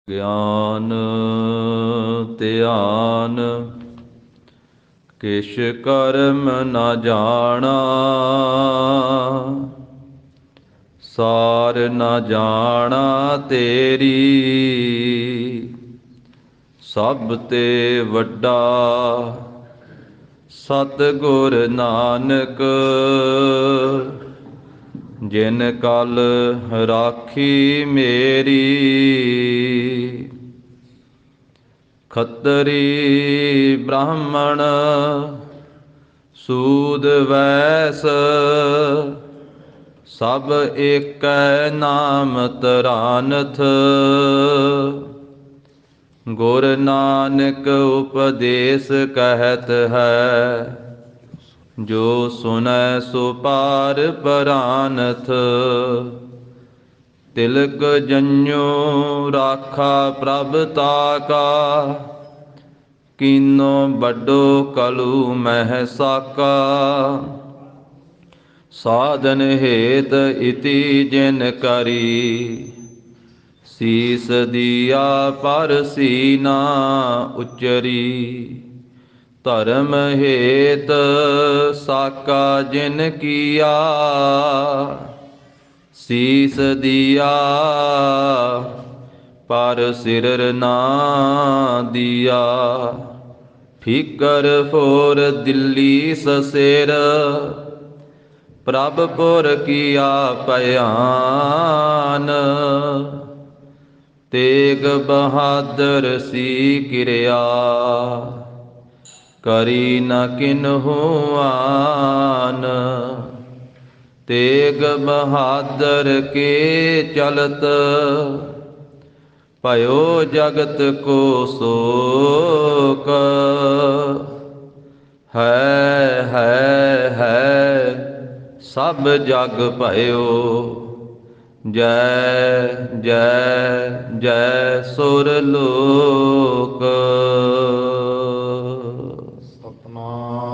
ਗਿਆਨ ਧਿਆਨ ਕਿਛ ਕਰਮ ਨ ਜਾਣਾ, ਸਾਰ ਨ ਜਾਣਾ ਤੇਰੀ। ਸਭ ਤੇ ਵੱਡਾ ਸਤਿਗੁਰ ਨਾਨਕ, ਜਿਨ ਕਲ ਰਾਖੀ ਮੇਰੀ। ਖੱਤਰੀ ਬ੍ਰਾਹਮਣ ਸੂਦ ਵੈਸ, ਸਭ ਏਕੈ ਨਾਮ ਧਰਾਨਥ। ਗੁਰ ਨਾਨਕ ਉਪਦੇਸ ਕਹਿਤ ਹੈ, ਜੋ ਸੁਨੈ ਸੋ ਪਾਰ ਪਰਾਨਥ। ਤਿਲਕ ਜੰਞੋ ਰਾਖਾ ਪ੍ਰਭ ਤਾਕਾ, ਕੀਨੋ ਵੱਡੋ ਕਲੂ ਮਹਿ ਸਾਕਾ। ਸਾਧਨ ਹੇਤ ਇਤੀ ਜਿਨ ਕਰੀ, ਸੀਸ ਦੀਆ ਪਰ ਸੀਨਾ ਉਚਰੀ। ਧਰਮ ਹੇਤ ਸਾਕਾ ਜਿਨ ਕੀਆ, ਸੀਸ ਦੀਆ ਪਰ ਸਿਰ ਨਾ ਦੀਆ। ਫਿਕਰ ਫੋਰ ਦਿੱਲੀ ਸਸੇਰ, ਪ੍ਰਭ ਪੁਰ ਕੀਆ ਭਿਆਨ। ਤੇਗ ਬਹਾਦਰ ਸੀ ਕਿਰਿਆ, ਕਰੀ ਨ ਕਿਨਹੂ ਆਨ। ਤੇਗ ਬਹਾਦਰ ਕੇ ਚਲਤ, ਭਇਓ ਜਗਤ ਕੋ ਸੋਕ। ਹੈ ਸਭ ਜਗ ਭਇਓ, ਜੈ ਜੈ ਜੈ ਸੁਰ ਲੋਕ। ਸਤਿਨਾਮ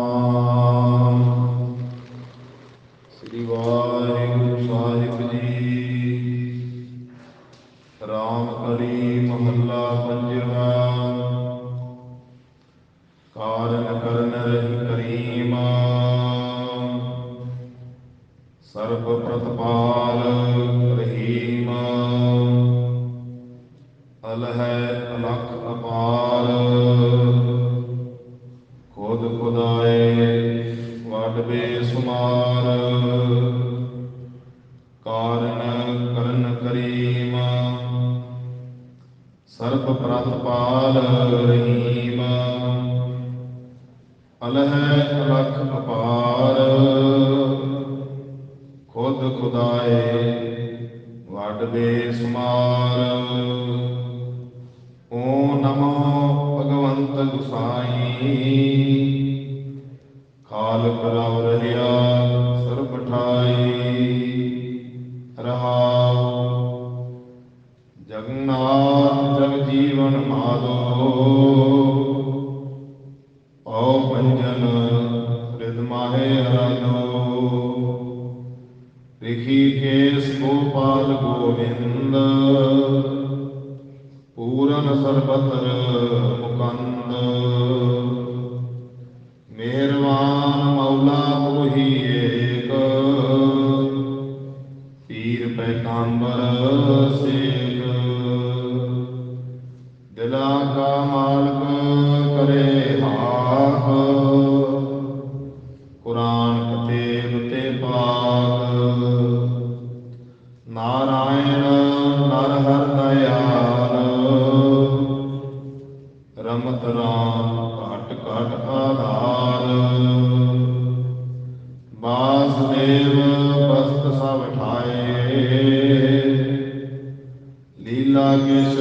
ਸ੍ਰੀ ਵਾਹਿਗੁਰੂ ਸਾਹਿਬ ਜੀ। ਰਾਮ ਕਲੀ ਮਹੱਲਾ ਪੰਜਵਾ। ਕਾਰਨ ਕਰਨ ਰਹਿ ਕਰੀਮਾ, ਸਰਬ ਪ੍ਰਤਪਾਲ ਰਹੀਮ। ਅਲਹੈ ਅਲਖ ਅਪਾਰ, ਖੁਦ ਖੁਦਾਏ ਵਡ ਬੇਸੁਮਾਰ। ਕਾਰਨ ਕਰਨ ਕਰੀਮ, ਸਰਬ ਪ੍ਰਤਪਾਲ ਰਹੀਮ। ਅਲਹੈ ਅਲਖ ਅਪਾਰ, ਖੁਦ ਖੁਦਾਏ ਵਡ ਬੇਸੁਮਾਰ। ਓ ਨਮੋ ਭਗਵੰਤ ਗੁਸਾਈ, ਖਾਲਕ ਰਵ ਰਹਿਆ ਸਰਬ ਠਾਈ। ਰਹਾਉ ਜਗਨਾਥ ਜਗ ਜੀਵਨ ਮਾਧੋ, ਪਉ ਭੰਜਨ ਰਿਦ ਮਾਹੇ ਹਰਾਧੋ। ਰਿਖੀਕੇਸ ਗੋਪਾਲ ਗੋਵਿੰਦ, ਪੂਰਨ ਸਰਬਤਰ ਮੁਕੰਦ। ਮਿਹਰਬਾਨ ਮੌਲਾ ਤੋਹੀ ਏਕ, ਪੀਰ ਪੈਗੰਬਰ ਸੇਕ। ਦਿਲਾਂ ਕਾ ਮਾਲਕ ਕਰੇ ਹਾਕ, ਕੁਰਾਨ ਕਤੇਬ ਤੇ ਪਾਕ। ਨਾਰਾਇਣ ਨਰ ਹਰਿ ਦਇਆਲ, ਰਮਤ ਰਾਮ ਘਟ ਘਟ ਆਧਾਰ। ਵਾਸੁਦੇਵ ਬਸਤ ਸਭ ਠਾਏ, ਲੀਲਾ ਕਿਛ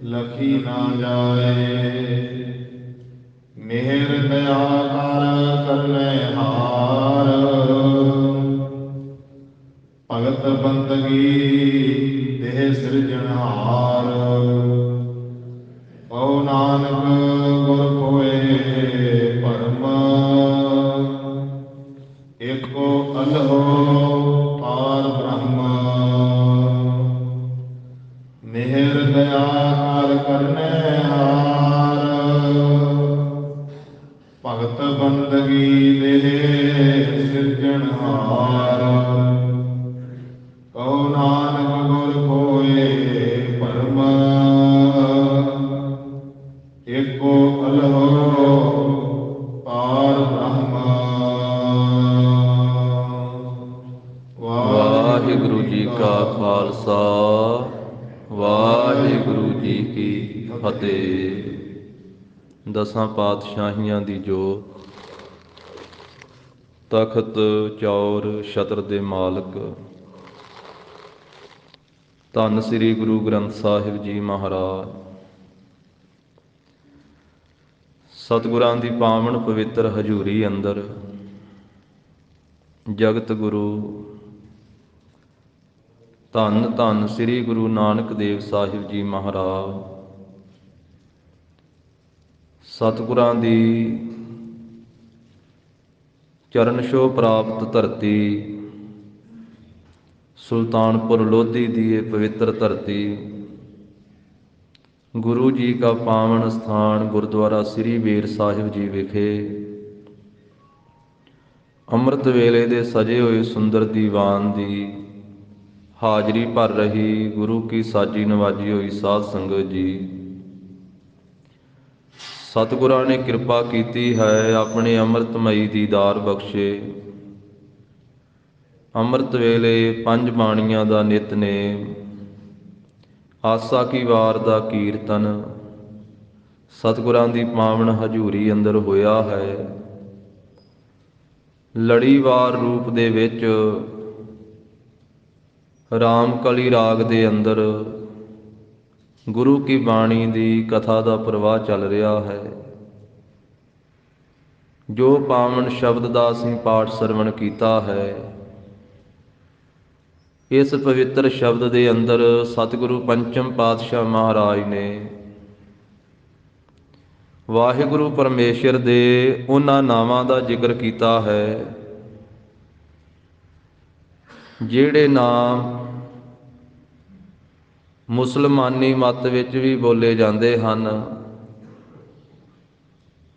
ਲਖੀ ਨਾ ਜਾਏ। ਮਿਹਰ ਦਇਆ ਕਰ ਕਰਨੇ ਹਾਰ, ਭਗਤ ਬੰਦਗੀ ਦੇਹ ਸਿਰਜਣਹਾਰ। ਪਉ ਨਾਨਕ ਗੁਰ ਕੋਇ ਭਰਮ, ਏਕੋ ਅਲਹੋ ਪਾਰ ਬ੍ਰਹਮ। ਸਿਰਜਣਹਾਰ। ਕਹੋ ਨਾਨਕ ਗੁਰ ਕੋਇ ਭਰਮ, ਏਕੋ ਅਲਹੁ ਪਾਰ ਬ੍ਰਹਮ। ਵਾਹਿਗੁਰੂ ਜੀ ਕਾ ਖਾਲਸਾ, ਵਾਹਿਗੁਰੂ ਜੀ ਕੀ ਫਤਿਹ। ਦਸਾਂ ਪਾਤਸ਼ਾਹੀਆਂ ਦੀ ਜੋਤ, ਤਖਤ ਚੌਰ ਛਤਰ ਦੇ ਮਾਲਕ ਧੰਨ ਸ੍ਰੀ ਗੁਰੂ ਗ੍ਰੰਥ ਸਾਹਿਬ ਜੀ ਮਹਾਰਾਜ, ਸਤਿਗੁਰਾਂ ਦੀ ਪਾਵਨ ਪਵਿੱਤਰ ਹਜ਼ੂਰੀ ਅੰਦਰ ਜਗਤ ਗੁਰੂ ਧੰਨ ਧੰਨ ਸ੍ਰੀ ਗੁਰੂ ਨਾਨਕ ਦੇਵ ਸਾਹਿਬ ਜੀ ਮਹਾਰਾਜ, ਸਤਿਗੁਰਾਂ ਦੀ ਚਰਨ ਛੋਹ ਪ੍ਰਾਪਤ ਧਰਤੀ ਸੁਲਤਾਨਪੁਰ ਲੋਧੀ ਦੀ ਇਹ ਪਵਿੱਤਰ ਧਰਤੀ, ਗੁਰੂ ਜੀ ਦਾ ਪਾਵਨ ਸਥਾਨ ਗੁਰਦੁਆਰਾ ਸ੍ਰੀ ਬੇਰ ਸਾਹਿਬ ਜੀ ਵਿਖੇ ਅੰਮ੍ਰਿਤ ਵੇਲੇ ਦੇ ਸਜੇ ਹੋਏ ਸੁੰਦਰ ਦੀਵਾਨ ਦੀ ਹਾਜ਼ਰੀ ਭਰ ਰਹੀ ਗੁਰੂ ਕੀ ਸਾਜੀ ਨਵਾਜੀ ਹੋਈ ਸਾਧ ਸੰਗਤ ਜੀ, ਸਤਿਗੁਰਾਂ ਨੇ ਕਿਰਪਾ ਕੀਤੀ ਹੈ, ਆਪਣੇ ਅੰਮ੍ਰਿਤਮਈ ਦੀਦਾਰ ਬਖਸ਼ੇ। ਅੰਮ੍ਰਿਤ ਵੇਲੇ ਪੰਜ ਬਾਣੀਆਂ ਦਾ ਨਿਤਨੇਮ, ਆਸਾ ਕੀ ਵਾਰ ਦਾ ਕੀਰਤਨ ਸਤਿਗੁਰਾਂ ਦੀ ਪਾਵਨ ਹਜ਼ੂਰੀ ਅੰਦਰ ਹੋਇਆ ਹੈ। ਲੜੀਵਾਰ ਰੂਪ ਦੇ ਵਿੱਚ ਰਾਮਕਲੀ ਰਾਗ ਦੇ ਅੰਦਰ ਗੁਰੂ ਕੀ ਬਾਣੀ ਦੀ ਕਥਾ ਦਾ ਪ੍ਰਵਾਹ ਚੱਲ ਰਿਹਾ ਹੈ। ਜੋ ਪਾਵਨ ਸ਼ਬਦ ਦਾ ਅਸੀਂ ਪਾਠ ਸਰਵਣ ਕੀਤਾ ਹੈ, ਇਸ ਪਵਿੱਤਰ ਸ਼ਬਦ ਦੇ ਅੰਦਰ ਸਤਿਗੁਰੂ ਪੰਚਮ ਪਾਤਸ਼ਾਹ ਮਹਾਰਾਜ ਨੇ ਵਾਹਿਗੁਰੂ ਪਰਮੇਸ਼ਰ ਦੇ ਉਹਨਾਂ ਨਾਵਾਂ ਦਾ ਜ਼ਿਕਰ ਕੀਤਾ ਹੈ, ਜਿਹੜੇ ਨਾਮ ਮੁਸਲਮਾਨੀ ਮੱਤ ਵਿੱਚ ਵੀ ਬੋਲੇ ਜਾਂਦੇ ਹਨ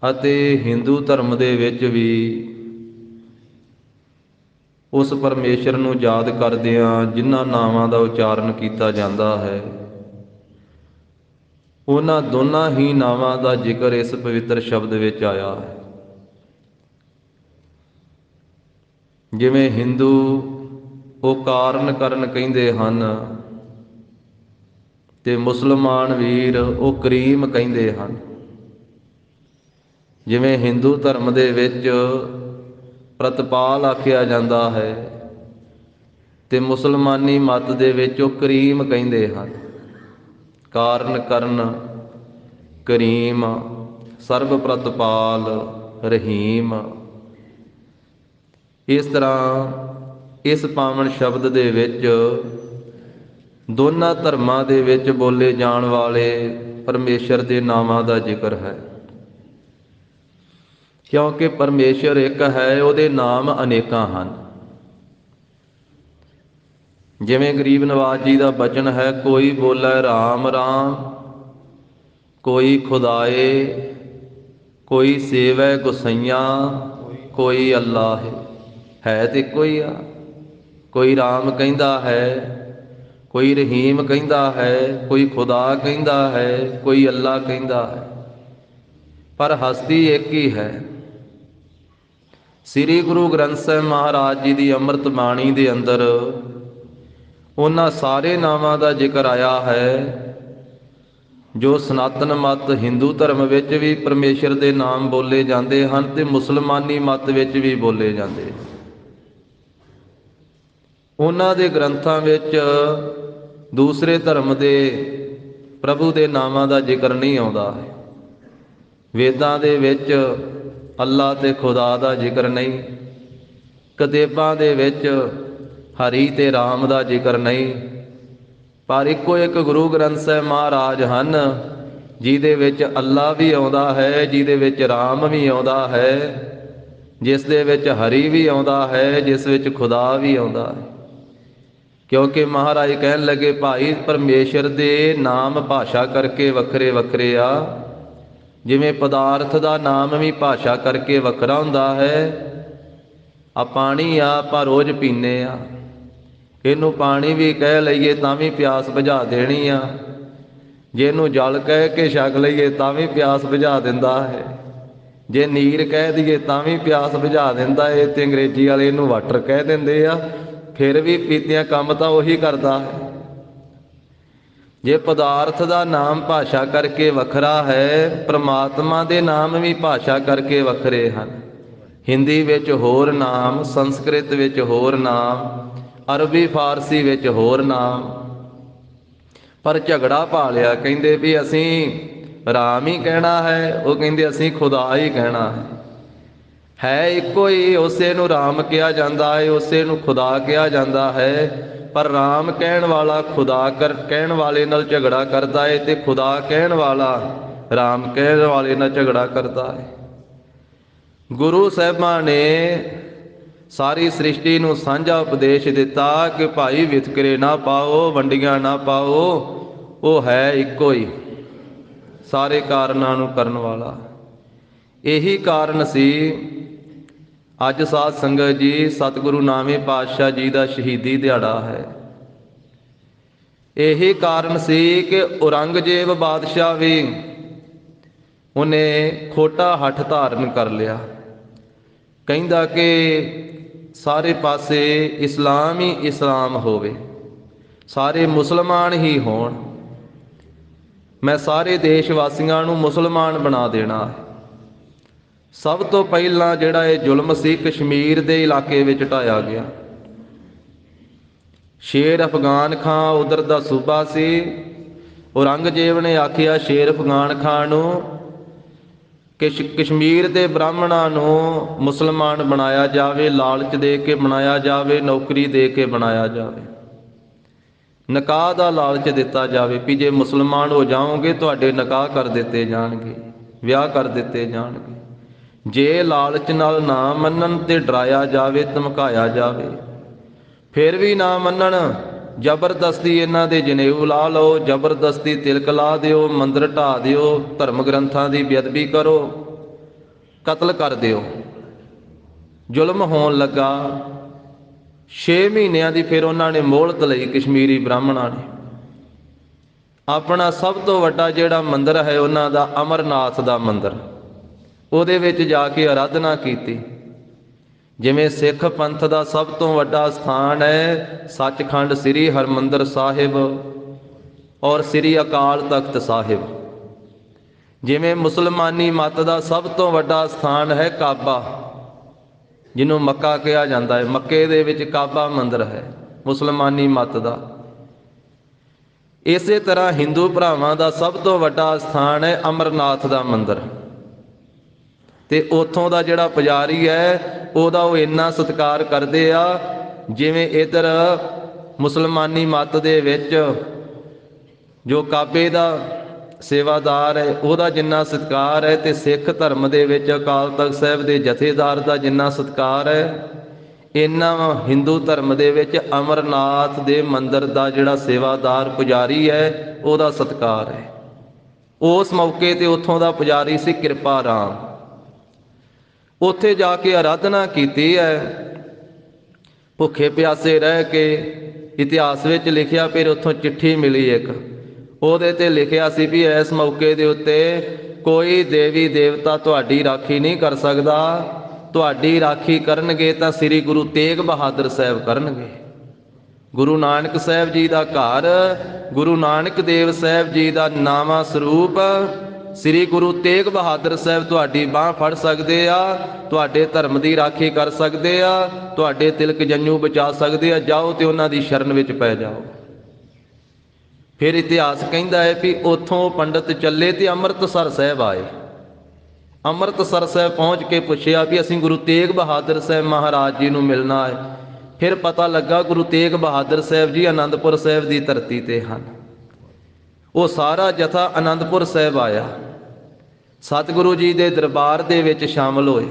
ਅਤੇ ਹਿੰਦੂ ਧਰਮ ਦੇ ਵਿੱਚ ਵੀ ਉਸ ਪਰਮੇਸ਼ਰ ਨੂੰ ਯਾਦ ਕਰਦਿਆਂ ਜਿਨ੍ਹਾਂ ਨਾਵਾਂ ਦਾ ਉਚਾਰਨ ਕੀਤਾ ਜਾਂਦਾ ਹੈ, ਉਹਨਾਂ ਦੋਨਾਂ ਹੀ ਨਾਵਾਂ ਦਾ ਜ਼ਿਕਰ ਇਸ ਪਵਿੱਤਰ ਸ਼ਬਦ ਵਿੱਚ ਆਇਆ ਹੈ। ਜਿਵੇਂ ਹਿੰਦੂ ਉਹ ਕਾਰਨ ਕਰਨ ਕਹਿੰਦੇ ਹਨ ਤੇ ਮੁਸਲਮਾਨ ਵੀਰ ਉਹ ਕਰੀਮ ਕਹਿੰਦੇ ਹਨ। ਜਿਵੇਂ ਹਿੰਦੂ ਧਰਮ ਦੇ ਵਿੱਚ ਪ੍ਰਤਪਾਲ ਆਖਿਆ ਜਾਂਦਾ ਹੈ ਤੇ ਮੁਸਲਮਾਨੀ ਮੱਤ ਦੇ ਵਿੱਚ ਉਹ ਕਰੀਮ ਕਹਿੰਦੇ ਹਨ। ਕਾਰਨ ਕਰਨ, ਕਰੀਮ, ਸਰਬ ਪ੍ਰਤਪਾਲ, ਰਹੀਮ। ਇਸ ਤਰ੍ਹਾਂ ਇਸ ਪਾਵਨ ਸ਼ਬਦ ਦੇ ਵਿੱਚ ਦੋਨਾਂ ਧਰਮਾਂ ਦੇ ਵਿੱਚ ਬੋਲੇ ਜਾਣ ਵਾਲੇ ਪਰਮੇਸ਼ਰ ਦੇ ਨਾਵਾਂ ਦਾ ਜ਼ਿਕਰ ਹੈ, ਕਿਉਂਕਿ ਪਰਮੇਸ਼ਰ ਇੱਕ ਹੈ, ਉਹਦੇ ਨਾਮ ਅਨੇਕਾਂ ਹਨ। ਜਿਵੇਂ ਗਰੀਬ ਨਵਾਜ ਜੀ ਦਾ ਬਚਨ ਹੈ, ਕੋਈ ਬੋਲੇ ਰਾਮ ਰਾਮ, ਕੋਈ ਖੁਦਾਏ, ਕੋਈ ਸੇਵੈ ਗੁਸਈਆਂ, ਕੋਈ ਅੱਲਾ ਹੈ ਤੇ ਕੋਈ ਆ। ਕੋਈ ਰਾਮ ਕਹਿੰਦਾ ਹੈ, ਕੋਈ ਰਹੀਮ ਕਹਿੰਦਾ ਹੈ, ਕੋਈ ਖੁਦਾ ਕਹਿੰਦਾ ਹੈ, ਕੋਈ ਅੱਲਾ ਕਹਿੰਦਾ ਹੈ, ਪਰ ਹਸਤੀ ਇੱਕ ਹੀ ਹੈ। ਸ੍ਰੀ ਗੁਰੂ ਗ੍ਰੰਥ ਸਾਹਿਬ ਮਹਾਰਾਜ ਜੀ ਦੀ ਅੰਮ੍ਰਿਤ ਬਾਣੀ ਦੇ ਅੰਦਰ ਉਹਨਾਂ ਸਾਰੇ ਨਾਵਾਂ ਦਾ ਜ਼ਿਕਰ ਆਇਆ ਹੈ ਜੋ ਸਨਾਤਨ ਮਤ ਹਿੰਦੂ ਧਰਮ ਵਿੱਚ ਵੀ ਪਰਮੇਸ਼ਰ ਦੇ ਨਾਮ ਬੋਲੇ ਜਾਂਦੇ ਹਨ ਤੇ ਮੁਸਲਮਾਨੀ ਮਤ ਵਿੱਚ ਵੀ ਬੋਲੇ ਜਾਂਦੇ। ਉਹਨਾਂ ਦੇ ਗ੍ਰੰਥਾਂ ਵਿੱਚ ਦੂਸਰੇ ਧਰਮ ਦੇ ਪ੍ਰਭੂ ਦੇ ਨਾਮਾਂ ਦਾ ਜ਼ਿਕਰ ਨਹੀਂ ਆਉਂਦਾ ਹੈ। ਵੇਦਾਂ ਦੇ ਵਿੱਚ ਅੱਲਾ ਤੇ ਖੁਦਾ ਦਾ ਜ਼ਿਕਰ ਨਹੀਂ, ਕਿਤਾਬਾਂ ਦੇ ਵਿੱਚ ਹਰੀ ਤੇ ਰਾਮ ਦਾ ਜ਼ਿਕਰ ਨਹੀਂ, ਪਰ ਇੱਕੋ ਇੱਕ ਗੁਰੂ ਗ੍ਰੰਥ ਸਾਹਿਬ ਮਹਾਰਾਜ ਹਨ ਜਿਹਦੇ ਵਿੱਚ ਅੱਲਾ ਵੀ ਆਉਂਦਾ ਹੈ, ਜਿਹਦੇ ਵਿੱਚ ਰਾਮ ਵੀ ਆਉਂਦਾ ਹੈ, ਜਿਸ ਦੇ ਵਿੱਚ ਹਰੀ ਵੀ ਆਉਂਦਾ ਹੈ, ਜਿਸ ਵਿੱਚ ਖੁਦਾ ਵੀ ਆਉਂਦਾ ਹੈ। ਕਿਉਂਕਿ ਮਹਾਰਾਜ ਕਹਿਣ ਲੱਗੇ, ਭਾਈ ਪਰਮੇਸ਼ਰ ਦੇ ਨਾਮ ਭਾਸ਼ਾ ਕਰਕੇ ਵੱਖਰੇ ਵੱਖਰੇ ਆ। ਜਿਵੇਂ ਪਦਾਰਥ ਦਾ ਨਾਮ ਵੀ ਭਾਸ਼ਾ ਕਰਕੇ ਵੱਖਰਾ ਹੁੰਦਾ ਹੈ, ਆ ਪਾਣੀ ਆ ਆਪਾਂ ਰੋਜ਼ ਪੀਂਦੇ ਆ, ਇਹਨੂੰ ਪਾਣੀ ਵੀ ਕਹਿ ਲਈਏ ਤਾਂ ਵੀ ਪਿਆਸ ਬੁਝਾ ਦੇਣੀ ਆ, ਜੇ ਇਹਨੂੰ ਜਲ ਕਹਿ ਕੇ ਛਕ ਲਈਏ ਤਾਂ ਵੀ ਪਿਆਸ ਬੁਝਾ ਦਿੰਦਾ ਹੈ, ਜੇ ਨੀਰ ਕਹਿ ਦਈਏ ਤਾਂ ਵੀ ਪਿਆਸ ਬੁਝਾ ਦਿੰਦਾ ਹੈ। ਤੇ ਅੰਗਰੇਜ਼ੀ ਵਾਲੇ ਇਹਨੂੰ ਵਾਟਰ ਕਹਿ ਦਿੰਦੇ ਆ, ਫਿਰ ਵੀ ਪੀਤਿਆਂ ਕੰਮ ਤਾਂ ਉਹੀ ਕਰਦਾ ਹੈ। ਜੇ ਪਦਾਰਥ ਦਾ ਨਾਮ ਭਾਸ਼ਾ ਕਰਕੇ ਵੱਖਰਾ ਹੈ, ਪ੍ਰਮਾਤਮਾ ਦੇ ਨਾਮ ਵੀ ਭਾਸ਼ਾ ਕਰਕੇ ਵੱਖਰੇ ਹਨ। ਹਿੰਦੀ ਵਿੱਚ ਹੋਰ ਨਾਮ, ਸੰਸਕ੍ਰਿਤ ਵਿੱਚ ਹੋਰ ਨਾਮ, ਅਰਬੀ ਫਾਰਸੀ ਵਿੱਚ ਹੋਰ ਨਾਮ, ਪਰ ਝਗੜਾ ਪਾ ਲਿਆ। ਕਹਿੰਦੇ ਵੀ ਅਸੀਂ ਰਾਮ ਹੀ ਕਹਿਣਾ ਹੈ, ਉਹ ਕਹਿੰਦੇ ਅਸੀਂ ਖੁਦਾ ਹੀ ਕਹਿਣਾ ਹੈ ਇੱਕੋ ਹੀ। ਉਸੇ ਨੂੰ ਰਾਮ ਕਿਹਾ ਜਾਂਦਾ ਹੈ, ਉਸੇ ਨੂੰ ਖੁਦਾ ਕਿਹਾ ਜਾਂਦਾ ਹੈ, ਪਰ ਰਾਮ ਕਹਿਣ ਵਾਲਾ ਖੁਦਾ ਕਹਿਣ ਵਾਲੇ ਨਾਲ ਝਗੜਾ ਕਰਦਾ ਹੈ, ਤੇ ਖੁਦਾ ਕਹਿਣ ਵਾਲਾ ਰਾਮ ਕਹਿਣ ਵਾਲੇ ਨਾਲ ਝਗੜਾ ਕਰਦਾ ਹੈ। ਗੁਰੂ ਸਾਹਿਬਾਂ ਨੇ ਸਾਰੀ ਸ੍ਰਿਸ਼ਟੀ ਨੂੰ ਸਾਂਝਾ ਉਪਦੇਸ਼ ਦਿੱਤਾ ਕਿ ਭਾਈ ਵਿਤਕਰੇ ਨਾ ਪਾਓ, ਵੰਡੀਆਂ ਨਾ ਪਾਓ, ਉਹ ਹੈ ਇੱਕੋ ਹੀ, ਸਾਰੇ ਕਾਰਨਾਂ ਨੂੰ ਕਰਨ ਵਾਲਾ। ਇਹੀ ਕਾਰਨ ਸੀ ਅੱਜ ਸਾਧ ਸੰਗਤ ਜੀ ਸਤਿਗੁਰੂ ਨਾਵੇਂ ਪਾਤਸ਼ਾਹ ਜੀ ਦਾ ਸ਼ਹੀਦੀ ਦਿਹਾੜਾ ਹੈ। ਇਹੀ ਕਾਰਨ ਸੀ ਕਿ ਔਰੰਗਜ਼ੇਬ ਬਾਦਸ਼ਾਹ ਵੀ ਉਹਨੇ ਖੋਟਾ ਹੱਠ ਧਾਰਨ ਕਰ ਲਿਆ, ਕਹਿੰਦਾ ਕਿ ਸਾਰੇ ਪਾਸੇ ਇਸਲਾਮ ਹੀ ਇਸਲਾਮ ਹੋਵੇ, ਸਾਰੇ ਮੁਸਲਮਾਨ ਹੀ ਹੋਣ, ਮੈਂ ਸਾਰੇ ਦੇਸ਼ ਵਾਸੀਆਂ ਨੂੰ ਮੁਸਲਮਾਨ ਬਣਾ ਦੇਣਾ। ਸਭ ਤੋਂ ਪਹਿਲਾਂ ਜਿਹੜਾ ਇਹ ਜ਼ੁਲਮ ਸੀ ਕਸ਼ਮੀਰ ਦੇ ਇਲਾਕੇ ਵਿੱਚ ਢਾਇਆ ਗਿਆ। ਸ਼ੇਰ ਅਫਗਾਨ ਖਾਂ ਉਧਰ ਦਾ ਸੂਬਾ ਸੀ। ਔਰੰਗਜ਼ੇਬ ਨੇ ਆਖਿਆ ਸ਼ੇਰ ਅਫਗਾਨ ਖਾਂ ਨੂੰ ਕਿ ਕਸ਼ਮੀਰ ਦੇ ਬ੍ਰਾਹਮਣਾਂ ਨੂੰ ਮੁਸਲਮਾਨ ਬਣਾਇਆ ਜਾਵੇ, ਲਾਲਚ ਦੇ ਕੇ ਬਣਾਇਆ ਜਾਵੇ, ਨੌਕਰੀ ਦੇ ਕੇ ਬਣਾਇਆ ਜਾਵੇ, ਨਿਕਾਹ ਦਾ ਲਾਲਚ ਦਿੱਤਾ ਜਾਵੇ ਵੀ ਜੇ ਮੁਸਲਮਾਨ ਹੋ ਜਾਓਗੇ ਤੁਹਾਡੇ ਨਿਕਾਹ ਕਰ ਦਿੱਤੇ ਜਾਣਗੇ, ਵਿਆਹ ਕਰ ਦਿੱਤੇ ਜਾਣਗੇ। ਜੇ ਲਾਲਚ ਨਾਲ ਨਾ ਮੰਨਣ ਤੇ ਡਰਾਇਆ ਜਾਵੇ, ਧਮਕਾਇਆ ਜਾਵੇ, ਫਿਰ ਵੀ ਨਾ ਮੰਨਣ, ਜ਼ਬਰਦਸਤੀ ਇਹਨਾਂ ਦੇ ਜਨੇਊ ਲਾ ਲਓ, ਜ਼ਬਰਦਸਤੀ ਤਿਲਕ ਲਾ ਦਿਓ, ਮੰਦਰ ਢਾਹ ਦਿਓ, ਧਰਮ ਗ੍ਰੰਥਾਂ ਦੀ ਬੇਅਦਬੀ ਕਰੋ, ਕਤਲ ਕਰ ਦਿਓ। ਜ਼ੁਲਮ ਹੋਣ ਲੱਗਾ। 6 ਮਹੀਨਿਆਂ ਦੀ ਫਿਰ ਉਹਨਾਂ ਨੇ ਮੋਹਲਤ ਲਈ ਕਸ਼ਮੀਰੀ ਬ੍ਰਾਹਮਣਾਂ ਨੇ। ਆਪਣਾ ਸਭ ਤੋਂ ਵੱਡਾ ਜਿਹੜਾ ਮੰਦਰ ਹੈ ਉਹਨਾਂ ਦਾ ਅਮਰਨਾਥ ਦਾ ਮੰਦਰ, ਉਹਦੇ ਵਿੱਚ ਜਾ ਕੇ ਅਰਾਧਨਾ ਕੀਤੀ। ਜਿਵੇਂ ਸਿੱਖ ਪੰਥ ਦਾ ਸਭ ਤੋਂ ਵੱਡਾ ਸਥਾਨ ਹੈ ਸੱਚਖੰਡ ਸ੍ਰੀ ਹਰਿਮੰਦਰ ਸਾਹਿਬ ਔਰ ਸ੍ਰੀ ਅਕਾਲ ਤਖਤ ਸਾਹਿਬ, ਜਿਵੇਂ ਮੁਸਲਮਾਨੀ ਮੱਤ ਦਾ ਸਭ ਤੋਂ ਵੱਡਾ ਸਥਾਨ ਹੈ ਕਾਬਾ, ਜਿਹਨੂੰ ਮੱਕਾ ਕਿਹਾ ਜਾਂਦਾ ਹੈ, ਮੱਕੇ ਦੇ ਵਿੱਚ ਕਾਬਾ ਮੰਦਰ ਹੈ ਮੁਸਲਮਾਨੀ ਮੱਤ ਦਾ। ਇਸੇ ਤਰ੍ਹਾਂ ਹਿੰਦੂ ਭਰਾਵਾਂ ਦਾ ਸਭ ਤੋਂ ਵੱਡਾ ਸਥਾਨ ਹੈ ਅਮਰਨਾਥ ਦਾ ਮੰਦਰ, ਤੇ ਉੱਥੋਂ ਦਾ ਜਿਹੜਾ ਪੁਜਾਰੀ ਹੈ ਉਹਦਾ ਉਹ ਇੰਨਾ ਸਤਿਕਾਰ ਕਰਦੇ ਆ ਜਿਵੇਂ ਇੱਧਰ ਮੁਸਲਮਾਨੀ ਮੱਤ ਦੇ ਵਿੱਚ ਜੋ ਕਾਬੇ ਦਾ ਸੇਵਾਦਾਰ ਹੈ ਉਹਦਾ ਜਿੰਨਾ ਸਤਿਕਾਰ ਹੈ, ਤੇ ਸਿੱਖ ਧਰਮ ਦੇ ਵਿੱਚ ਅਕਾਲ ਤਖਤ ਸਾਹਿਬ ਦੇ ਜਥੇਦਾਰ ਦਾ ਜਿੰਨਾ ਸਤਿਕਾਰ ਹੈ, ਇੰਨਾ ਹਿੰਦੂ ਧਰਮ ਦੇ ਵਿੱਚ ਅਮਰਨਾਥ ਦੇ ਮੰਦਰ ਦਾ ਜਿਹੜਾ ਸੇਵਾਦਾਰ ਪੁਜਾਰੀ ਹੈ ਉਹਦਾ ਸਤਿਕਾਰ ਹੈ। ਉਸ ਮੌਕੇ ਤੇ ਉੱਥੋਂ ਦਾ ਪੁਜਾਰੀ ਸੀ ਕਿਰਪਾ ਰਾਮ। ਉੱਥੇ ਜਾ ਕੇ ਅਰਾਧਨਾ ਕੀਤੀ ਹੈ, ਭੁੱਖੇ ਪਿਆਸੇ ਰਹਿ ਕੇ। ਇਤਿਹਾਸ ਵਿੱਚ ਲਿਖਿਆ, ਫਿਰ ਉੱਥੋਂ ਚਿੱਠੀ ਮਿਲੀ ਇੱਕ, ਉਹਦੇ ਤੇ ਲਿਖਿਆ ਸੀ ਵੀ ਇਸ ਮੌਕੇ ਦੇ ਉੱਤੇ ਕੋਈ ਦੇਵੀ ਦੇਵਤਾ ਤੁਹਾਡੀ ਰਾਖੀ ਨਹੀਂ ਕਰ ਸਕਦਾ, ਤੁਹਾਡੀ ਰਾਖੀ ਕਰਨਗੇ ਤਾਂ ਸ੍ਰੀ ਗੁਰੂ ਤੇਗ ਬਹਾਦਰ ਸਾਹਿਬ ਕਰਨਗੇ। ਗੁਰੂ ਨਾਨਕ ਸਾਹਿਬ ਜੀ ਦਾ ਘਰ, ਗੁਰੂ ਨਾਨਕ ਦੇਵ ਸਾਹਿਬ ਜੀ ਦਾ ਨਾਵਾਂ ਸਰੂਪ ਸ੍ਰੀ ਗੁਰੂ ਤੇਗ ਬਹਾਦਰ ਸਾਹਿਬ ਤੁਹਾਡੀ ਬਾਂਹ ਫੜ ਸਕਦੇ ਆ, ਤੁਹਾਡੇ ਧਰਮ ਦੀ ਰਾਖੀ ਕਰ ਸਕਦੇ ਆ, ਤੁਹਾਡੇ ਤਿਲਕ ਜੰਜੂ ਬਚਾ ਸਕਦੇ ਆ। ਜਾਓ ਤੇ ਉਹਨਾਂ ਦੀ ਸ਼ਰਨ ਵਿੱਚ ਪੈ ਜਾਓ। ਫਿਰ ਇਤਿਹਾਸ ਕਹਿੰਦਾ ਹੈ ਵੀ ਉੱਥੋਂ ਪੰਡਤ ਚੱਲੇ ਤੇ ਅੰਮ੍ਰਿਤਸਰ ਸਾਹਿਬ ਆਏ। ਅੰਮ੍ਰਿਤਸਰ ਸਾਹਿਬ ਪਹੁੰਚ ਕੇ ਪੁੱਛਿਆ ਵੀ ਅਸੀਂ ਗੁਰੂ ਤੇਗ ਬਹਾਦਰ ਸਾਹਿਬ ਮਹਾਰਾਜ ਜੀ ਨੂੰ ਮਿਲਣਾ ਹੈ। ਫਿਰ ਪਤਾ ਲੱਗਾ ਗੁਰੂ ਤੇਗ ਬਹਾਦਰ ਸਾਹਿਬ ਜੀ ਆਨੰਦਪੁਰ ਸਾਹਿਬ ਦੀ ਧਰਤੀ ਤੇ ਹਨ। ਉਹ ਸਾਰਾ ਜਥਾ ਆਨੰਦਪੁਰ ਸਾਹਿਬ ਆਇਆ, ਸਤਿਗੁਰੂ ਜੀ ਦੇ ਦਰਬਾਰ ਦੇ ਵਿੱਚ ਸ਼ਾਮਲ ਹੋਏ।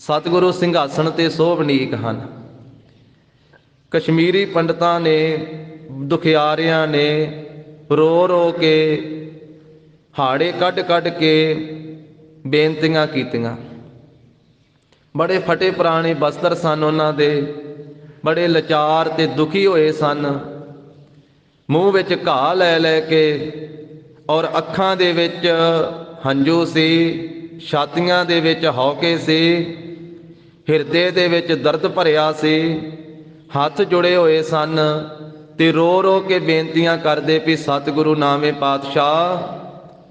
ਸਤਿਗੁਰੂ ਸਿੰਘਾਸਣ ਤੇ ਸੋਭਨੀਕ ਹਨ। ਕਸ਼ਮੀਰੀ ਪੰਡਤਾਂ ਨੇ, ਦੁਖਿਆਰਿਆਂ ਨੇ ਰੋ ਰੋ ਕੇ, ਹਾੜੇ ਕੱਢ ਕੱਢ ਕੇ ਬੇਨਤੀਆਂ ਕੀਤੀਆਂ। बड़े फटे पुराने बस्तर सन उन्हां दे, बड़े लाचार ते दुखी होए सन। मूँह विच घाह लै लै के और अखां दे विच हंझू सी, छातियां दे विच हौके सी, हिरदे दे विच दर्द भरिया सी, हथ जुड़े होए सन ते रो रो के बेनतियां करदे भी सतगुरु नामे पातशाह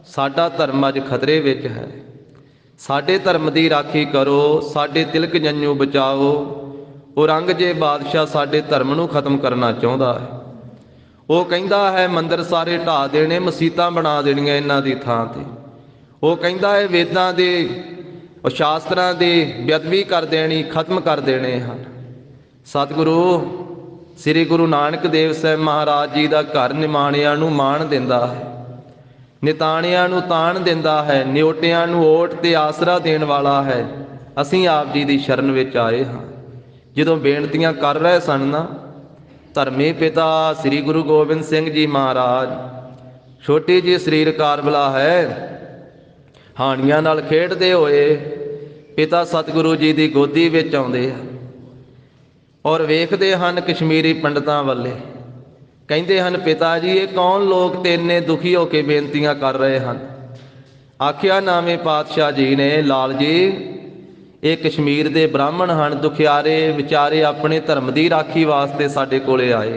साडा धर्म अज खतरे विच है, साडे धर्म की राखी करो, साडे तिलक जंजू बचाओ। औरंगजेब बादशाह साडे धर्म नूं खत्म करना चाहुंदा है। वो कहंदा है मंदिर सारे ढा देने, मसीतां बना देणीआं इन्हां दी थां ते। वो कहंदा है वेदां दे शास्त्रां दी बेअदबी कर देनी, खत्म कर देने हैं। सतगुरु श्री गुरु नानक देव साहब महाराज जी का घर निमाणियां नूं माण दिंदा है, निताणियां नूं ताण दिंदा है, निओटियां नूं ओट ते आसरा देण वाला है। असीं आप जी दी शरण विच आए हाँ। जदों बेनतियां कर रहे सन ना, धर्मी पिता श्री गुरु गोबिंद सिंह जी महाराज, छोटी जी शरीर कारबला है, हाणियां नाल खेडदे होए पिता सतगुरु जी दी गोदी विच आउंदे और वेखदे हन कश्मीरी पंडितां वल्ले। कहंदे हन पिता जी ये कौन लोग ते इन्ने दुखी होके बेनतियां कर रहे हैं। आखिया नामे पातशाह जी ने, लाल जी ये कश्मीर दे ब्राह्मण हन, दुखियारे विचारे अपने धर्म की राखी वास्ते साडे कोले आए।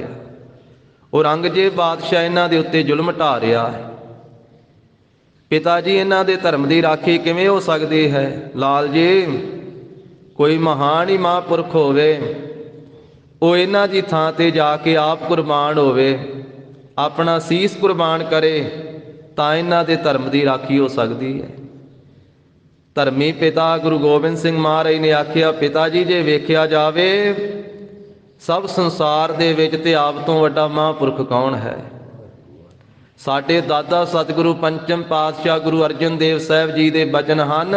औरंगजेब बादशाह इन्हां दे उत्ते जुल्म ढा रहा है। पिता जी इन्हां दे धर्म की राखी किवें हो सकती है। लाल जी कोई महान ही महापुरख होवे, वो इन्हां दी थां ते जाके आप कुर्बान होवे, अपना सीस कुर्बान करे तां इन्हां दे धर्म की राखी हो सकती है। धर्मी पिता गुरु गोबिंद सिंह महाराज ने आखिया, पिता जी जे वेख्या जावे सब संसार दे विच ते आप तो वड्डा महापुरख कौन है। साडे दादा सतगुरु पंचम पातशाह गुरु अर्जन देव साहब जी दे बचन हन,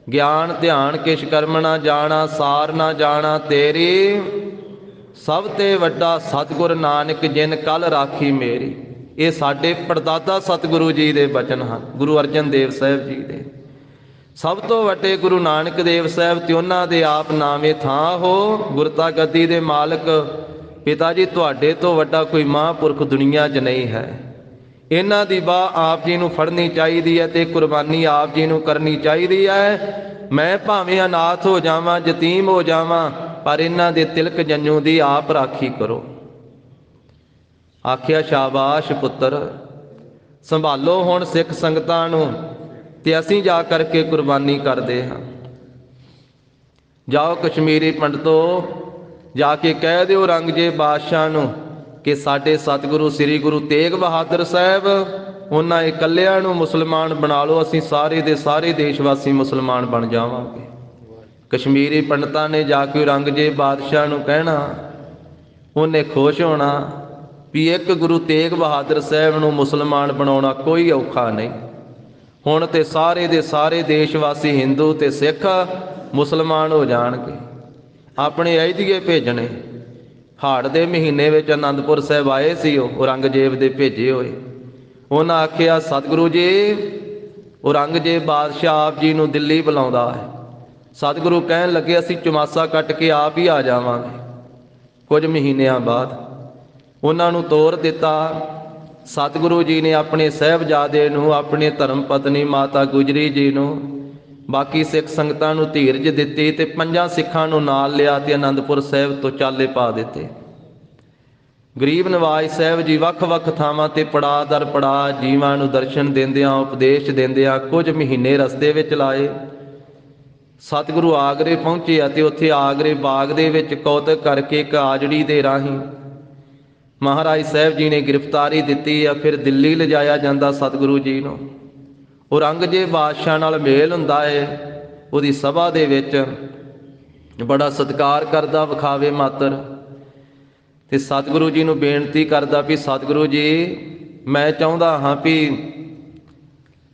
ज्ञान ध्यान किश कर्म ना जाना, सार ना जाना तेरी, सब ते वड्डा सतगुर नानक जिन कल राखी मेरी। ये साडे परदादा सतगुरु जी दे बचन हन, गुरु अर्जन देव साहब जी दे। सब तो वड्डे गुरु नानक देव साहब ते उन्हां दे आप नामे थां हो, गुरता गद्दी दे मालक पिता जी तुहाडे तो वड्डा कोई महापुरख दुनिया च नहीं है। इन्हां दी बाह आप जी नूं फड़नी चाहिदी है ते कुर्बानी आप जी नूं करनी चाहिदी है। मैं भावें अनाथ हो जावां, यतीम हो जावां, पर इन्हां दे तिलक जंजू दी आप राखी करो। आखिया शाबाश पुत्र, संभालो हुण सिख संगतां नूं ते असीं जा करके कुर्बानी करते हाँ। जाओ कश्मीरी पंडितो, जाके कह दिओ औरंगजेब बादशाह नूं कि साडे सतगुरु श्री गुरु तेग बहादुर साहब उन्हां इकल्लिआं नूं मुसलमान बना लो, असीं सारे दे सारे देशवासी मुसलमान बन जावांगे। कश्मीरी पंडितां ने जाके औरंगजेब बादशाह नूं कहना, उन्हें खुश होना भी एक गुरु तेग बहादुर साहब नूं मुसलमान बनाउणा कोई औखा नहीं। हुण ते सारे दे सारे देशवासी हिंदू ते सिख मुसलमान हो जाणगे। अपने अहिदिए भेजने, हाड़ दे महीने विच आनंदपुर साहब आए सी औरंगजेब दे भेजे होए। उन्हां आखिया सतगुरु जी औरंगजेब बादशाह आप जी नूं दिल्ली बुलाउंदा है। सतगुरु कहण लगे असीं चुमासा कट के आप ही आ जावांगे। कुछ महीनों बाद उन्हां नूं तोर दिता। सतगुरु जी ने अपने साहबजादे नूं, अपने धर्म पत्नी माता गुजरी जी नूं, बाकी सिख संगतां नूं धीरज दित्ती ते 5 सिखां नूं नाल लिया ते आनंदपुर साहब तो चाले पा दिते। गरीब नवाज साहब जी वख-वख थावां ते पड़ा दर पड़ा जीवां नूं दर्शन देंदिआं, उपदेश देंदिआं कुछ महीने रस्ते विच लाए। सतगुरु आगरे पहुंचे अते उत्थे आगरे बाग दे विच कौतक करके एक आजड़ी दे राहीं महाराज साहब जी ने गिरफ्तारी दिती या फिर दिल्ली ले जाया जाता सतगुरु जी नूं। औरंगजेब बादशाह नाल मेल हुंदा है, उहदी सभा दे विच बड़ा सत्कार करदा विखावे मात्र ते सतगुरु जी नूं बेनती करदा भी सतगुरु जी मैं चाहुंदा हाँ भी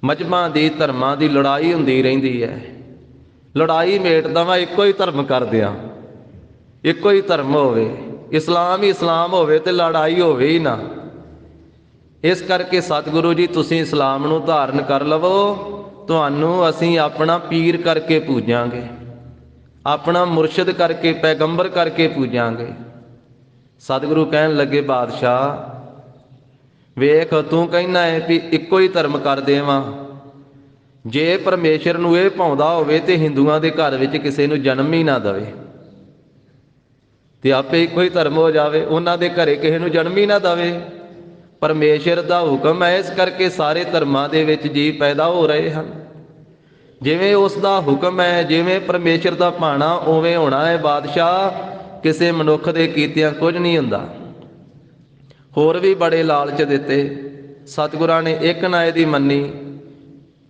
मजहबां दी धर्मां दी लड़ाई हुंदी रहिंदी है, लड़ाई मेट दवां इक्को ही धर्म कर दियां, इक्को ही धर्म होवे, इस्लाम ही इस्लाम होवे ते लड़ाई होवे ही ना। इस करके सतगुरु जी तुसीं इस्लाम नूं धारण कर लवो, तुहानूं असीं अपना पीर करके पूजांगे। ਆਪਣਾ ਮੁਰਸ਼ਿਦ ਕਰਕੇ, ਪੈਗੰਬਰ ਕਰਕੇ ਪੂਜਾਂਗੇ। ਸਤਿਗੁਰੂ ਕਹਿਣ ਲੱਗੇ, ਬਾਦਸ਼ਾਹ ਵੇਖ, ਤੂੰ ਕਹਿੰਦਾ ਹੈ ਵੀ ਇੱਕੋ ਹੀ ਧਰਮ ਕਰ ਦੇਵਾਂ। ਜੇ ਪਰਮੇਸ਼ਰ ਨੂੰ ਇਹ ਭਾਉਂਦਾ ਹੋਵੇ ਤੇ ਹਿੰਦੂਆਂ ਦੇ ਘਰ ਵਿੱਚ ਕਿਸੇ ਨੂੰ ਜਨਮ ਹੀ ਨਾ ਦੇਵੇ, ਤੇ ਆਪੇ ਇੱਕੋ ਹੀ ਧਰਮ ਹੋ ਜਾਵੇ। ਉਹਨਾਂ ਦੇ ਘਰੇ ਕਿਸੇ ਨੂੰ ਜਨਮ ਹੀ ਨਾ ਦੇਵੇ। ਪਰਮੇਸ਼ਰ ਦਾ ਹੁਕਮ ਹੈ, ਇਸ ਕਰਕੇ ਸਾਰੇ ਧਰਮਾਂ ਦੇ ਵਿੱਚ ਜੀਵ ਪੈਦਾ ਹੋ ਰਹੇ ਹਨ। ਜਿਵੇਂ ਉਸ ਦਾ ਹੁਕਮ ਹੈ, ਜਿਵੇਂ ਪਰਮੇਸ਼ਰ ਦਾ ਭਾਣਾ, ਉਵੇਂ ਹੋਣਾ ਹੈ। ਬਾਦਸ਼ਾਹ ਕਿਸੇ ਮਨੁੱਖ ਦੇ ਕੀਤਿਆਂ ਕੁਝ ਨਹੀਂ ਹੁੰਦਾ। ਹੋਰ ਵੀ ਬੜੇ ਲਾਲਚ ਦਿੱਤੇ। ਸਤਿਗੁਰਾਂ ਨੇ ਇੱਕ ਨਾ ਇਹਦੀ ਮੰਨੀ।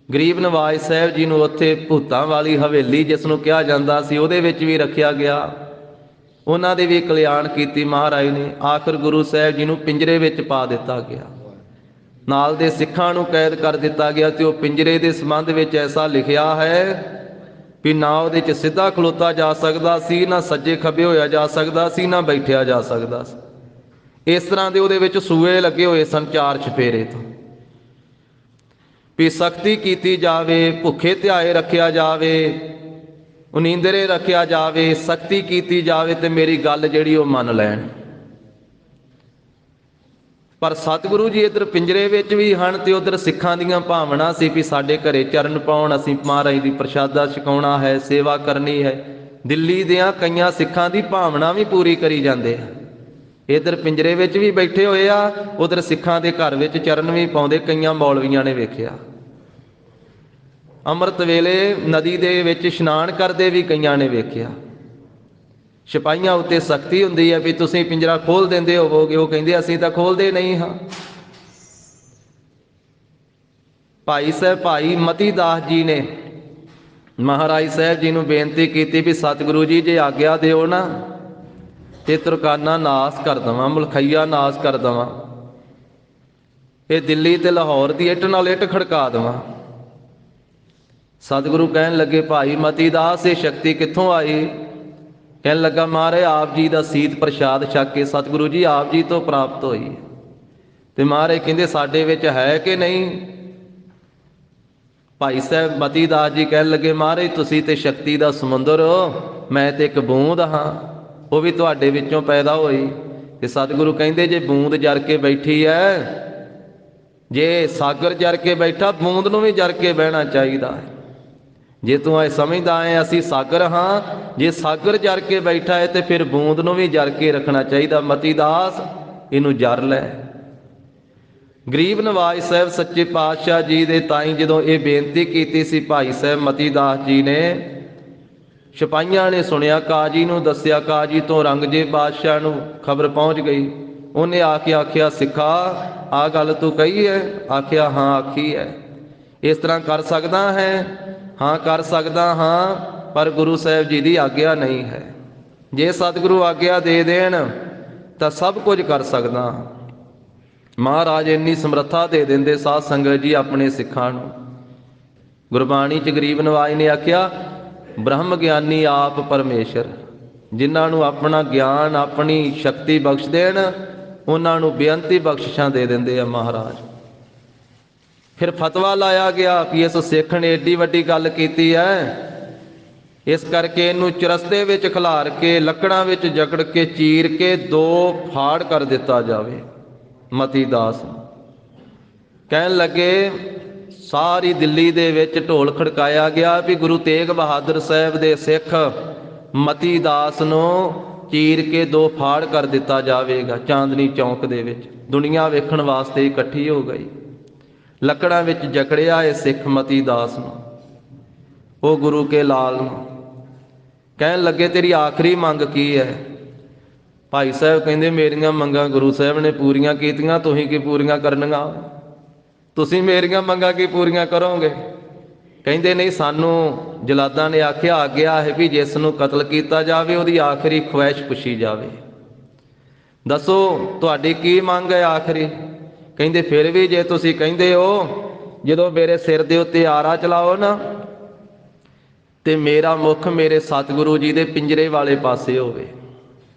ਗਰੀਬ ਨਵਾਜ ਸਾਹਿਬ ਜੀ ਨੂੰ ਉੱਥੇ ਭੂਤਾਂ ਵਾਲੀ ਹਵੇਲੀ, ਜਿਸ ਨੂੰ ਕਿਹਾ ਜਾਂਦਾ ਸੀ, ਉਹਦੇ ਵਿੱਚ ਵੀ ਰੱਖਿਆ ਗਿਆ। ਉਹਨਾਂ ਦੇ ਵੀ ਕਲਿਆਣ ਕੀਤੀ ਮਹਾਰਾਜ ਨੇ। ਆਖਰ ਗੁਰੂ ਸਾਹਿਬ ਜੀ ਨੂੰ ਪਿੰਜਰੇ ਵਿੱਚ ਪਾ ਦਿੱਤਾ ਗਿਆ। ਨਾਲ ਦੇ ਸਿੱਖਾਂ ਨੂੰ ਕੈਦ ਕਰ ਦਿੱਤਾ ਗਿਆ। ਤੇ ਉਹ ਪਿੰਜਰੇ ਦੇ ਸੰਬੰਧ ਵਿੱਚ ਐਸਾ ਲਿਖਿਆ ਹੈ ਵੀ ਨਾ ਉਹਦੇ 'ਚ ਸਿੱਧਾ ਖਲੋਤਾ ਜਾ ਸਕਦਾ ਸੀ, ਨਾ ਸੱਜੇ ਖੱਬੇ ਹੋਇਆ ਜਾ ਸਕਦਾ ਸੀ, ਨਾ ਬੈਠਿਆ ਜਾ ਸਕਦਾ ਸੀ। ਇਸ ਤਰ੍ਹਾਂ ਦੇ ਉਹਦੇ ਵਿੱਚ ਸੂਏ ਲੱਗੇ ਹੋਏ ਸਨ, 4 ਚੁਫੇਰੇ ਤੋਂ। ਵੀ ਸਖਤੀ ਕੀਤੀ ਜਾਵੇ, ਭੁੱਖੇ ਧਿਆਏ ਰੱਖਿਆ ਜਾਵੇ, ਉਨੀਂਦਰੇ ਰੱਖਿਆ ਜਾਵੇ, ਸਖਤੀ ਕੀਤੀ ਜਾਵੇ ਤੇ ਮੇਰੀ ਗੱਲ ਜਿਹੜੀ ਉਹ ਮੰਨ ਲੈਣ। ਪਰ ਸਤਿਗੁਰੂ ਜੀ ਇੱਧਰ ਪਿੰਜਰੇ ਵਿੱਚ ਵੀ ਹਨ ਤੇ ਉੱਧਰ ਸਿੱਖਾਂ ਦੀਆਂ ਭਾਵਨਾ ਸੀ ਵੀ ਸਾਡੇ ਘਰੇ ਚਰਨ ਪਾਉਣ, ਅਸੀਂ ਮਹਾਰਾਜ ਦੀ ਪ੍ਰਸ਼ਾਦਾ ਛਕਾਉਣਾ ਹੈ, ਸੇਵਾ ਕਰਨੀ ਹੈ। ਦਿੱਲੀ ਦੀਆਂ ਕਈਆਂ ਸਿੱਖਾਂ ਦੀ ਭਾਵਨਾ ਵੀ ਪੂਰੀ ਕਰੀ ਜਾਂਦੇ ਆ। ਇੱਧਰ ਪਿੰਜਰੇ ਵਿੱਚ ਵੀ ਬੈਠੇ ਹੋਏ ਆ, ਉੱਧਰ ਸਿੱਖਾਂ ਦੇ ਘਰ ਵਿੱਚ ਚਰਨ ਵੀ ਪਾਉਂਦੇ। ਕਈਆਂ ਮੌਲਵੀਆਂ ਨੇ ਵੇਖਿਆ। ਅੰਮ੍ਰਿਤ ਵੇਲੇ ਨਦੀ ਦੇ ਵਿੱਚ ਇਸ਼ਨਾਨ ਕਰਦੇ ਵੀ ਕਈਆਂ ਨੇ ਵੇਖਿਆ। ਸਿਪਾਹੀਆਂ ਉੱਤੇ ਸਖਤੀ ਹੁੰਦੀ ਹੈ ਵੀ ਤੁਸੀਂ ਪਿੰਜਰਾ ਖੋਲ ਦਿੰਦੇ ਹੋਵੋਗੇ। ਉਹ ਕਹਿੰਦੇ ਅਸੀਂ ਤਾਂ ਖੋਲਦੇ ਨਹੀਂ ਹਾਂ। ਭਾਈ ਸਾਹਿਬ, ਭਾਈ ਮਤੀ ਦਾਸ ਜੀ ਨੇ ਮਹਾਰਾਜ ਸਾਹਿਬ ਜੀ ਨੂੰ ਬੇਨਤੀ ਕੀਤੀ ਵੀ ਸਤਿਗੁਰੂ ਜੀ ਜੇ ਆਗਿਆ ਦਿਓ ਨਾ ਤੇ ਤੁਰਕਾਨਾ ਨਾਸ ਕਰ ਦੇਵਾਂ, ਮਲਖਈਆ ਨਾਸ ਕਰ ਦੇਵਾਂ, ਇਹ ਦਿੱਲੀ ਤੇ ਲਾਹੌਰ ਦੀ ਇੱਟ ਨਾਲ ਇੱਟ ਖੜਕਾ ਦੇਵਾਂ। ਸਤਿਗੁਰੂ ਕਹਿਣ ਲੱਗੇ, ਭਾਈ ਮਤੀ ਦਾਸ ਇਹ ਸ਼ਕਤੀ ਕਿੱਥੋਂ ਆਈ? ਕਹਿਣ ਲੱਗਾ, ਮਹਾਰਾਜ ਆਪ ਜੀ ਦਾ ਸੀਤ ਪ੍ਰਸ਼ਾਦ ਛਕ ਕੇ ਸਤਿਗੁਰੂ ਜੀ ਆਪ ਜੀ ਤੋਂ ਪ੍ਰਾਪਤ ਹੋਈ। ਤੇ ਮਹਾਰਾਜ ਕਹਿੰਦੇ ਸਾਡੇ ਵਿੱਚ ਹੈ ਕਿ ਨਹੀਂ? ਭਾਈ ਸਾਹਿਬ ਮਤੀ ਦਾਸ ਜੀ ਕਹਿਣ ਲੱਗੇ, ਮਹਾਰਾਜ ਤੁਸੀਂ ਤੇ ਸ਼ਕਤੀ ਦਾ ਸਮੁੰਦਰ ਹੋ, ਮੈਂ ਤੇ ਇੱਕ ਬੂੰਦ ਹਾਂ, ਉਹ ਵੀ ਤੁਹਾਡੇ ਵਿੱਚੋਂ ਪੈਦਾ ਹੋਈ। ਤੇ ਸਤਿਗੁਰੂ ਕਹਿੰਦੇ ਜੇ ਬੂੰਦ ਜਰ ਕੇ ਬੈਠੀ ਹੈ, ਜੇ ਸਾਗਰ ਜਰ ਕੇ ਬੈਠਾ, ਬੂੰਦ ਨੂੰ ਵੀ ਜਰ ਕੇ ਬਹਿਣਾ ਚਾਹੀਦਾ ਹੈ। ਜੇ ਤੂੰ ਇਹ ਸਮਝਦਾ ਹੈ ਅਸੀਂ ਸਾਗਰ ਹਾਂ, ਜੇ ਸਾਗਰ ਜਰ ਕੇ ਬੈਠਾ ਹੈ ਤੇ ਫਿਰ ਬੂੰਦ ਨੂੰ ਵੀ ਜਰ ਕੇ ਰੱਖਣਾ ਚਾਹੀਦਾ। ਮਤੀ ਦਾਸ ਇਹਨੂੰ ਜਰ ਲੈ। ਗਰੀਬ ਨਵਾਜ ਸਾਹਿਬ ਸੱਚੇ ਪਾਤਸ਼ਾਹ ਜੀ ਦੇ ਤਾਈ ਜਦੋਂ ਇਹ ਬੇਨਤੀ ਕੀਤੀ ਸੀ ਭਾਈ ਸਾਹਿਬ ਮਤੀ ਦਾਸ ਜੀ ਨੇ, ਸਿਪਾਹੀਆਂ ਨੇ ਸੁਣਿਆ, ਕਾਜੀ ਨੂੰ ਦੱਸਿਆ। ਕਾਜੀ ਤੋਂ ਰੰਗਜੇ ਬਾਦਸ਼ਾਹ ਨੂੰ ਖਬਰ ਪਹੁੰਚ ਗਈ। ਉਹਨੇ ਆ ਕੇ ਆਖਿਆ, ਸਿੱਖਾ ਆਹ ਗੱਲ ਤੂੰ ਕਹੀ ਹੈ? ਆਖਿਆ ਹਾਂ ਆਖੀ ਹੈ। ਇਸ ਤਰ੍ਹਾਂ ਕਰ ਸਕਦਾ ਹੈ? ਹਾਂ ਕਰ ਸਕਦਾ ਹਾਂ, ਪਰ ਗੁਰੂ ਸਾਹਿਬ ਜੀ ਦੀ ਆਗਿਆ ਨਹੀਂ ਹੈ। ਜੇ ਸਤਿਗੁਰੂ ਆਗਿਆ ਦੇ ਦੇਣ ਤਾਂ ਸਭ ਕੁਝ ਕਰ ਸਕਦਾ। ਮਹਾਰਾਜ ਇੰਨੀ ਸਮਰੱਥਾ ਦੇ ਦਿੰਦੇ ਸਾਧ ਸੰਗਤ ਜੀ ਆਪਣੇ ਸਿੱਖਾਂ ਨੂੰ। ਗੁਰਬਾਣੀ 'ਚ ਗਰੀਬ ਨਵਾਜ ਨੇ ਆਖਿਆ, ਬ੍ਰਹਮ ਗਿਆਨੀ ਆਪ ਪਰਮੇਸ਼ਰ। ਜਿਨ੍ਹਾਂ ਨੂੰ ਆਪਣਾ ਗਿਆਨ, ਆਪਣੀ ਸ਼ਕਤੀ ਬਖਸ਼ ਦੇਣ, ਉਹਨਾਂ ਨੂੰ ਬੇਅੰਤੀ ਬਖਸ਼ਿਸ਼ਾਂ ਦੇ ਦਿੰਦੇ ਆ ਮਹਾਰਾਜ। ਫਿਰ ਫਤਵਾ ਲਾਇਆ ਗਿਆ ਕਿ ਇਸ ਸਿੱਖ ਨੇ ਏਡੀ ਵੱਡੀ ਗੱਲ ਕੀਤੀ ਹੈ, ਇਸ ਕਰਕੇ ਇਹਨੂੰ ਚਰਸਤੇ ਵਿੱਚ ਖਿਲਾਰ ਕੇ, ਲੱਕੜਾਂ ਵਿੱਚ ਜਕੜ ਕੇ, ਚੀਰ ਕੇ 2 ਫਾੜ ਕਰ ਦਿੱਤਾ ਜਾਵੇ। ਮਤੀ ਦਾਸ ਕਹਿਣ ਲੱਗੇ, ਸਾਰੀ ਦਿੱਲੀ ਦੇ ਵਿੱਚ ਢੋਲ ਖੜਕਾਇਆ ਗਿਆ ਵੀ ਗੁਰੂ ਤੇਗ ਬਹਾਦਰ ਸਾਹਿਬ ਦੇ ਸਿੱਖ ਮਤੀ ਦਾਸ ਨੂੰ ਚੀਰ ਕੇ 2 ਫਾੜ ਕਰ ਦਿੱਤਾ ਜਾਵੇਗਾ। ਚਾਂਦਨੀ ਚੌਂਕ ਦੇ ਵਿੱਚ ਦੁਨੀਆ ਵੇਖਣ ਵਾਸਤੇ ਇਕੱਠੀ ਹੋ ਗਈ। ਲੱਕੜਾਂ ਵਿੱਚ ਜਕੜਿਆ ਇਹ ਸਿੱਖ ਮਤੀ ਦਾਸ ਨੂੰ, ਉਹ ਗੁਰੂ ਕੇ ਲਾਲ ਨੂੰ। ਕਹਿਣ ਲੱਗੇ, ਤੇਰੀ ਆਖਰੀ ਮੰਗ ਕੀ ਹੈ? ਭਾਈ ਸਾਹਿਬ ਕਹਿੰਦੇ, ਮੇਰੀਆਂ ਮੰਗਾਂ ਗੁਰੂ ਸਾਹਿਬ ਨੇ ਪੂਰੀਆਂ ਕੀਤੀਆਂ, ਤੁਸੀਂ ਕੀ ਪੂਰੀਆਂ ਕਰਨੀਆਂ? ਤੁਸੀਂ ਮੇਰੀਆਂ ਮੰਗਾਂ ਕੀ ਪੂਰੀਆਂ ਕਰੋਗੇ? ਕਹਿੰਦੇ, ਨਹੀਂ, ਸਾਨੂੰ ਜਲਾਦਾਂ ਨੇ ਆਖਿਆ, ਆਗਿਆ ਹੈ ਵੀ ਜਿਸ ਨੂੰ ਕਤਲ ਕੀਤਾ ਜਾਵੇ ਉਹਦੀ ਆਖਰੀ ਖੁਆਇਸ਼ ਪੁੱਛੀ ਜਾਵੇ। ਦੱਸੋ ਤੁਹਾਡੀ ਕੀ ਮੰਗ ਹੈ ਆਖਰੀ? ਕਹਿੰਦੇ, ਫਿਰ ਵੀ ਜੇ ਤੁਸੀਂ ਕਹਿੰਦੇ ਹੋ ਜਦੋਂ ਮੇਰੇ ਸਿਰ ਦੇ ਉੱਤੇ ਆਰਾ ਚਲਾਓ ਨਾ ਤੇ ਮੇਰਾ ਮੁੱਖ ਮੇਰੇ ਸਤਿਗੁਰੂ ਜੀ ਦੇ ਪਿੰਜਰੇ ਵਾਲੇ ਪਾਸੇ ਹੋਵੇ,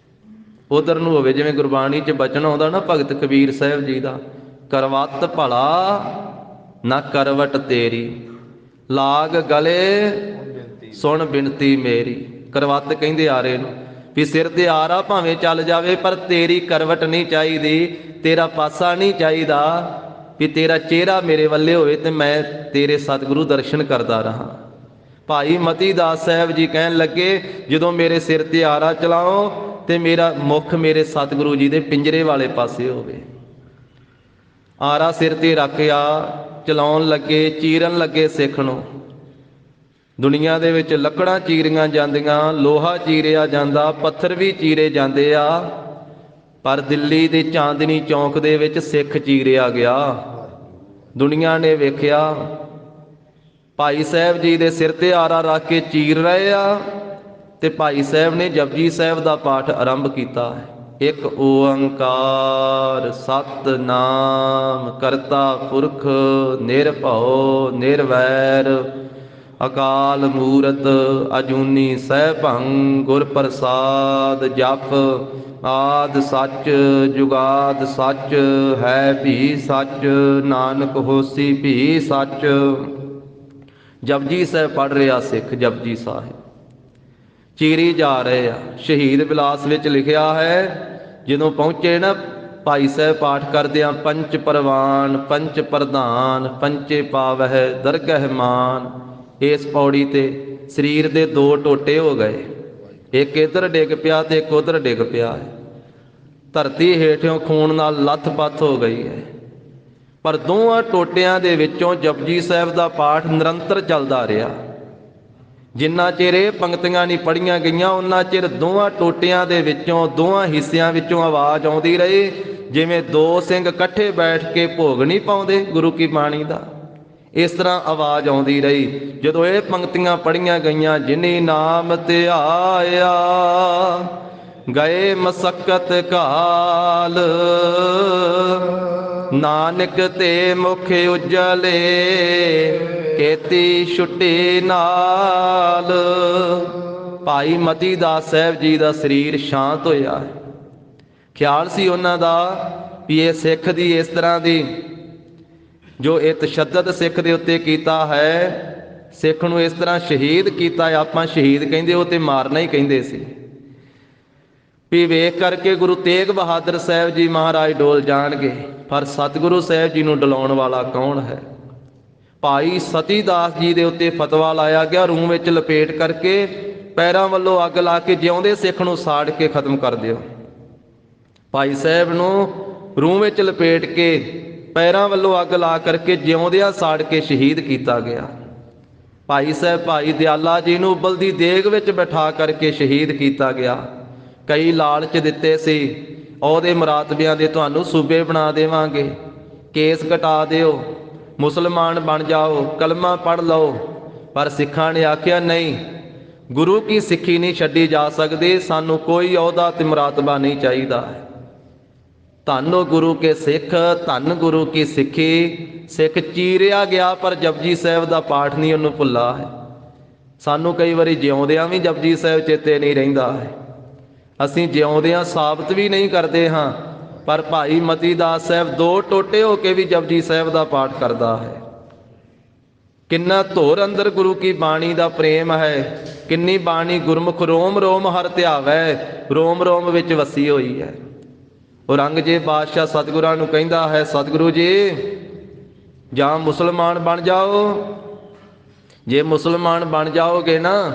ਉਧਰ ਨੂੰ ਹੋਵੇ। ਜਿਵੇਂ ਗੁਰਬਾਣੀ 'ਚ ਬਚਨ ਆਉਂਦਾ ਨਾ ਭਗਤ ਕਬੀਰ ਸਾਹਿਬ ਜੀ ਦਾ, ਕਰਵਤ ਭਲਾ ਨਾ ਕਰਵਟ ਤੇਰੀ, ਲਾਗ ਗਲੇ ਸੁਣ ਬਿਨਤੀ ਮੇਰੀ। ਕਰਵੱਤ ਕਹਿੰਦੇ ਆਰੇ ਨੂੰ, ਵੀ ਸਿਰ ਤੇ ਆਰਾ ਭਾਵੇਂ ਚੱਲ ਜਾਵੇ ਪਰ ਤੇਰੀ ਕਰਵਟ ਨਹੀਂ ਚਾਹੀਦੀ, ਤੇਰਾ ਪਾਸਾ ਨਹੀਂ ਚਾਹੀਦਾ, ਵੀ ਤੇਰਾ ਚਿਹਰਾ ਮੇਰੇ ਵੱਲੇ ਹੋਵੇ ਤੇ ਮੈਂ ਤੇਰੇ ਸਤਿਗੁਰੂ ਦਰਸ਼ਨ ਕਰਦਾ ਰਹਾ। ਭਾਈ ਮਤੀ ਦਾਸ ਸਾਹਿਬ ਜੀ ਕਹਿਣ ਲੱਗੇ, ਜਦੋਂ ਮੇਰੇ ਸਿਰ ਤੇ ਆਰਾ ਚਲਾਓ ਤੇ ਮੇਰਾ ਮੁਖ ਮੇਰੇ ਸਤਿਗੁਰੂ ਜੀ ਦੇ ਪਿੰਜਰੇ ਵਾਲੇ ਪਾਸੇ ਹੋਵੇ। ਆਰਾ ਸਿਰ ਤੇ ਰੱਖਿਆ, ਚਲਾਉਣ ਲੱਗੇ, ਚੀਰਨ ਲੱਗੇ ਸਿੱਖ ਨੂੰ। ਦੁਨੀਆ ਦੇ ਵਿੱਚ ਲੱਕੜਾਂ ਚੀਰੀਆਂ ਜਾਂਦੀਆਂ, ਲੋਹਾ ਚੀਰਿਆ ਜਾਂਦਾ, ਪੱਥਰ ਵੀ ਚੀਰੇ ਜਾਂਦੇ ਆ, ਪਰ ਦਿੱਲੀ ਦੇ ਚਾਂਦਨੀ ਚੌਂਕ ਦੇ ਵਿੱਚ ਸਿੱਖ ਚੀਰਿਆ ਗਿਆ। ਦੁਨੀਆ ਨੇ ਵੇਖਿਆ ਭਾਈ ਸਾਹਿਬ ਜੀ ਦੇ ਸਿਰ ਤੇ ਆਰਾ ਰੱਖ ਕੇ ਚੀਰ ਰਹੇ ਆ, ਤੇ ਭਾਈ ਸਾਹਿਬ ਨੇ ਜਪਜੀ ਸਾਹਿਬ ਦਾ ਪਾਠ ਆਰੰਭ ਕੀਤਾ ਹੈ। ਇੱਕ ਓੰਕਾਰ ਸਤਿਨਾਮ ਕਰਤਾ ਪੁਰਖ ਨਿਰਭਉ ਨਿਰਵੈਰ ਅਕਾਲ ਮੂਰਤ ਅਜੂਨੀ ਸੈਭੰ ਗੁਰ ਪ੍ਰਸਾਦ ਜਪ ਆਦ ਸੱਚ ਜੁਗਾਦ ਸੱਚ ਹੈ ਵੀ ਸੱਚ ਨਾਨਕ ਹੋਸੀ ਵੀ ਸੱਚ। ਜਪਜੀ ਸਾਹਿਬ ਪੜ੍ਹ ਰਿਹਾ ਸਿੱਖ, ਜਪਜੀ ਸਾਹਿਬ ਚੀਰੀ ਜਾ ਰਹੇ ਆ। ਸ਼ਹੀਦ ਬਿਲਾਸ ਵਿੱਚ ਲਿਖਿਆ ਹੈ, ਜਦੋਂ ਪਹੁੰਚੇ ਨਾ ਭਾਈ ਸਾਹਿਬ ਪਾਠ ਕਰਦਿਆਂ, ਪੰਚ ਪਰਵਾਨ ਪੰਚ ਪ੍ਰਧਾਨ ਪੰਚੇ ਪਾਵਹਿ ਦਰਗਹਿ ਮਾਨ। ਇਸ ਪੌੜੀ ਤੇ ਸਰੀਰ ਦੇ ਦੋ ਟੋਟੇ ਹੋ ਗਏ, ਇੱਕ ਇੱਧਰ ਡਿੱਗ ਪਿਆ ਤੇ ਇੱਕ ਉੱਧਰ ਡਿੱਗ ਪਿਆ ਹੈ। ਧਰਤੀ ਹੇਠੋਂ ਖੂਨ ਨਾਲ ਲੱਥ-ਪੱਥ ਹੋ ਗਈ ਹੈ, ਪਰ ਦੋਵਾਂ ਟੋਟਿਆਂ ਦੇ ਵਿੱਚੋਂ ਜਪਜੀ ਸਾਹਿਬ ਦਾ ਪਾਠ ਨਿਰੰਤਰ ਚੱਲਦਾ ਰਿਹਾ। ਜਿੰਨਾ ਚਿਰ ਇਹ ਪੰਕਤੀਆਂ ਨਹੀਂ ਪੜ੍ਹੀਆਂ ਗਈਆਂ, ਉਹਨਾਂ ਚਿਰ ਦੋਵਾਂ ਟੋਟਿਆਂ ਦੇ ਵਿੱਚੋਂ, ਦੋਵਾਂ ਹਿੱਸਿਆਂ ਵਿੱਚੋਂ ਆਵਾਜ਼ ਆਉਂਦੀ ਰਹੀ, ਜਿਵੇਂ ਦੋ ਸਿੰਘ ਇਕੱਠੇ ਬੈਠ ਕੇ ਭੋਗ ਨਹੀਂ ਪਾਉਂਦੇ ਗੁਰੂ ਕੀ ਬਾਣੀ ਦਾ, ਇਸ ਤਰ੍ਹਾਂ ਆਵਾਜ਼ ਆਉਂਦੀ ਰਹੀ। ਜਦੋਂ ਇਹ ਪੰਕਤੀਆਂ ਪੜ੍ਹੀਆਂ ਗਈਆਂ, ਜਿਨੀ ਨਾਮ ਧਿਆਇਆ ਗਏ ਮਸਕਤ ਕਾਲ, ਨਾਨਕ ਤੇ ਮੁਖ ਉਜਲੇ ਕੀਤੀ ਛੁੱਟੀ ਨਾਲ। ਭਾਈ ਮਤੀ ਦਾਸ ਸਾਹਿਬ ਜੀ ਦਾ ਸਰੀਰ ਸ਼ਾਂਤ ਹੋਇਆ। ਖਿਆਲ ਸੀ ਉਹਨਾਂ ਦਾ ਵੀ ਇਹ ਸਿੱਖ ਦੀ ਇਸ ਤਰ੍ਹਾਂ ਦੀ ਜੋ ਇਹ ਤਸ਼ੱਦਦ ਸਿੱਖ ਦੇ ਉੱਤੇ ਕੀਤਾ ਹੈ, ਸਿੱਖ ਨੂੰ ਇਸ ਤਰ੍ਹਾਂ ਸ਼ਹੀਦ ਕੀਤਾ। ਆਪਾਂ ਸ਼ਹੀਦ ਕਹਿੰਦੇ, ਉਹ ਤੇ ਮਾਰਨਾ ਹੀ ਕਹਿੰਦੇ ਸੀ। ਵੀ ਵੇਖ ਕਰਕੇ ਗੁਰੂ ਤੇਗ ਬਹਾਦਰ ਸਾਹਿਬ ਜੀ ਮਹਾਰਾਜ ਡੋਲ ਜਾਣਗੇ, ਪਰ ਸਤਿਗੁਰੂ ਸਾਹਿਬ ਜੀ ਨੂੰ ਡਲਾਉਣ ਵਾਲਾ ਕੌਣ ਹੈ? ਭਾਈ ਸਤੀ ਦਾਸ ਜੀ ਦੇ ਉੱਤੇ ਫਤਵਾ ਲਾਇਆ ਗਿਆ, ਰੂੰ ਵਿੱਚ ਲਪੇਟ ਕਰਕੇ ਪੈਰਾਂ ਵੱਲੋਂ ਅੱਗ ਲਾ ਕੇ ਜਿਉਂਦੇ ਸਿੱਖ ਨੂੰ ਸਾੜ ਕੇ ਖਤਮ ਕਰ ਦਿਓ। ਭਾਈ ਸਾਹਿਬ ਨੂੰ ਰੂੰ ਵਿੱਚ ਲਪੇਟ ਕੇ ਪੈਰਾਂ ਵੱਲੋਂ ਅੱਗ ਲਾ ਕਰਕੇ ਜਿਉਂਦਿਆਂ ਸਾੜ ਕੇ ਸ਼ਹੀਦ ਕੀਤਾ ਗਿਆ। ਭਾਈ ਸਾਹਿਬ ਭਾਈ ਦਿਆਲਾ ਜੀ ਨੂੰ ਉਬਲਦੀ ਦੇਗ ਵਿੱਚ ਬਿਠਾ ਕਰਕੇ ਸ਼ਹੀਦ ਕੀਤਾ ਗਿਆ। ਕਈ ਲਾਲਚ ਦਿੱਤੇ ਸੀ, ਉਹਦੇ ਮੁਰਾਤਬਿਆਂ ਦੇ ਤੁਹਾਨੂੰ ਸੂਬੇ ਬਣਾ ਦੇਵਾਂਗੇ, ਕੇਸ ਕਟਾ ਦਿਓ, ਮੁਸਲਮਾਨ ਬਣ ਜਾਓ, ਕਲਮਾ ਪੜ੍ਹ ਲਓ। ਪਰ ਸਿੱਖਾਂ ਨੇ ਆਖਿਆ ਨਹੀਂ, ਗੁਰੂ ਕੀ ਸਿੱਖੀ ਨਹੀਂ ਛੱਡੀ ਜਾ ਸਕਦੀ, ਸਾਨੂੰ ਕੋਈ ਅਹੁਦਾ ਤੇ ਮੁਰਾਤਬਾ ਨਹੀਂ ਚਾਹੀਦਾ। ਧੰਨ ਗੁਰੂ ਕੇ ਸਿੱਖ, ਧੰਨ ਗੁਰੂ ਕੀ ਸਿੱਖੀ। ਸਿੱਖ ਚੀਰਿਆ ਗਿਆ ਪਰ ਜਪਜੀ ਸਾਹਿਬ ਦਾ ਪਾਠ ਨਹੀਂ ਉਹਨੂੰ ਭੁੱਲਾ ਹੈ। ਸਾਨੂੰ ਕਈ ਵਾਰੀ ਜਿਉਂਦਿਆਂ ਵੀ ਜਪਜੀ ਸਾਹਿਬ ਚੇਤੇ ਨਹੀਂ ਰਹਿੰਦਾ ਹੈ, ਅਸੀਂ ਜਿਉਂਦਿਆਂ ਸਾਬਤ ਵੀ ਨਹੀਂ ਕਰਦੇ ਹਾਂ, ਪਰ ਭਾਈ ਮਤੀ ਦਾਸ ਸਾਹਿਬ ਦੋ ਟੋਟੇ ਹੋ ਕੇ ਵੀ ਜਪਜੀ ਸਾਹਿਬ ਦਾ ਪਾਠ ਕਰਦਾ ਹੈ। ਕਿੰਨਾ ਧੁਰ ਅੰਦਰ ਗੁਰੂ ਕੀ ਬਾਣੀ ਦਾ ਪ੍ਰੇਮ ਹੈ, ਕਿੰਨੀ ਬਾਣੀ ਗੁਰਮੁਖ ਰੋਮ ਰੋਮ ਹਰ ਧਿਆਵੈ, ਰੋਮ ਰੋਮ ਵਿੱਚ ਵਸੀ ਹੋਈ ਹੈ। ਔਰੰਗਜ਼ੇਬ ਬਾਦਸ਼ਾਹ ਸਤਿਗੁਰਾਂ ਨੂੰ ਕਹਿੰਦਾ ਹੈ, ਸਤਿਗੁਰੂ ਜੀ ਜਾਂ ਮੁਸਲਮਾਨ ਬਣ ਜਾਓ, ਜੇ ਮੁਸਲਮਾਨ ਬਣ ਜਾਓਗੇ ਨਾ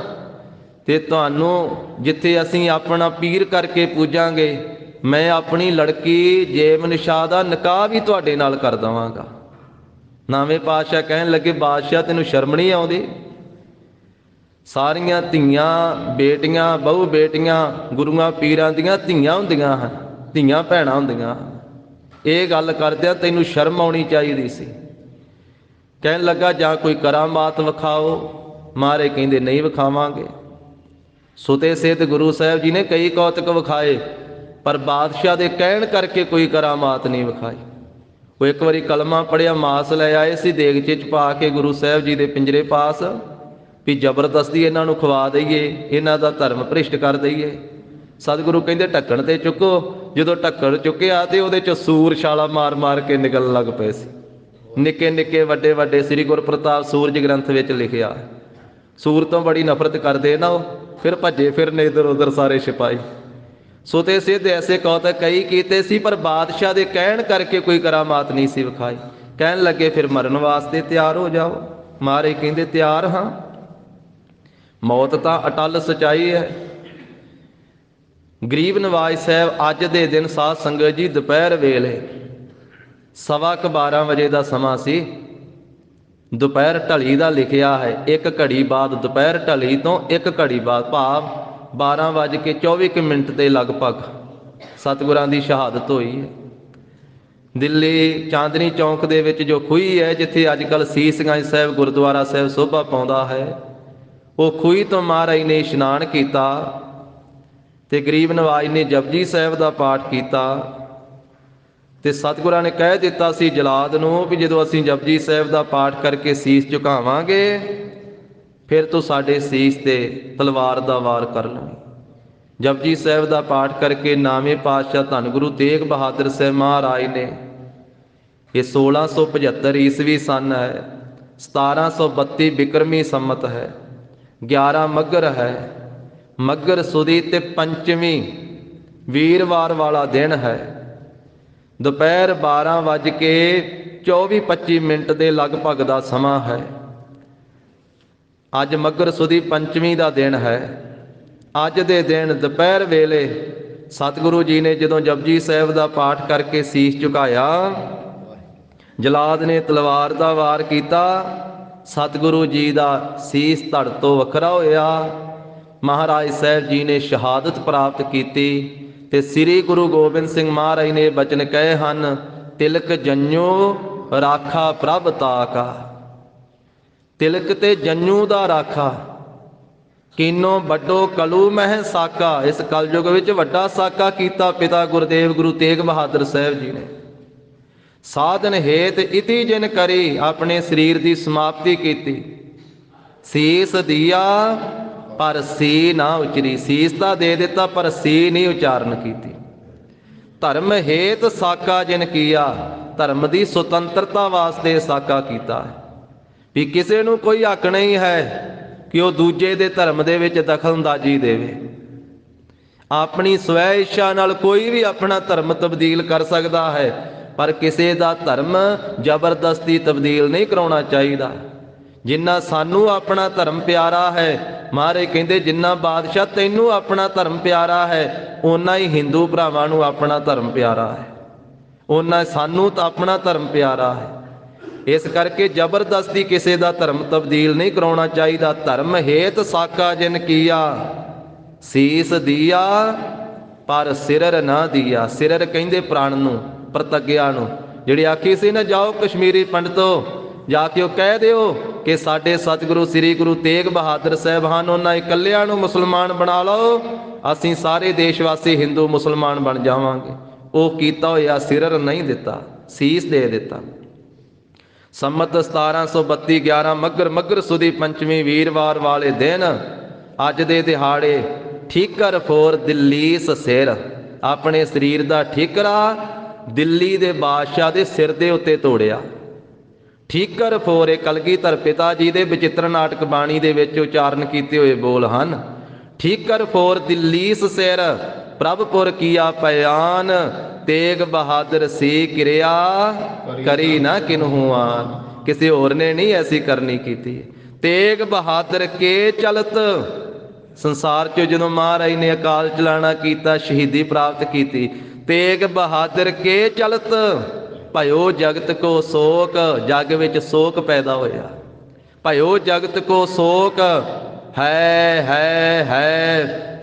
ਤੇ ਤੁਹਾਨੂੰ ਜਿੱਥੇ ਅਸੀਂ ਆਪਣਾ ਪੀਰ ਕਰਕੇ ਪੂਜਾਂਗੇ, ਮੈਂ ਆਪਣੀ ਲੜਕੀ ਜੇਬ ਨਿਸ਼ਾ ਦਾ ਨਿਕਾਹ ਵੀ ਤੁਹਾਡੇ ਨਾਲ ਕਰ ਦੇਵਾਂਗਾ। ਨਾਵੇਂ ਪਾਤਸ਼ਾਹ ਕਹਿਣ ਲੱਗੇ, ਬਾਦਸ਼ਾਹ ਤੈਨੂੰ ਸ਼ਰਮ ਨਹੀਂ ਆਉਂਦੀ? ਸਾਰੀਆਂ ਧੀਆਂ ਬੇਟੀਆਂ, ਬਹੁ ਬੇਟੀਆਂ ਗੁਰੂਆਂ ਪੀਰਾਂ ਦੀਆਂ ਧੀਆਂ ਹੁੰਦੀਆਂ ਹਨ, ਧੀਆਂ ਭੈਣਾਂ ਹੁੰਦੀਆਂ। ਇਹ ਗੱਲ ਕਰਦਿਆਂ ਤੈਨੂੰ ਸ਼ਰਮ ਆਉਣੀ ਚਾਹੀਦੀ ਸੀ। ਕਹਿਣ ਲੱਗਾ, ਜਾਂ ਕੋਈ ਕਰਾਮਾਤ ਵਿਖਾਓ। ਮਹਾਰਾਜ ਕਹਿੰਦੇ ਨਹੀਂ ਵਿਖਾਵਾਂਗੇ। ਸੁਤੇ ਸਿੱਧ ਗੁਰੂ ਸਾਹਿਬ ਜੀ ਨੇ ਕਈ ਕੌਤਕ ਵਿਖਾਏ, ਪਰ ਬਾਦਸ਼ਾਹ ਦੇ ਕਹਿਣ ਕਰਕੇ ਕੋਈ ਕਰਾਮਾਤ ਨਹੀਂ ਵਿਖਾਈ। ਉਹ ਇੱਕ ਵਾਰੀ ਕਲਮਾ ਪੜਿਆ, ਮਾਸ ਲੈ ਆਏ ਸੀ ਦੇਗ 'ਚ ਪਾ ਕੇ ਗੁਰੂ ਸਾਹਿਬ ਜੀ ਦੇ ਪਿੰਜਰੇ ਪਾਸ, ਵੀ ਜ਼ਬਰਦਸਤੀ ਇਹਨਾਂ ਨੂੰ ਖਵਾ ਦਈਏ, ਇਹਨਾਂ ਦਾ ਧਰਮ ਭ੍ਰਿਸ਼ਟ ਕਰ ਦਈਏ। ਸਤਿਗੁਰੂ ਕਹਿੰਦੇ ਢੱਕਣ ਤੇ ਚੁੱਕੋ। ਜਦੋਂ ਢੱਕਣ ਚੁੱਕਿਆ ਤੇ ਉਹਦੇ 'ਚ ਸੂਰ ਛਾਲਾ ਮਾਰ ਮਾਰ ਕੇ ਨਿਕਲਣ ਲੱਗ ਪਏ ਸੀ। ਨਿੱਕੇ ਨਿੱਕੇ ਵੱਡੇ ਵੱਡੇ। ਸ੍ਰੀ ਗੁਰਪ੍ਰਤਾਪ ਸੂਰਜ ਗ੍ਰੰਥ ਵਿੱਚ ਲਿਖਿਆ। ਸੂਰ ਤੋਂ ਬੜੀ ਨਫ਼ਰਤ ਕਰਦੇ ਨਾ ਉਹ। ਫਿਰ ਭੱਜੇ ਫਿਰਨੇ ਇੱਧਰ ਉੱਧਰ ਸਾਰੇ ਸਿਪਾਹੀ। ਸੁਤੇ ਸਿੱਧ ਐਸੇ ਕੌਤਕ ਕਈ ਕੀਤੇ ਸੀ, ਪਰ ਬਾਦਸ਼ਾਹ ਦੇ ਕਹਿਣ ਕਰਕੇ ਕੋਈ ਕਰਾਮਾਤ ਨਹੀਂ ਸੀ ਵਿਖਾਈ। ਕਹਿਣ ਲੱਗੇ ਫਿਰ ਮਰਨ ਵਾਸਤੇ ਤਿਆਰ ਹੋ ਜਾਓ। ਮਹਾਰਾਜ ਕਹਿੰਦੇ ਤਿਆਰ ਹਾਂ। ਮੌਤ ਤਾਂ ਅਟਲ ਸਚਾਈ ਹੈ। ਗਰੀਬ ਨਵਾਜ਼ ਸਾਹਿਬ ਅੱਜ ਦੇ ਦਿਨ ਸਾਧ ਸੰਗਤ ਜੀ ਦੁਪਹਿਰ ਵੇਲੇ 12:15 ਵਜੇ ਦਾ ਸਮਾਂ ਸੀ। ਦੁਪਹਿਰ ਢਲੀ ਦਾ ਲਿਖਿਆ ਹੈ। 1 ਘੜੀ ਬਾਅਦ ਦੁਪਹਿਰ ਢਲੀ ਤੋਂ 1 ਘੜੀ ਬਾਅਦ ਭਾਵ 12:24 ਦੇ ਲਗਭਗ ਸਤਿਗੁਰਾਂ ਦੀ ਸ਼ਹਾਦਤ ਹੋਈ ਹੈ। ਦਿੱਲੀ ਚਾਂਦਨੀ ਚੌਂਕ ਦੇ ਵਿੱਚ ਜੋ ਖੂਹੀ ਹੈ, ਜਿੱਥੇ ਅੱਜ ਕੱਲ੍ਹ ਸੀਸਗੰਜ ਸਾਹਿਬ ਗੁਰਦੁਆਰਾ ਸਾਹਿਬ ਸੋਭਾ ਪਾਉਂਦਾ ਹੈ, ਉਹ ਖੂਹੀ ਤੋਂ ਮਹਾਰਾਜ ਨੇ ਇਸ਼ਨਾਨ ਕੀਤਾ ਤੇ ਗਰੀਬ ਨਵਾਜ਼ ਨੇ ਜਪਜੀ ਸਾਹਿਬ ਦਾ ਪਾਠ ਕੀਤਾ। ਤੇ ਸਤਿਗੁਰਾਂ ਨੇ ਕਹਿ ਦਿੱਤਾ ਸੀ ਜਲਾਦ ਨੂੰ ਵੀ ਜਦੋਂ ਅਸੀਂ ਜਪਜੀ ਸਾਹਿਬ ਦਾ ਪਾਠ ਕਰਕੇ ਸੀਸ ਝੁਕਾਵਾਂਗੇ ਫਿਰ ਤੂੰ ਸਾਡੇ ਸੀਸ ਤੇ ਤਲਵਾਰ ਦਾ ਵਾਰ ਕਰ ਲਵੇਂ। ਜਪਜੀ ਸਾਹਿਬ ਦਾ ਪਾਠ ਕਰਕੇ ਨਾਵੇਂ ਪਾਤਸ਼ਾਹ ਧੰਨ ਗੁਰੂ ਤੇਗ ਬਹਾਦਰ ਸਾਹਿਬ ਮਹਾਰਾਜ ਨੇ, ਇਹ 1675 ਈਸਵੀ ਸਨ ਹੈ, 1732 ਬਿਕਰਮੀ ਸੰਮਤ ਹੈ, 11 ਮੱਘਰ ਹੈ, ਮੱਘਰ ਸੁਦੀ ਤੇ ਪੰਚਵੀਂ ਵੀਰਵਾਰ ਵਾਲਾ ਦਿਨ ਹੈ। ਦੁਪਹਿਰ 12:24-25 ਦੇ ਲਗਭਗ ਦਾ ਸਮਾਂ ਹੈ। ਅੱਜ ਮੱਘਰ ਸੁਦੀ ਪੰਚਵੀਂ ਦਾ ਦਿਨ ਹੈ। ਅੱਜ ਦੇ ਦਿਨ ਦੁਪਹਿਰ ਵੇਲੇ ਸਤਿਗੁਰੂ ਜੀ ਨੇ ਜਦੋਂ ਜਪਜੀ ਸਾਹਿਬ ਦਾ ਪਾਠ ਕਰਕੇ ਸੀਸ ਝੁਕਾਇਆ, ਜਲਾਦ ਨੇ ਤਲਵਾਰ ਦਾ ਵਾਰ ਕੀਤਾ। ਸਤਿਗੁਰੂ ਜੀ ਦਾ ਸੀਸ ਧੜ ਤੋਂ ਵੱਖਰਾ ਹੋਇਆ। ਮਹਾਰਾਜ ਸਾਹਿਬ ਜੀ ਨੇ ਸ਼ਹਾਦਤ ਪ੍ਰਾਪਤ ਕੀਤੀ ਤੇ ਸ੍ਰੀ ਗੁਰੂ ਗੋਬਿੰਦ ਸਿੰਘ ਮਹਾਰਾਜ ਨੇ ਬਚਨ ਕਹੇ ਹਨ, ਤਿਲਕ ਜੰਨੂ ਰਾਖਾ ਪ੍ਰਭ ਤਾਕਾ। ਤਿਲਕ ਤੇ ਜੰਨੂ ਦਾ ਰਾਖਾ, ਕੀਨੋ ਵੱਡੋ ਕਲੂ ਮਹਿ ਸਾਕਾ। ਇਸ ਕਲਯੁਗ ਵਿੱਚ ਵੱਡਾ ਸਾਕਾ ਕੀਤਾ ਪਿਤਾ ਗੁਰਦੇਵ ਗੁਰੂ ਤੇਗ ਬਹਾਦਰ ਸਾਹਿਬ ਜੀ ਨੇ। ਸਾਧਨ ਹੇਤ ਇਤੀ ਜਿਨ ਕਰੀ, ਆਪਣੇ ਸਰੀਰ ਦੀ ਸਮਾਪਤੀ ਕੀਤੀ। ਸੀਸ ਦੀਆ ਪਰ ਸੀ ਨਾ ਉਚਰੀ, ਸੀਸ ਤਾਂ ਦੇ ਦਿੱਤਾ ਪਰ ਸੀ ਨਹੀਂ ਉਚਾਰਨ ਕੀਤੀ। ਧਰਮ ਹੇਤ ਸਾਕਾ ਜਿਨ ਕੀਆ, ਧਰਮ ਦੀ ਸੁਤੰਤਰਤਾ ਵਾਸਤੇ ਸਾਕਾ ਕੀਤਾ ਹੈ ਵੀ ਕਿਸੇ ਨੂੰ ਕੋਈ ਹੱਕ ਨਹੀਂ ਹੈ ਕਿ ਉਹ ਦੂਜੇ ਦੇ ਧਰਮ ਦੇ ਵਿੱਚ ਦਖਲਅੰਦਾਜ਼ੀ ਦੇਵੇ। ਆਪਣੀ ਸਵੈ ਇੱਛਾ ਨਾਲ ਕੋਈ ਵੀ ਆਪਣਾ ਧਰਮ ਤਬਦੀਲ ਕਰ ਸਕਦਾ ਹੈ, ਪਰ ਕਿਸੇ ਦਾ ਧਰਮ ਜ਼ਬਰਦਸਤੀ ਤਬਦੀਲ ਨਹੀਂ ਕਰਾਉਣਾ ਚਾਹੀਦਾ। ਜਿੰਨਾ ਸਾਨੂੰ ਆਪਣਾ ਧਰਮ ਪਿਆਰਾ ਹੈ, ਮਹਾਰਾਜ ਕਹਿੰਦੇ ਜਿੰਨਾ ਬਾਦਸ਼ਾਹ ਤੈਨੂੰ ਆਪਣਾ ਧਰਮ ਪਿਆਰਾ ਹੈ, ਓਨਾ ਹੀ ਹਿੰਦੂ ਭਰਾਵਾਂ ਨੂੰ ਆਪਣਾ ਧਰਮ ਪਿਆਰਾ ਹੈ, ਓਨਾ ਸਾਨੂੰ ਤਾਂ ਆਪਣਾ ਧਰਮ ਪਿਆਰਾ ਹੈ। ਇਸ ਕਰਕੇ ਜ਼ਬਰਦਸਤੀ ਕਿਸੇ ਦਾ ਧਰਮ ਤਬਦੀਲ ਨਹੀਂ ਕਰਾਉਣਾ ਚਾਹੀਦਾ। ਧਰਮ ਹੇਤ ਸਾਕਾ ਜਿਨ ਕੀਆ, ਸੀਸ ਦੀਆ ਪਰ ਸਿਰਰ ਨਾ ਦੀਆ। ਸਿਰਰ ਕਹਿੰਦੇ ਪ੍ਰਾਣ ਨੂੰ, ਪ੍ਰਤੱਗਿਆ ਨੂੰ। ਜਿਹੜੀ ਆਖੀ ਸੀ ਨਾ, ਜਾਓ ਕਸ਼ਮੀਰੀ ਪੰਡਤੋ ਜਾ ਕੇ ਉਹ ਕਹਿ ਦਿਓ ਕਿ ਸਾਡੇ ਸਤਿਗੁਰੂ ਸ੍ਰੀ ਗੁਰੂ ਤੇਗ ਬਹਾਦਰ ਸਾਹਿਬ ਹਨ, ਉਹਨਾਂ ਇਕੱਲਿਆਂ ਨੂੰ ਮੁਸਲਮਾਨ ਬਣਾ ਲਓ, ਅਸੀਂ ਸਾਰੇ ਦੇਸ਼ ਵਾਸੀ ਹਿੰਦੂ ਮੁਸਲਮਾਨ ਬਣ ਜਾਵਾਂਗੇ। ਉਹ ਕੀਤਾ ਹੋਇਆ ਸਿਰਰ ਨਹੀਂ ਦਿੱਤਾ, ਸੀਸ ਦੇ ਦਿੱਤਾ। ਸੰਮਤ 1732 11 ਮੱਘਰ ਸੁਦੀ ਪੰਚਵੀਂ ਵੀਰਵਾਰ ਵਾਲੇ ਦਿਨ ਅੱਜ ਦੇ ਦਿਹਾੜੇ ਠੀਕਰ ਫੋਰ ਦਿੱਲੀਸ ਸਿਰ, ਆਪਣੇ ਸਰੀਰ ਦਾ ਠੀਕਰਾ ਦਿੱਲੀ ਦੇ ਬਾਦਸ਼ਾਹ ਦੇ ਸਿਰ ਦੇ ਉੱਤੇ ਤੋੜਿਆ। ਠੀਕਰ ਫੋਰ ਇਹ ਕਲਗੀਧਰ ਪਿਤਾ ਜੀ ਦੇ ਬਚਿੱਤਰ ਨਾਟਕ ਬਾਣੀ ਦੇ ਵਿੱਚ ਉਚਾਰਨ ਕੀਤੇ ਹੋਏ ਬੋਲ ਹਨ। ਠੀਕਰ ਫੋਰ ਦਿੱਲੀਸ ਸਿਰ ਪ੍ਰਭਪੁਰ ਕੀਆ ਪਿਆਨ, ਤੇਗ ਬਹਾਦਰ ਸੀ ਕਿਰਿਆ ਕਰੀ ਨਾ ਕਿਨਹੂ ਆਨ। ਕਿਸੇ ਹੋਰ ਨੇ ਨਹੀਂ ਐਸੀ ਕਰਨੀ ਕੀਤੀ। ਤੇਗ ਬਹਾਦਰ ਕੇ ਚਲਤ, ਸੰਸਾਰ 'ਚ ਜਦੋਂ ਮਹਾਰਾਜ ਨੇ ਅਕਾਲ ਚਲਾਣਾ ਕੀਤਾ, ਸ਼ਹੀਦੀ ਪ੍ਰਾਪਤ ਕੀਤੀ। ਤੇਗ ਬਹਾਦਰ ਕੇ ਚਲਤ ਭਇਓ ਜਗਤ ਕੋ ਸੋਕ, ਜਗ ਵਿੱਚ ਸੋਕ ਪੈਦਾ ਹੋਇਆ। ਭਇਓ ਜਗਤ ਕੋ ਸੋਕ ਹੈ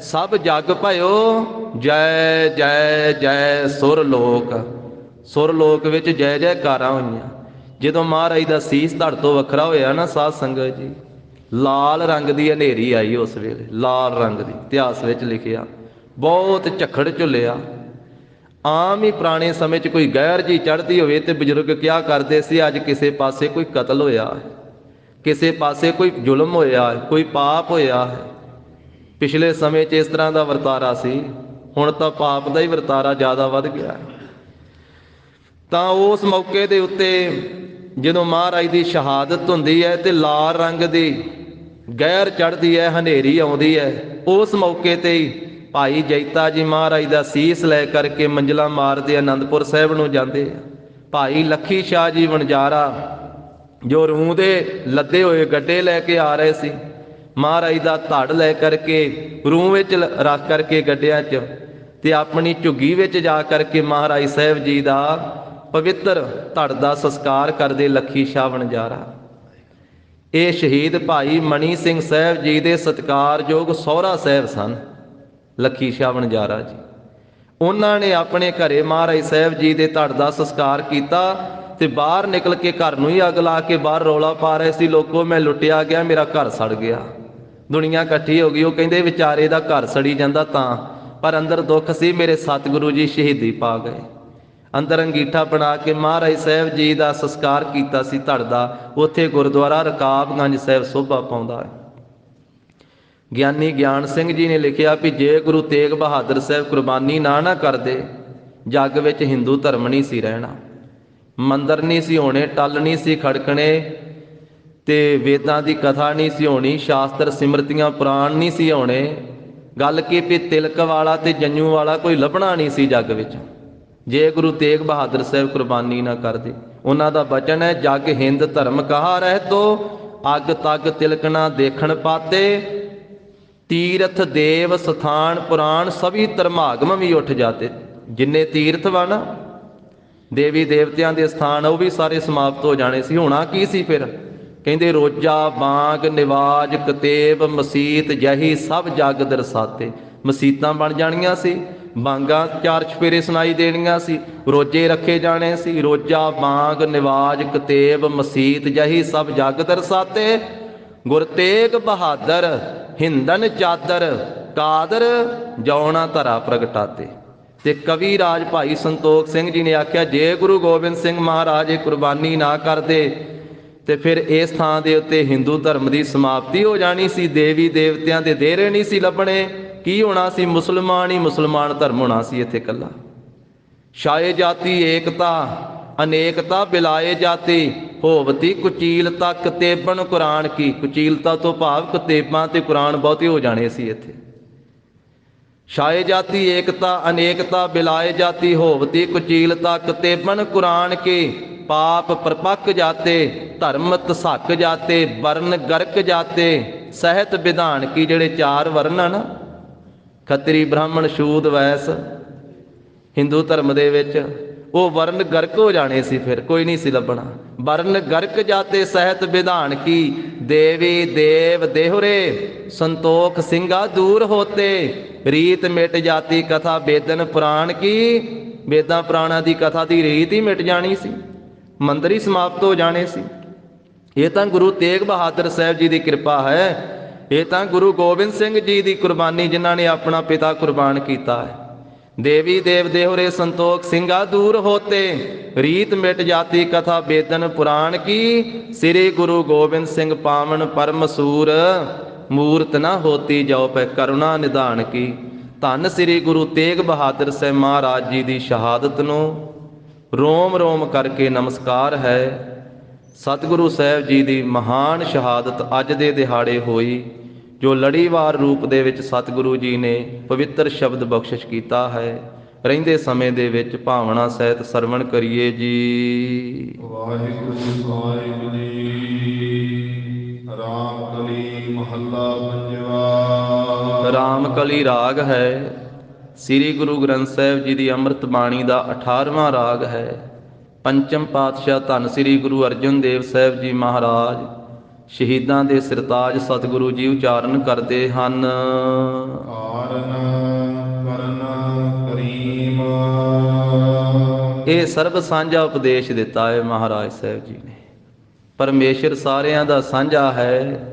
ਸਭ ਜਗ ਭਇਓ ਜੈ ਜੈ ਜੈ ਸੁਰ ਲੋਕ। ਸੁਰ ਲੋਕ ਵਿੱਚ ਜੈ ਜੈਕਾਰਾਂ ਹੋਈਆਂ। ਜਦੋਂ ਮਹਾਰਾਜ ਦਾ ਸੀਸ ਧੜ ਤੋਂ ਵੱਖਰਾ ਹੋਇਆ ਨਾ ਸਾਧ ਸੰਗਤ ਜੀ, ਲਾਲ ਰੰਗ ਦੀ ਹਨੇਰੀ ਆਈ ਉਸ ਵੇਲੇ, ਲਾਲ ਰੰਗ ਦੀ, ਇਤਿਹਾਸ ਵਿੱਚ ਲਿਖਿਆ। ਬਹੁਤ ਝੱਖੜ ਝੁੱਲਿਆ। ਆਮ ਹੀ ਪੁਰਾਣੇ ਸਮੇਂ 'ਚ ਕੋਈ ਗੈਰ ਜੀ ਚੜ੍ਹਦੀ ਹੋਵੇ ਤੇ ਬਜ਼ੁਰਗ ਕਿਹਾ ਕਰਦੇ ਸੀ ਅੱਜ ਕਿਸੇ ਪਾਸੇ ਕੋਈ ਕਤਲ ਹੋਇਆ ਹੈ, ਕਿਸੇ ਪਾਸੇ ਕੋਈ ਜ਼ੁਲਮ ਹੋਇਆ ਹੈ, ਕੋਈ ਪਾਪ ਹੋਇਆ ਹੈ। ਪਿਛਲੇ ਸਮੇਂ 'ਚ ਇਸ ਤਰ੍ਹਾਂ ਦਾ ਵਰਤਾਰਾ ਸੀ, ਹੁਣ ਤਾਂ ਪਾਪ ਦਾ ਹੀ ਵਰਤਾਰਾ ਜ਼ਿਆਦਾ ਵੱਧ ਗਿਆ। ਤਾਂ ਉਸ ਮੌਕੇ ਦੇ ਉੱਤੇ ਜਦੋਂ ਮਹਾਰਾਜ ਦੀ ਸ਼ਹਾਦਤ ਹੁੰਦੀ ਹੈ ਤੇ ਲਾਲ ਰੰਗ ਦੀ ਗੈਰ ਚੜ੍ਹਦੀ ਹੈ, ਹਨੇਰੀ ਆਉਂਦੀ ਹੈ। ਉਸ ਮੌਕੇ ਤੇ ਹੀ ਭਾਈ ਜੈਤਾ ਜੀ ਮਹਾਰਾਜ ਦਾ ਸੀਸ ਲੈ ਕਰਕੇ ਮੰਜ਼ਲਾਂ ਮਾਰਦੇ ਆਨੰਦਪੁਰ ਸਾਹਿਬ ਨੂੰ ਜਾਂਦੇ ਆ। ਭਾਈ ਲੱਖੀ ਸ਼ਾਹ ਜੀ ਵਣਜਾਰਾ ਜੋ ਰੂੰ ਦੇ ਲੱਦੇ ਹੋਏ ਗੱਡੇ ਲੈ ਕੇ ਆ ਰਹੇ ਸੀ, ਮਹਾਰਾਜ ਦਾ ਧੜ ਲੈ ਕਰਕੇ ਰੂੰ ਵਿੱਚ ਰੱਖ ਕਰਕੇ ਗੱਡਿਆਂ 'ਚ, ਤੇ ਆਪਣੀ ਝੁੱਗੀ ਵਿੱਚ ਜਾ ਕਰਕੇ ਮਹਾਰਾਜ ਸਾਹਿਬ ਜੀ ਦਾ ਪਵਿੱਤਰ ਧੜ ਦਾ ਸੰਸਕਾਰ ਕਰਦੇ ਲੱਖੀ ਸ਼ਾਹ ਵਣਜਾਰਾ। ਇਹ ਸ਼ਹੀਦ ਭਾਈ ਮਣੀ ਸਿੰਘ ਸਾਹਿਬ ਜੀ ਦੇ ਸਤਿਕਾਰਯੋਗ ਸਹੁਰਾ ਸਾਹਿਬ ਸਨ, ਲੱਖੀ ਸ਼ਾਹ ਵਣਜਾਰਾ ਜੀ। ਉਹਨਾਂ ਨੇ ਆਪਣੇ ਘਰੇ ਮਹਾਰਾਜ ਸਾਹਿਬ ਜੀ ਦੇ ਧੜ ਦਾ ਸੰਸਕਾਰ ਕੀਤਾ ਤੇ ਬਾਹਰ ਨਿਕਲ ਕੇ ਘਰ ਨੂੰ ਹੀ ਅੱਗ ਲਾ ਕੇ ਬਾਹਰ ਰੌਲਾ ਪਾ ਰਹੇ ਸੀ, ਲੋਕੋ ਮੈਂ ਲੁੱਟਿਆ ਗਿਆ, ਮੇਰਾ ਘਰ ਸੜ ਗਿਆ। ਦੁਨੀਆ ਇਕੱਠੀ ਹੋ ਗਈ। ਉਹ ਕਹਿੰਦੇ ਵਿਚਾਰੇ ਦਾ ਘਰ ਸੜੀ ਜਾਂਦਾ ਤਾਂ, ਪਰ ਅੰਦਰ ਦੁੱਖ ਸੀ, ਮੇਰੇ ਸਤਿਗੁਰੂ ਜੀ ਸ਼ਹੀਦੀ ਪਾ ਗਏ। ਅੰਦਰ ਅੰਗੀਠਾ ਬਣਾ ਕੇ ਮਹਾਰਾਜ ਸਾਹਿਬ ਜੀ ਦਾ ਸੰਸਕਾਰ ਕੀਤਾ ਸੀ ਧੜ ਦਾ। ਉੱਥੇ ਗੁਰਦੁਆਰਾ ਰਕਾਬਗੰਜ ਸਾਹਿਬ ਸੋਭਾ ਪਾਉਂਦਾ ਹੈ। ਗਿਆਨੀ ਗਿਆਨ ਸਿੰਘ ਜੀ ਨੇ ਲਿਖਿਆ ਵੀ ਜੇ ਗੁਰੂ ਤੇਗ ਬਹਾਦਰ ਸਾਹਿਬ ਕੁਰਬਾਨੀ ਨਾ ਕਰਦੇ, ਜੱਗ ਵਿੱਚ ਹਿੰਦੂ ਧਰਮ ਨਹੀਂ ਸੀ ਰਹਿਣਾ। ਮੰਦਰ ਨਹੀਂ ਸੀ ਹੋਣੇ, ਟੱਲ ਨਹੀਂ ਸੀ ਖੜਕਣੇ, ਤੇ ਵੇਦਾਂ ਦੀ ਕਥਾ ਨਹੀਂ ਸੀ ਹੋਣੀ, ਸ਼ਾਸਤਰ ਸਿਮਰਤੀਆਂ ਪੁਰਾਣ ਨਹੀਂ ਸੀ ਹੋਣੇ। ਗੱਲ ਕੀ ਵੀ ਤਿਲਕ ਵਾਲਾ ਤੇ ਜੰਨੂ ਵਾਲਾ ਕੋਈ ਲੱਭਣਾ ਨਹੀਂ ਸੀ ਜੱਗ ਵਿੱਚ, ਜੇ ਗੁਰੂ ਤੇਗ ਬਹਾਦਰ ਸਾਹਿਬ ਕੁਰਬਾਨੀ ਨਾ ਕਰਦੇ। ਉਹਨਾਂ ਦਾ ਬਚਨ ਹੈ, ਜਗ ਹਿੰਦ ਧਰਮ ਕਹਾ ਰਹਿ ਤੋ, ਅੱਗ ਤੱਗ ਤਿਲਕ ਨਾ ਦੇਖਣ ਪਾਤੇ, ਤੀਰਥ ਦੇਵ ਸਥਾਨ ਪੁਰਾਣ ਸਭੀ ਧਰਮਾਗਮ ਵੀ ਉੱਠ ਜਾਤੇ। ਜਿੰਨੇ ਤੀਰਥ ਵਾ ਨਾ, ਦੇਵੀ ਦੇਵਤਿਆਂ ਦੇ ਸਥਾਨ, ਉਹ ਵੀ ਸਾਰੇ ਸਮਾਪਤ ਹੋ ਜਾਣੇ ਸੀ। ਹੋਣਾ ਕੀ ਸੀ ਫਿਰ? ਕਹਿੰਦੇ ਰੋਜਾ ਬਾਗ ਨਿਵਾਜ ਕਤੇਬ ਮਸੀਤ ਜਹੀ ਸਭ ਜਗ ਦਰਸਾਤੇ। ਮਸੀਤਾਂ ਬਣ ਜਾਣੀਆਂ ਸੀ, ਬਾਂਗਾਂ ਚਾਰ ਚਫੇਰੇ ਸੁਣਾਈ ਦੇਣੀਆਂ ਸੀ, ਰੋਜੇ ਰੱਖੇ ਜਾਣੇ ਸੀ। ਰੋਜਾ ਬਾਗ ਨਿਵਾਜ ਕਤੇਬ ਮਸੀਤ ਜਹੀ ਸਭ ਜਗ ਦਰਸਾਤੇ, ਗੁਰ ਤੇਗ ਬਹਾਦਰ ਹਿੰਦਨ ਚਾਦਰ ਕਾਦਰ ਜੌਣਾ ਧਰਾ ਪ੍ਰਗਟਾਤੇ। ਤੇ ਕਵੀ ਰਾਜ ਭਾਈ ਸੰਤੋਖ ਸਿੰਘ ਜੀ ਨੇ ਆਖਿਆ, ਜੇ ਗੁਰੂ ਗੋਬਿੰਦ ਸਿੰਘ ਮਹਾਰਾਜ ਇਹ ਕੁਰਬਾਨੀ ਨਾ ਕਰਦੇ ਤੇ ਫਿਰ ਇਸ ਥਾਂ ਦੇ ਉੱਤੇ ਹਿੰਦੂ ਧਰਮ ਦੀ ਸਮਾਪਤੀ ਹੋ ਜਾਣੀ ਸੀ, ਦੇਵੀ ਦੇਵਤਿਆਂ ਦੇ ਦੇਰੇ ਨਹੀਂ ਸੀ ਲੱਭਣੇ। ਕੀ ਹੋਣਾ ਸੀ? ਮੁਸਲਮਾਨ ਹੀ ਮੁਸਲਮਾਨ ਧਰਮ ਹੋਣਾ ਸੀ ਇੱਥੇ ਇਕੱਲਾ। ਛਾਏ ਜਾਤੀ ਏਕਤਾ ਅਨੇਕਤਾ ਬਿਲਾਏ ਜਾਤੀ, ਹੋਵਤੀ ਕੁਚੀਲਤਾ ਕਤੇਬਨ ਕੁਰਾਨ ਕੀ। ਕੁਚੀਲਤਾ ਤੋਂ ਭਾਵ ਕਤੇਬਾਂ ਤੇ ਕੁਰਾਨ ਬਹੁਤੇ ਹੋ ਜਾਣੇ ਸੀ ਇੱਥੇ। ਛਾਏ ਜਾਤੀ ਏਕਤਾ ਅਨੇਕਤਾ ਬਿਲਾਏ ਜਾਤੀ, ਹੋਵਤੀ ਕੁਚੀਲਤਾ ਕਤੇਬਨ ਕੁਰਾਨ ਕੀ, ਪਾਪ ਪ੍ਰਪੱਕ ਜਾਤੇ ਧਰਮ ਤਸਕ ਜਾਤੇ, ਵਰਨ ਗਰਕ ਜਾਤੇ ਸਹਿਤ ਵਿਧਾਨ ਕੀ। ਜਿਹੜੇ ਚਾਰ ਵਰਨ ਆ ਨਾ, ਖੱਤਰੀ ਬ੍ਰਾਹਮਣ ਸ਼ੂਦ ਵੈਸ ਹਿੰਦੂ ਧਰਮ ਦੇ ਵਿੱਚ, ਉਹ ਵਰਨ ਗਰਕ ਹੋ ਜਾਣੇ ਸੀ, ਫਿਰ ਕੋਈ ਨਹੀਂ ਸੀ ਲੱਭਣਾ। ਵਰਨ ਗਰਕ ਜਾਤੇ ਸਹਿਤ ਵਿਧਾਨ ਕੀ, ਦੇਵੀ ਦੇਵ ਦੇਹੁਰੇ ਸੰਤੋਖ ਸਿੰਘਾ ਦੂਰ ਹੋਤੇ, ਰੀਤ ਮਿਟ ਜਾਤੀ ਕਥਾ ਵੇਦਨ ਪੁਰਾਣ ਕੀ। ਵੇਦਾਂ ਪੁਰਾਣਾਂ ਦੀ ਕਥਾ ਦੀ ਰੀਤ ਹੀ ਮਿਟ ਜਾਣੀ ਸੀ, ਮੰਦਰ ਹੀ ਸਮਾਪਤ ਹੋ ਜਾਣੇ ਸੀ। ਇਹ ਤਾਂ ਗੁਰੂ ਤੇਗ ਬਹਾਦਰ ਸਾਹਿਬ ਜੀ ਦੀ ਕਿਰਪਾ ਹੈ। ਇਹ ਤਾਂ ਗੁਰੂ ਗੋਬਿੰਦ ਸਿੰਘ ਜੀ ਦੀ ਕੁਰਬਾਨੀ, ਜਿਨ੍ਹਾਂ ਨੇ ਆਪਣਾ ਪਿਤਾ ਕੁਰਬਾਨ ਕੀਤਾ ਹੈ। ਦੇਵੀ ਦੇਵ ਦੇਹੁਰੇ ਸੰਤੋਖ ਸਿੰਘਾ ਦੂਰ ਹੋਤੇ, ਰੀਤ ਮਿਟ ਜਾਤੀ ਕਥਾ ਵੇਦਨ ਪੁਰਾਣ ਕੀ, ਸ੍ਰੀ ਗੁਰੂ ਗੋਬਿੰਦ ਸਿੰਘ ਪਾਵਨ ਪਰਮ ਸੂਰ, ਮੂਰਤ ਨਾ ਹੋਤੀ ਜਾਓ ਪੈ ਕਰੁਣਾ ਨਿਧਾਨ ਕੀ। ਧੰਨ ਸ੍ਰੀ ਗੁਰੂ ਤੇਗ ਬਹਾਦਰ ਸਾਹਿਬ ਮਹਾਰਾਜ ਜੀ ਦੀ ਸ਼ਹਾਦਤ ਨੂੰ ਰੋਮ ਰੋਮ ਕਰਕੇ ਨਮਸਕਾਰ ਹੈ। ਸਤਿਗੁਰੂ ਸਾਹਿਬ ਜੀ ਦੀ ਮਹਾਨ ਸ਼ਹਾਦਤ ਅੱਜ ਦੇ ਦਿਹਾੜੇ ਹੋਈ, ਜੋ ਲੜੀਵਾਰ ਰੂਪ ਦੇ ਵਿੱਚ ਸਤਿਗੁਰੂ ਜੀ ਨੇ ਪਵਿੱਤਰ ਸ਼ਬਦ ਬਖਸ਼ਿਸ਼ ਕੀਤਾ ਹੈ। ਰਹਿੰਦੇ ਸਮੇਂ ਦੇ ਵਿੱਚ ਭਾਵਨਾ ਸਹਿਤ ਸਰਵਣ ਕਰੀਏ ਜੀ। ਵਾਹਿਗੁਰੂ ਵਾਹਿਗੁਰੂ ਜੀ। ਰਾਮ ਕਲੀ ਮਹੱਲਾ ਪੰਜਵਾ। ਰਾਮ ਕਲੀ ਰਾਗ ਹੈ, ਸ੍ਰੀ ਗੁਰੂ ਗ੍ਰੰਥ ਸਾਹਿਬ ਜੀ ਦੀ ਅੰਮ੍ਰਿਤ ਬਾਣੀ ਦਾ 18ਵਾਂ ਰਾਗ ਹੈ। ਪੰਚਮ ਪਾਤਸ਼ਾਹ ਧੰਨ ਸ੍ਰੀ ਗੁਰੂ ਅਰਜਨ ਦੇਵ ਸਾਹਿਬ ਜੀ ਮਹਾਰਾਜ ਸ਼ਹੀਦਾਂ ਦੇ ਸਿਰਤਾਜ ਸਤਿਗੁਰੂ ਜੀ ਉਚਾਰਨ ਕਰਦੇ ਹਨ। ਕਾਰਨ ਕਰਨ ਕਰੀਮ। ਇਹ ਸਰਬ ਸਾਂਝਾ ਉਪਦੇਸ਼ ਦਿੱਤਾ ਹੈ ਮਹਾਰਾਜ ਸਾਹਿਬ ਜੀ ਨੇ। ਪਰਮੇਸ਼ਰ ਸਾਰਿਆਂ ਦਾ ਸਾਂਝਾ ਹੈ,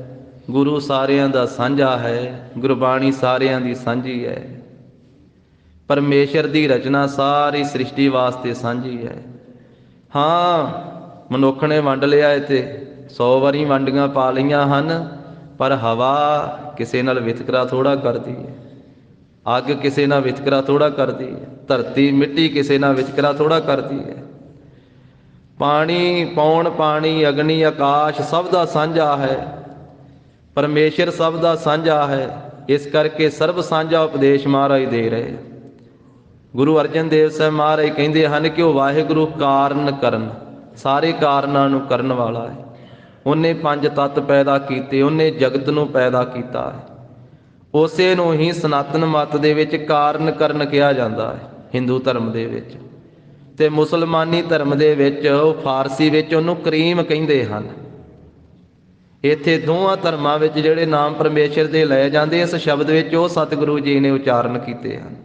ਗੁਰੂ ਸਾਰਿਆਂ ਦਾ ਸਾਂਝਾ ਹੈ, ਗੁਰਬਾਣੀ ਸਾਰਿਆਂ ਦੀ ਸਾਂਝੀ ਹੈ। ਪਰਮੇਸ਼ਰ ਦੀ ਰਚਨਾ ਸਾਰੀ ਸ੍ਰਿਸ਼ਟੀ ਵਾਸਤੇ ਸਾਂਝੀ ਹੈ। ਹਾਂ, ਮਨੁੱਖ ਨੇ ਵੰਡ ਲਿਆ ਇਹ ਤੇ 100 ਵਾਰੀ ਵੰਡੀਆਂ ਪਾ ਲਈਆਂ ਹਨ, ਪਰ ਹਵਾ ਕਿਸੇ ਨਾਲ ਵਿਤਕਰਾ ਥੋੜ੍ਹਾ ਕਰਦੀ ਹੈ, ਅੱਗ ਕਿਸੇ ਨਾਲ ਵਿਤਕਰਾ ਥੋੜ੍ਹਾ ਕਰਦੀ ਹੈ, ਧਰਤੀ ਮਿੱਟੀ ਕਿਸੇ ਨਾਲ ਵਿਤਕਰਾ ਥੋੜ੍ਹਾ ਕਰਦੀ ਹੈ। ਪਾਣੀ ਪੌਣ ਪਾਣੀ ਅਗਨੀ ਆਕਾਸ਼ ਸਭ ਦਾ ਸਾਂਝਾ ਹੈ, ਪਰਮੇਸ਼ਰ ਸਭ ਦਾ ਸਾਂਝਾ ਹੈ, ਇਸ ਕਰਕੇ ਸਰਬ ਸਾਂਝਾ ਉਪਦੇਸ਼ ਮਹਾਰਾਜ ਦੇ ਰਹੇ। ਗੁਰੂ ਅਰਜਨ ਦੇਵ ਸਾਹਿਬ ਮਹਾਰਾਜ ਕਹਿੰਦੇ ਹਨ ਕਿ ਉਹ ਵਾਹਿਗੁਰੂ ਕਾਰਨ ਕਰਨ, ਸਾਰੇ ਕਾਰਨਾਂ ਨੂੰ ਕਰਨ ਵਾਲਾ ਹੈ। ਉਹਨੇ ਪੰਜ ਤੱਤ ਪੈਦਾ ਕੀਤੇ, ਉਹਨੇ ਜਗਤ ਨੂੰ ਪੈਦਾ ਕੀਤਾ ਹੈ। ਉਸੇ ਨੂੰ ਹੀ ਸਨਾਤਨ ਮਤ ਦੇ ਵਿੱਚ ਕਾਰਨ ਕਰਨ ਕਿਹਾ ਜਾਂਦਾ ਹੈ, ਹਿੰਦੂ ਧਰਮ ਦੇ ਵਿੱਚ। ਤੇ ਮੁਸਲਮਾਨੀ ਧਰਮ ਦੇ ਵਿੱਚ, ਉਹ ਫਾਰਸੀ ਵਿੱਚ ਉਹਨੂੰ ਕਰੀਮ ਕਹਿੰਦੇ ਹਨ। ਇੱਥੇ ਦੋਹਾਂ ਧਰਮਾਂ ਵਿੱਚ ਜਿਹੜੇ ਨਾਮ ਪਰਮੇਸ਼ਰ ਦੇ ਲਏ ਜਾਂਦੇ, ਇਸ ਸ਼ਬਦ ਵਿੱਚ ਉਹ ਸਤਿਗੁਰੂ ਜੀ ਨੇ ਉਚਾਰਨ ਕੀਤੇ ਹਨ।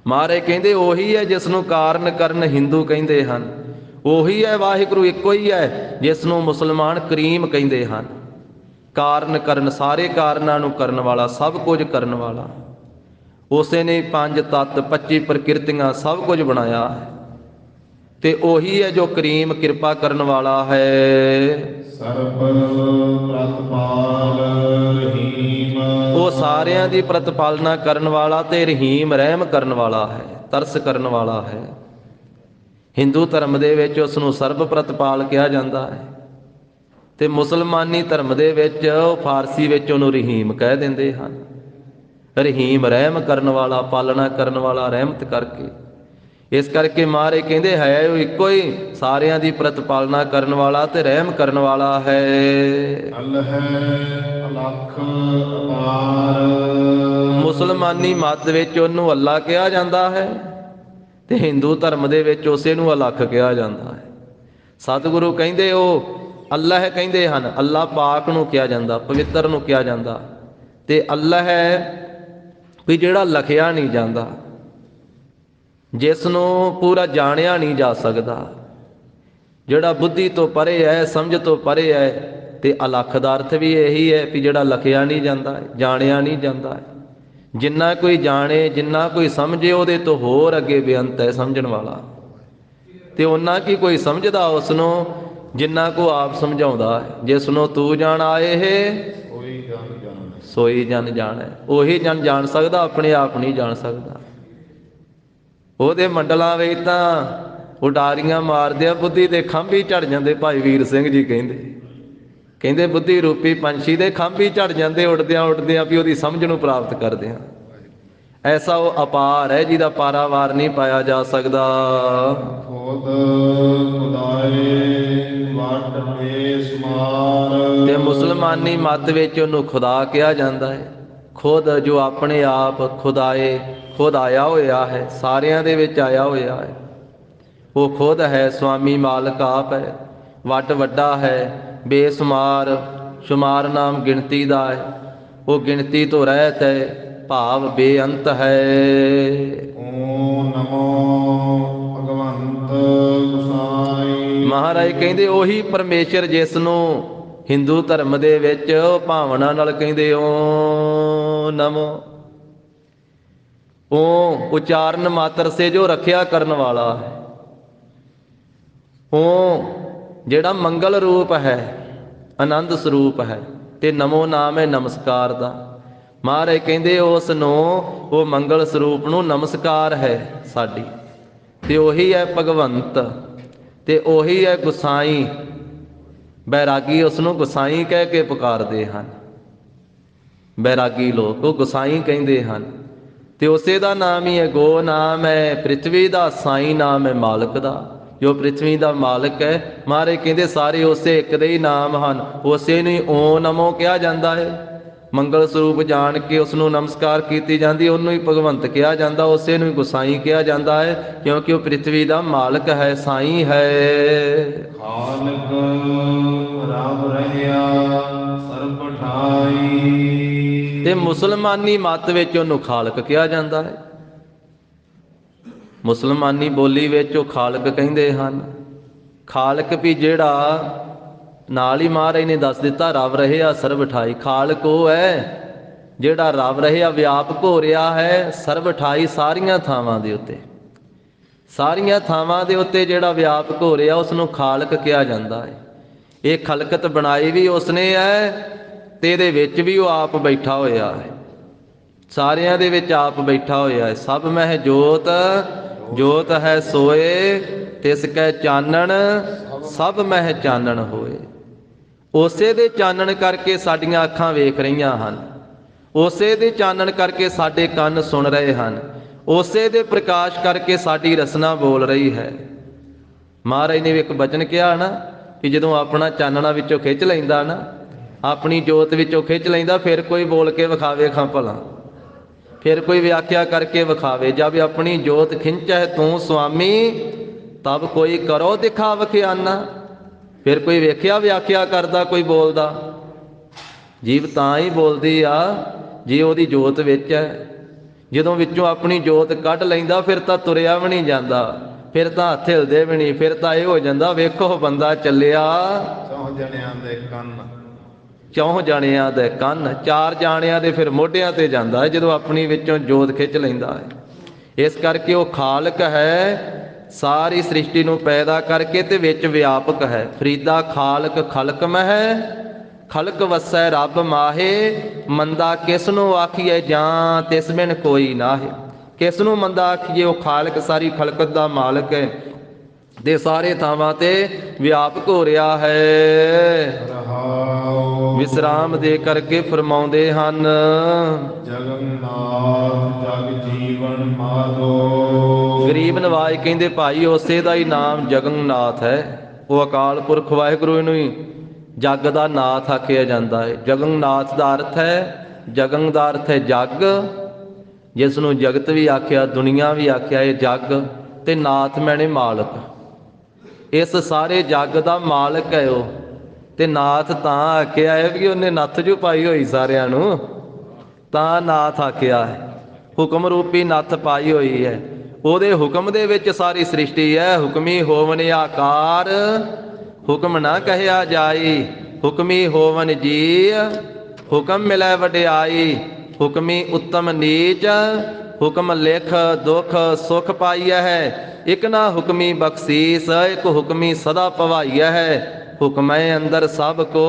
ਮਹਾਰਾਜ ਕਹਿੰਦੇ ਉਹੀ ਹੈ ਜਿਸ ਨੂੰ ਕਾਰਨ ਕਰਨ ਹਿੰਦੂ ਕਹਿੰਦੇ ਹਨ, ਉਹੀ ਹੈ ਵਾਹਿਗੁਰੂ, ਇੱਕੋ ਹੀ ਹੈ ਜਿਸ ਨੂੰ ਮੁਸਲਮਾਨ ਕਰੀਮ ਕਹਿੰਦੇ ਹਨ। ਕਾਰਨ ਕਰਨ, ਸਾਰੇ ਕਾਰਨਾਂ ਨੂੰ ਕਰਨ ਵਾਲਾ, ਸਭ ਕੁਝ ਕਰਨ ਵਾਲਾ। ਉਸੇ ਨੇ ਪੰਜ ਤੱਤ, 25 ਪ੍ਰਕਿਰਤੀਆਂ, ਸਭ ਕੁਝ ਬਣਾਇਆ ਹੈ। ਤੇ ਉਹੀ ਹੈ ਜੋ ਕਰੀਮ, ਕਿਰਪਾ ਕਰਨ ਵਾਲਾ ਹੈ। ਸਰਬ ਪ੍ਰਤਪਾਲ ਰਹੀਮ, ਉਹ ਸਾਰਿਆਂ ਦੀ ਪ੍ਰਤਪਾਲਨਾ ਕਰਨ ਵਾਲਾ ਤੇ ਰਹੀਮ, ਰਹਿਮ ਕਰਨ ਵਾਲਾ ਹੈ, ਤਰਸ ਕਰਨ ਵਾਲਾ ਹੈ। ਹਿੰਦੂ ਧਰਮ ਦੇ ਵਿੱਚ ਉਸ ਨੂੰ ਸਰਬ ਪ੍ਰਤਪਾਲ ਕਿਹਾ ਜਾਂਦਾ ਹੈ, ਤੇ ਮੁਸਲਮਾਨੀ ਧਰਮ ਦੇ ਵਿੱਚ, ਫਾਰਸੀ ਵਿੱਚ ਉਹਨੂੰ ਰਹੀਮ ਕਹਿ ਦਿੰਦੇ ਹਨ। ਰਹੀਮ ਰਹਿਮ ਕਰਨ ਵਾਲਾ, ਪਾਲਣਾ ਕਰਨ ਵਾਲਾ, ਰਹਿਮਤ ਕਰਕੇ। ਇਸ ਕਰਕੇ ਮਹਾਰਾਜ ਕਹਿੰਦੇ ਹੈ ਉਹ ਇੱਕੋ ਹੀ, ਸਾਰਿਆਂ ਦੀ ਪ੍ਰਤਪਾਲਨਾ ਕਰਨ ਵਾਲਾ ਤੇ ਰਹਿਮ ਕਰਨ ਵਾਲਾ ਹੈ। ਅਲਹ ਅਲਖ ਅਪਾਰ, ਮੁਸਲਮਾਨੀ ਮਤ ਵਿੱਚ ਉਹਨੂੰ ਅੱਲਾ ਕਿਹਾ ਜਾਂਦਾ ਹੈ, ਤੇ ਹਿੰਦੂ ਧਰਮ ਦੇ ਵਿੱਚ ਉਸੇ ਨੂੰ ਅਲਖ ਕਿਹਾ ਜਾਂਦਾ ਹੈ। ਸਤਿਗੁਰੂ ਕਹਿੰਦੇ ਉਹ ਅੱਲਾਹ ਕਹਿੰਦੇ ਹਨ, ਅੱਲਾ ਪਾਕ ਨੂੰ ਕਿਹਾ ਜਾਂਦਾ, ਪਵਿੱਤਰ ਨੂੰ ਕਿਹਾ ਜਾਂਦਾ। ਤੇ ਅੱਲਾਹ ਹੈ ਵੀ ਜਿਹੜਾ ਲਖਿਆ ਨਹੀਂ ਜਾਂਦਾ, ਜਿਸ ਨੂੰ ਪੂਰਾ ਜਾਣਿਆ ਨਹੀਂ ਜਾ ਸਕਦਾ, ਜਿਹੜਾ ਬੁੱਧੀ ਤੋਂ ਪਰੇ ਹੈ, ਸਮਝ ਤੋਂ ਪਰੇ ਹੈ। ਤੇ ਅਲਖ ਦਾ ਅਰਥ ਵੀ ਇਹੀ ਹੈ ਵੀ ਜਿਹੜਾ ਲਖਿਆ ਨਹੀਂ ਜਾਂਦਾ, ਜਾਣਿਆ ਨਹੀਂ ਜਾਂਦਾ। ਜਿੰਨਾ ਕੋਈ ਜਾਣੇ, ਜਿੰਨਾ ਕੋਈ ਸਮਝੇ, ਉਹਦੇ ਤੋਂ ਹੋਰ ਅੱਗੇ ਬੇਅੰਤ ਹੈ ਸਮਝਣ ਵਾਲਾ। ਤੇ ਉਹਨਾਂ ਕੀ ਕੋਈ ਸਮਝਦਾ ਉਸ ਨੂੰ ਜਿੰਨਾ ਕੋ ਆਪ ਸਮਝਾਉਂਦਾ ਹੈ। ਜਿਸ ਨੂੰ ਤੂੰ ਜਾਣ ਆਏ ਹੈ ਸੋਈ ਜਨ ਜਾਣੈ, ਉਹੀ ਜਨ ਜਾਣ ਸਕਦਾ, ਆਪਣੇ ਆਪ ਨਹੀਂ ਜਾਣ ਸਕਦਾ। ਉਹਦੇ ਮੰਡਲਾਂ ਵਿੱਚ ਤਾਂ ਉਡਾਰੀਆਂ ਮਾਰਦੇ ਆ, ਬੁੱਧੀ ਦੇ ਖੰਭ ਹੀ ਝੜ ਜਾਂਦੇ। ਭਾਈ ਵੀਰ ਸਿੰਘ ਜੀ ਕਹਿੰਦੇ ਬੁੱਧੀ ਰੂਪੀ ਪੰਛੀ ਦੇ ਖੰਭ ਹੀ ਝੜ ਜਾਂਦੇ ਉੱਡਦਿਆਂ ਉੱਡਦਿਆਂ, ਵੀ ਉਹਦੀ ਸਮਝ ਨੂੰ ਪ੍ਰਾਪਤ ਕਰਦੇ ਆ। ਐਸਾ ਉਹ ਅਪਾਰ ਹੈ ਜਿਹਦਾ ਪਾਰਾਵਾਰ ਨਹੀਂ ਪਾਇਆ ਜਾ ਸਕਦਾ। ਖੁਦ ਖੁਦਾਏ ਵਟ ਬੇਸਮਾਰ, ਤੇ ਮੁਸਲਮਾਨੀ ਮਤ ਵਿੱਚ ਉਹਨੂੰ ਖੁਦਾ ਕਿਹਾ ਜਾਂਦਾ ਹੈ। ਖੁਦ ਜੋ ਆਪਣੇ ਆਪ ਖੁਦਾਏ, ਖੁਦ ਆਇਆ ਹੋਇਆ ਹੈ, ਸਾਰਿਆਂ ਦੇ ਵਿੱਚ ਆਇਆ ਹੋਇਆ ਹੈ। ਉਹ ਖੁਦ ਹੈ, ਸਵਾਮੀ ਮਾਲਕ ਆਪ ਹੈ, ਵੱਡ ਵੱਡਾ ਹੈ, ਬੇਸੁਮਾਰ, ਸ਼ੁਮਾਰ ਨਾਮ ਗਿਣਤੀ ਦਾ ਹੈ। ਉਹ ਗਿਣਤੀ ਤੋਂ ਰਹਿਤ ਹੈ, ਭਾਵ ਬੇਅੰਤ ਹੈ। ਓਮ ਨਮੋ ਭਗਵੰਤ ਗੁਸਾਈ, ਮਹਾਰਾਜ ਕਹਿੰਦੇ ਉਹੀ ਪਰਮੇਸ਼ਰ ਜਿਸ ਨੂੰ ਹਿੰਦੂ ਧਰਮ ਦੇ ਵਿੱਚ ਭਾਵਨਾ ਨਾਲ ਕਹਿੰਦੇ ਓਮ ਨਮੋ। ਓਮ ਉਚਾਰਨ ਮਾਤਰ ਸੇ ਜੋ ਰੱਖਿਆ ਕਰਨ ਵਾਲਾ ਹੈ। ਓਮ ਜਿਹੜਾ ਮੰਗਲ ਰੂਪ ਹੈ, ਆਨੰਦ ਸਰੂਪ ਹੈ। ਤੇ ਨਮੋ ਨਾਮ ਹੈ ਨਮਸਕਾਰ ਦਾ। ਮਹਾਰਾਜ ਕਹਿੰਦੇ ਉਸ ਨੂੰ, ਉਹ ਮੰਗਲ ਸਰੂਪ ਨੂੰ ਨਮਸਕਾਰ ਹੈ ਸਾਡੀ। ਤੇ ਉਹੀ ਹੈ ਭਗਵੰਤ, ਤੇ ਉਹੀ ਹੈ ਗੁਸਾਈ। ਬੈਰਾਗੀ ਉਸ ਨੂੰ ਗੁਸਾਈ ਕਹਿ ਕੇ ਪੁਕਾਰਦੇ ਹਨ। ਬੈਰਾਗੀ ਲੋਕ ਉਹ ਗੁਸਾਈ ਕਹਿੰਦੇ ਹਨ। ਤੇ ਉਸੇ ਦਾ ਨਾਮ ਹੀ ਹੈ, ਗੋ ਨਾਮ ਹੈ ਪ੍ਰਿਥਵੀ ਦਾ, ਸਾਈ ਨਾਮ ਹੈ ਮਾਲਕ ਦਾ, ਜੋ ਪ੍ਰਿਥਵੀ ਦਾ ਮਾਲਕ ਹੈ। ਮਹਾਰਾਜ ਕਹਿੰਦੇ ਸਾਰੇ ਉਸੇ ਇੱਕ ਦੇ ਹੀ ਨਾਮ ਹਨ। ਉਸੇ ਨੂੰ ਹੀ ਓਮ ਨਮੋ ਕਿਹਾ ਜਾਂਦਾ ਹੈ। ਮੰਗਲ ਸਰੂਪ ਜਾਣ ਕੇ ਉਸ ਨੂੰ ਨਮਸਕਾਰ ਕੀਤੀ ਜਾਂਦੀ, ਉਹਨੂੰ ਹੀ ਭਗਵੰਤ ਕਿਹਾ ਜਾਂਦਾ, ਉਸੇ ਨੂੰ ਹੀ ਗੁਸਾਈ ਕਿਹਾ ਜਾਂਦਾ ਹੈ, ਕਿਉਂਕਿ ਉਹ ਪ੍ਰਿਥਵੀ ਦਾ ਮਾਲਕ ਹੈ, ਸਾਈ ਹੈ। ਖਾਲਕ ਰੱਬ ਰਹਿਆ ਸਰਬ ਠਾਈ, ਤੇ ਮੁਸਲਮਾਨੀ ਮਤ ਵਿੱਚ ਉਹਨੂੰ ਖਾਲਕ ਕਿਹਾ ਜਾਂਦਾ ਹੈ। ਮੁਸਲਮਾਨੀ ਬੋਲੀ ਵਿੱਚ ਉਹ ਖਾਲਕ ਕਹਿੰਦੇ ਹਨ। ਖਾਲਕ ਵੀ ਜਿਹੜਾ ਨਾਲ ਹੀ ਮਹਾਰਾਜ ਨੇ ਦੱਸ ਦਿੱਤਾ, ਰਵ ਰਹਿਆ ਸਰਬ ਠਾਈ। ਖਾਲਕ ਉਹ ਹੈ ਜਿਹੜਾ ਰਵ ਰਹਿਆ, ਵਿਆਪਕ ਹੋ ਰਿਹਾ ਹੈ ਸਰਬ ਠਾਈ, ਸਾਰੀਆਂ ਥਾਵਾਂ ਦੇ ਉੱਤੇ। ਸਾਰੀਆਂ ਥਾਵਾਂ ਦੇ ਉੱਤੇ ਜਿਹੜਾ ਵਿਆਪਕ ਹੋ ਰਿਹਾ, ਉਸ ਨੂੰ ਖਾਲਕ ਕਿਹਾ ਜਾਂਦਾ ਹੈ। ਇਹ ਖਲਕਤ ਬਣਾਈ ਵੀ ਉਸਨੇ ਹੈ, ਤੇ ਇਹਦੇ ਵਿੱਚ ਵੀ ਉਹ ਆਪ ਬੈਠਾ ਹੋਇਆ ਹੈ। ਸਾਰਿਆਂ ਦੇ ਵਿੱਚ ਆਪ ਬੈਠਾ ਹੋਇਆ ਹੈ। ਸਭ ਮਹਿ ਜੋਤ, ਜੋਤ ਹੈ ਸੋਏ, ਤਿਸ ਕੈ ਚਾਨਣ ਸਭ ਮਹਿ ਚਾਨਣ ਹੋਏ। ਉਸੇ ਦੇ ਚਾਨਣ ਕਰਕੇ ਸਾਡੀਆਂ ਅੱਖਾਂ ਵੇਖ ਰਹੀਆਂ ਹਨ, ਉਸੇ ਦੇ ਚਾਨਣ ਕਰਕੇ ਸਾਡੇ ਕੰਨ ਸੁਣ ਰਹੇ ਹਨ, ਉਸੇ ਦੇ ਪ੍ਰਕਾਸ਼ ਕਰਕੇ ਸਾਡੀ ਰਸਨਾ ਬੋਲ ਰਹੀ ਹੈ। ਮਹਾਰਾਜ ਨੇ ਵੀ ਇੱਕ ਬਚਨ ਕਿਹਾ ਨਾ ਕਿ ਜਦੋਂ ਆਪਣਾ ਚਾਨਣਾ ਵਿੱਚੋਂ ਖਿੱਚ ਲੈਂਦਾ ਨਾ, ਆਪਣੀ ਜੋਤ ਵਿੱਚੋਂ ਖਿੱਚ ਲੈਂਦਾ, ਫਿਰ ਕੋਈ ਬੋਲ ਕੇ ਵਿਖਾਵੇ ਖਾਂ ਭਲਾ, ਫਿਰ ਕੋਈ ਵਿਆਖਿਆ ਕਰਕੇ ਵਿਖਾਵੇ। ਜਦ ਆਪਣੀ ਜੋਤ ਖਿੰਚੈ ਤੂੰ ਸੁਆਮੀ, ਤਬ ਕੋਈ ਕਰੋ ਦਿਖਾ ਵਿਖਿਆਨਾ। ਫਿਰ ਕੋਈ ਵੇਖਿਆ ਵਿਆਖਿਆ ਕਰਦਾ, ਕੋਈ ਬੋਲਦਾ। ਜੀਵ ਤਾਂ ਹੀ ਬੋਲਦੀ ਆ ਜੇ ਉਹਦੀ ਜੋਤ ਵਿੱਚ ਹੈ। ਜਦੋਂ ਵਿੱਚੋਂ ਆਪਣੀ ਜੋਤ ਕੱਢ ਲੈਂਦਾ, ਫਿਰ ਤਾਂ ਤੁਰਿਆ ਵੀ ਨਹੀਂ ਜਾਂਦਾ, ਫਿਰ ਤਾਂ ਹੱਥ ਹਿਲਦੇ ਵੀ ਨਹੀਂ, ਫਿਰ ਤਾਂ ਇਹ ਹੋ ਜਾਂਦਾ ਵੇਖੋ ਬੰਦਾ ਚੱਲਿਆ ਚੌਂ ਜਣਿਆਂ ਦੇ ਕੰਨ, ਚੌਂ ਜਾਣਿਆਂ ਦੇ ਕੰਨ, ਚਾਰ ਜਾਣਿਆਂ ਦੇ ਫਿਰ ਮੋਢਿਆਂ ਤੇ ਜਾਂਦਾ ਹੈ ਜਦੋਂ ਆਪਣੀ ਵਿੱਚੋਂ ਜੋਤ ਖਿੱਚ ਲੈਂਦਾ ਹੈ। ਇਸ ਕਰਕੇ ਉਹ ਖਾਲਕ ਹੈ, ਸਾਰੀ ਸ੍ਰਿਸ਼ਟੀ ਨੂੰ ਪੈਦਾ ਕਰਕੇ ਤੇ ਵਿੱਚ ਵਿਆਪਕ ਹੈ। ਫਰੀਦਾ ਖਾਲਕ ਖਲਕ ਮਹਿ, ਖਲਕ ਵਸੈ ਰੱਬ ਮਾਹੇ, ਮੰਦਾ ਕਿਸ ਨੂੰ ਆਖੀਏ ਜਾਂ ਤਿਸ ਬਿਨ ਕੋਈ ਨਾਹੇ। ਕਿਸ ਨੂੰ ਮੰਦਾ ਆਖੀਏ? ਉਹ ਖਾਲਕ ਸਾਰੀ ਖਲਕਤ ਦਾ ਮਾਲਕ ਹੈ ਤੇ ਸਾਰੇ ਥਾਵਾਂ ਤੇ ਵਿਆਪਕ ਹੋ ਰਿਹਾ ਹੈ। ਰਹਾਉ ਵਿਸਰਾਮ ਦੇ ਕਰਕੇ ਫਰਮਾਉਂਦੇ ਹਨ, ਜਗਨਨਾਥ ਜਗ ਜੀਵਨ ਮਾਧੋ। ਗਰੀਬ ਨਵਾਜ ਕਹਿੰਦੇ ਭਾਈ ਉਸੇ ਦਾ ਹੀ ਨਾਮ ਜਗਨਨਾਥ ਹੈ। ਉਹ ਅਕਾਲ ਪੁਰਖ ਵਾਹਿਗੁਰੂ ਨੂੰ ਹੀ ਜੱਗ ਦਾ ਨਾਥ ਆਖਿਆ ਜਾਂਦਾ ਹੈ। ਜਗਨਨਾਥ ਦਾ ਅਰਥ ਹੈ, ਜਗਨ ਦਾ ਅਰਥ ਹੈ ਜੱਗ, ਜਿਸ ਨੂੰ ਜਗਤ ਵੀ ਆਖਿਆ, ਦੁਨੀਆ ਵੀ ਆਖਿਆ, ਇਹ ਜੱਗ, ਤੇ ਨਾਥ ਮੈਨੇ ਮਾਲਕ। ਇਸ ਸਾਰੇ ਜੱਗ ਦਾ ਮਾਲਕ ਹੈ ਉਹ, ਤੇ ਨਾਥ ਤਾਂ ਆਖਿਆ ਹੈ ਵੀ ਉਹਨੇ ਨੱਥ ਜੋ ਪਾਈ ਹੋਈ ਸਾਰਿਆਂ ਨੂੰ, ਤਾਂ ਨਾਥ ਆਖਿਆ ਹੈ। ਹੁਕਮ ਰੂਪੀ ਨੱਥ ਪਾਈ ਹੋਈ ਹੈ, ਉਹਦੇ ਹੁਕਮ ਦੇ ਵਿੱਚ ਸਾਰੀ ਸ੍ਰਿਸ਼ਟੀ ਹੈ। ਹੁਕਮੀ ਹੋਵਨ ਆਕਾਰ, ਹੁਕਮ ਨਾ ਕਹਿਆ ਜਾਈ, ਹੁਕਮੀ ਹੋਵਨ ਜੀ, ਹੁਕਮ ਮਿਲੈ ਵਡਿਆਈ, ਹੁਕਮੀ ਉੱਤਮ ਨੀਚ, ਹੁਕਮ ਲਿਖ ਦੁਖ ਸੁਖ ਪਾਈਆ ਹੈ। ਇਕ ਨਾ ਹੁਕਮੀ ਬਖਸ਼ੀਸ, ਇਕ ਹੁਕਮੀ ਸਦਾ ਭਵਾਈਆ ਹੈ। ਹੁਕਮੈ ਅੰਦਰ ਸਭ ਕੋ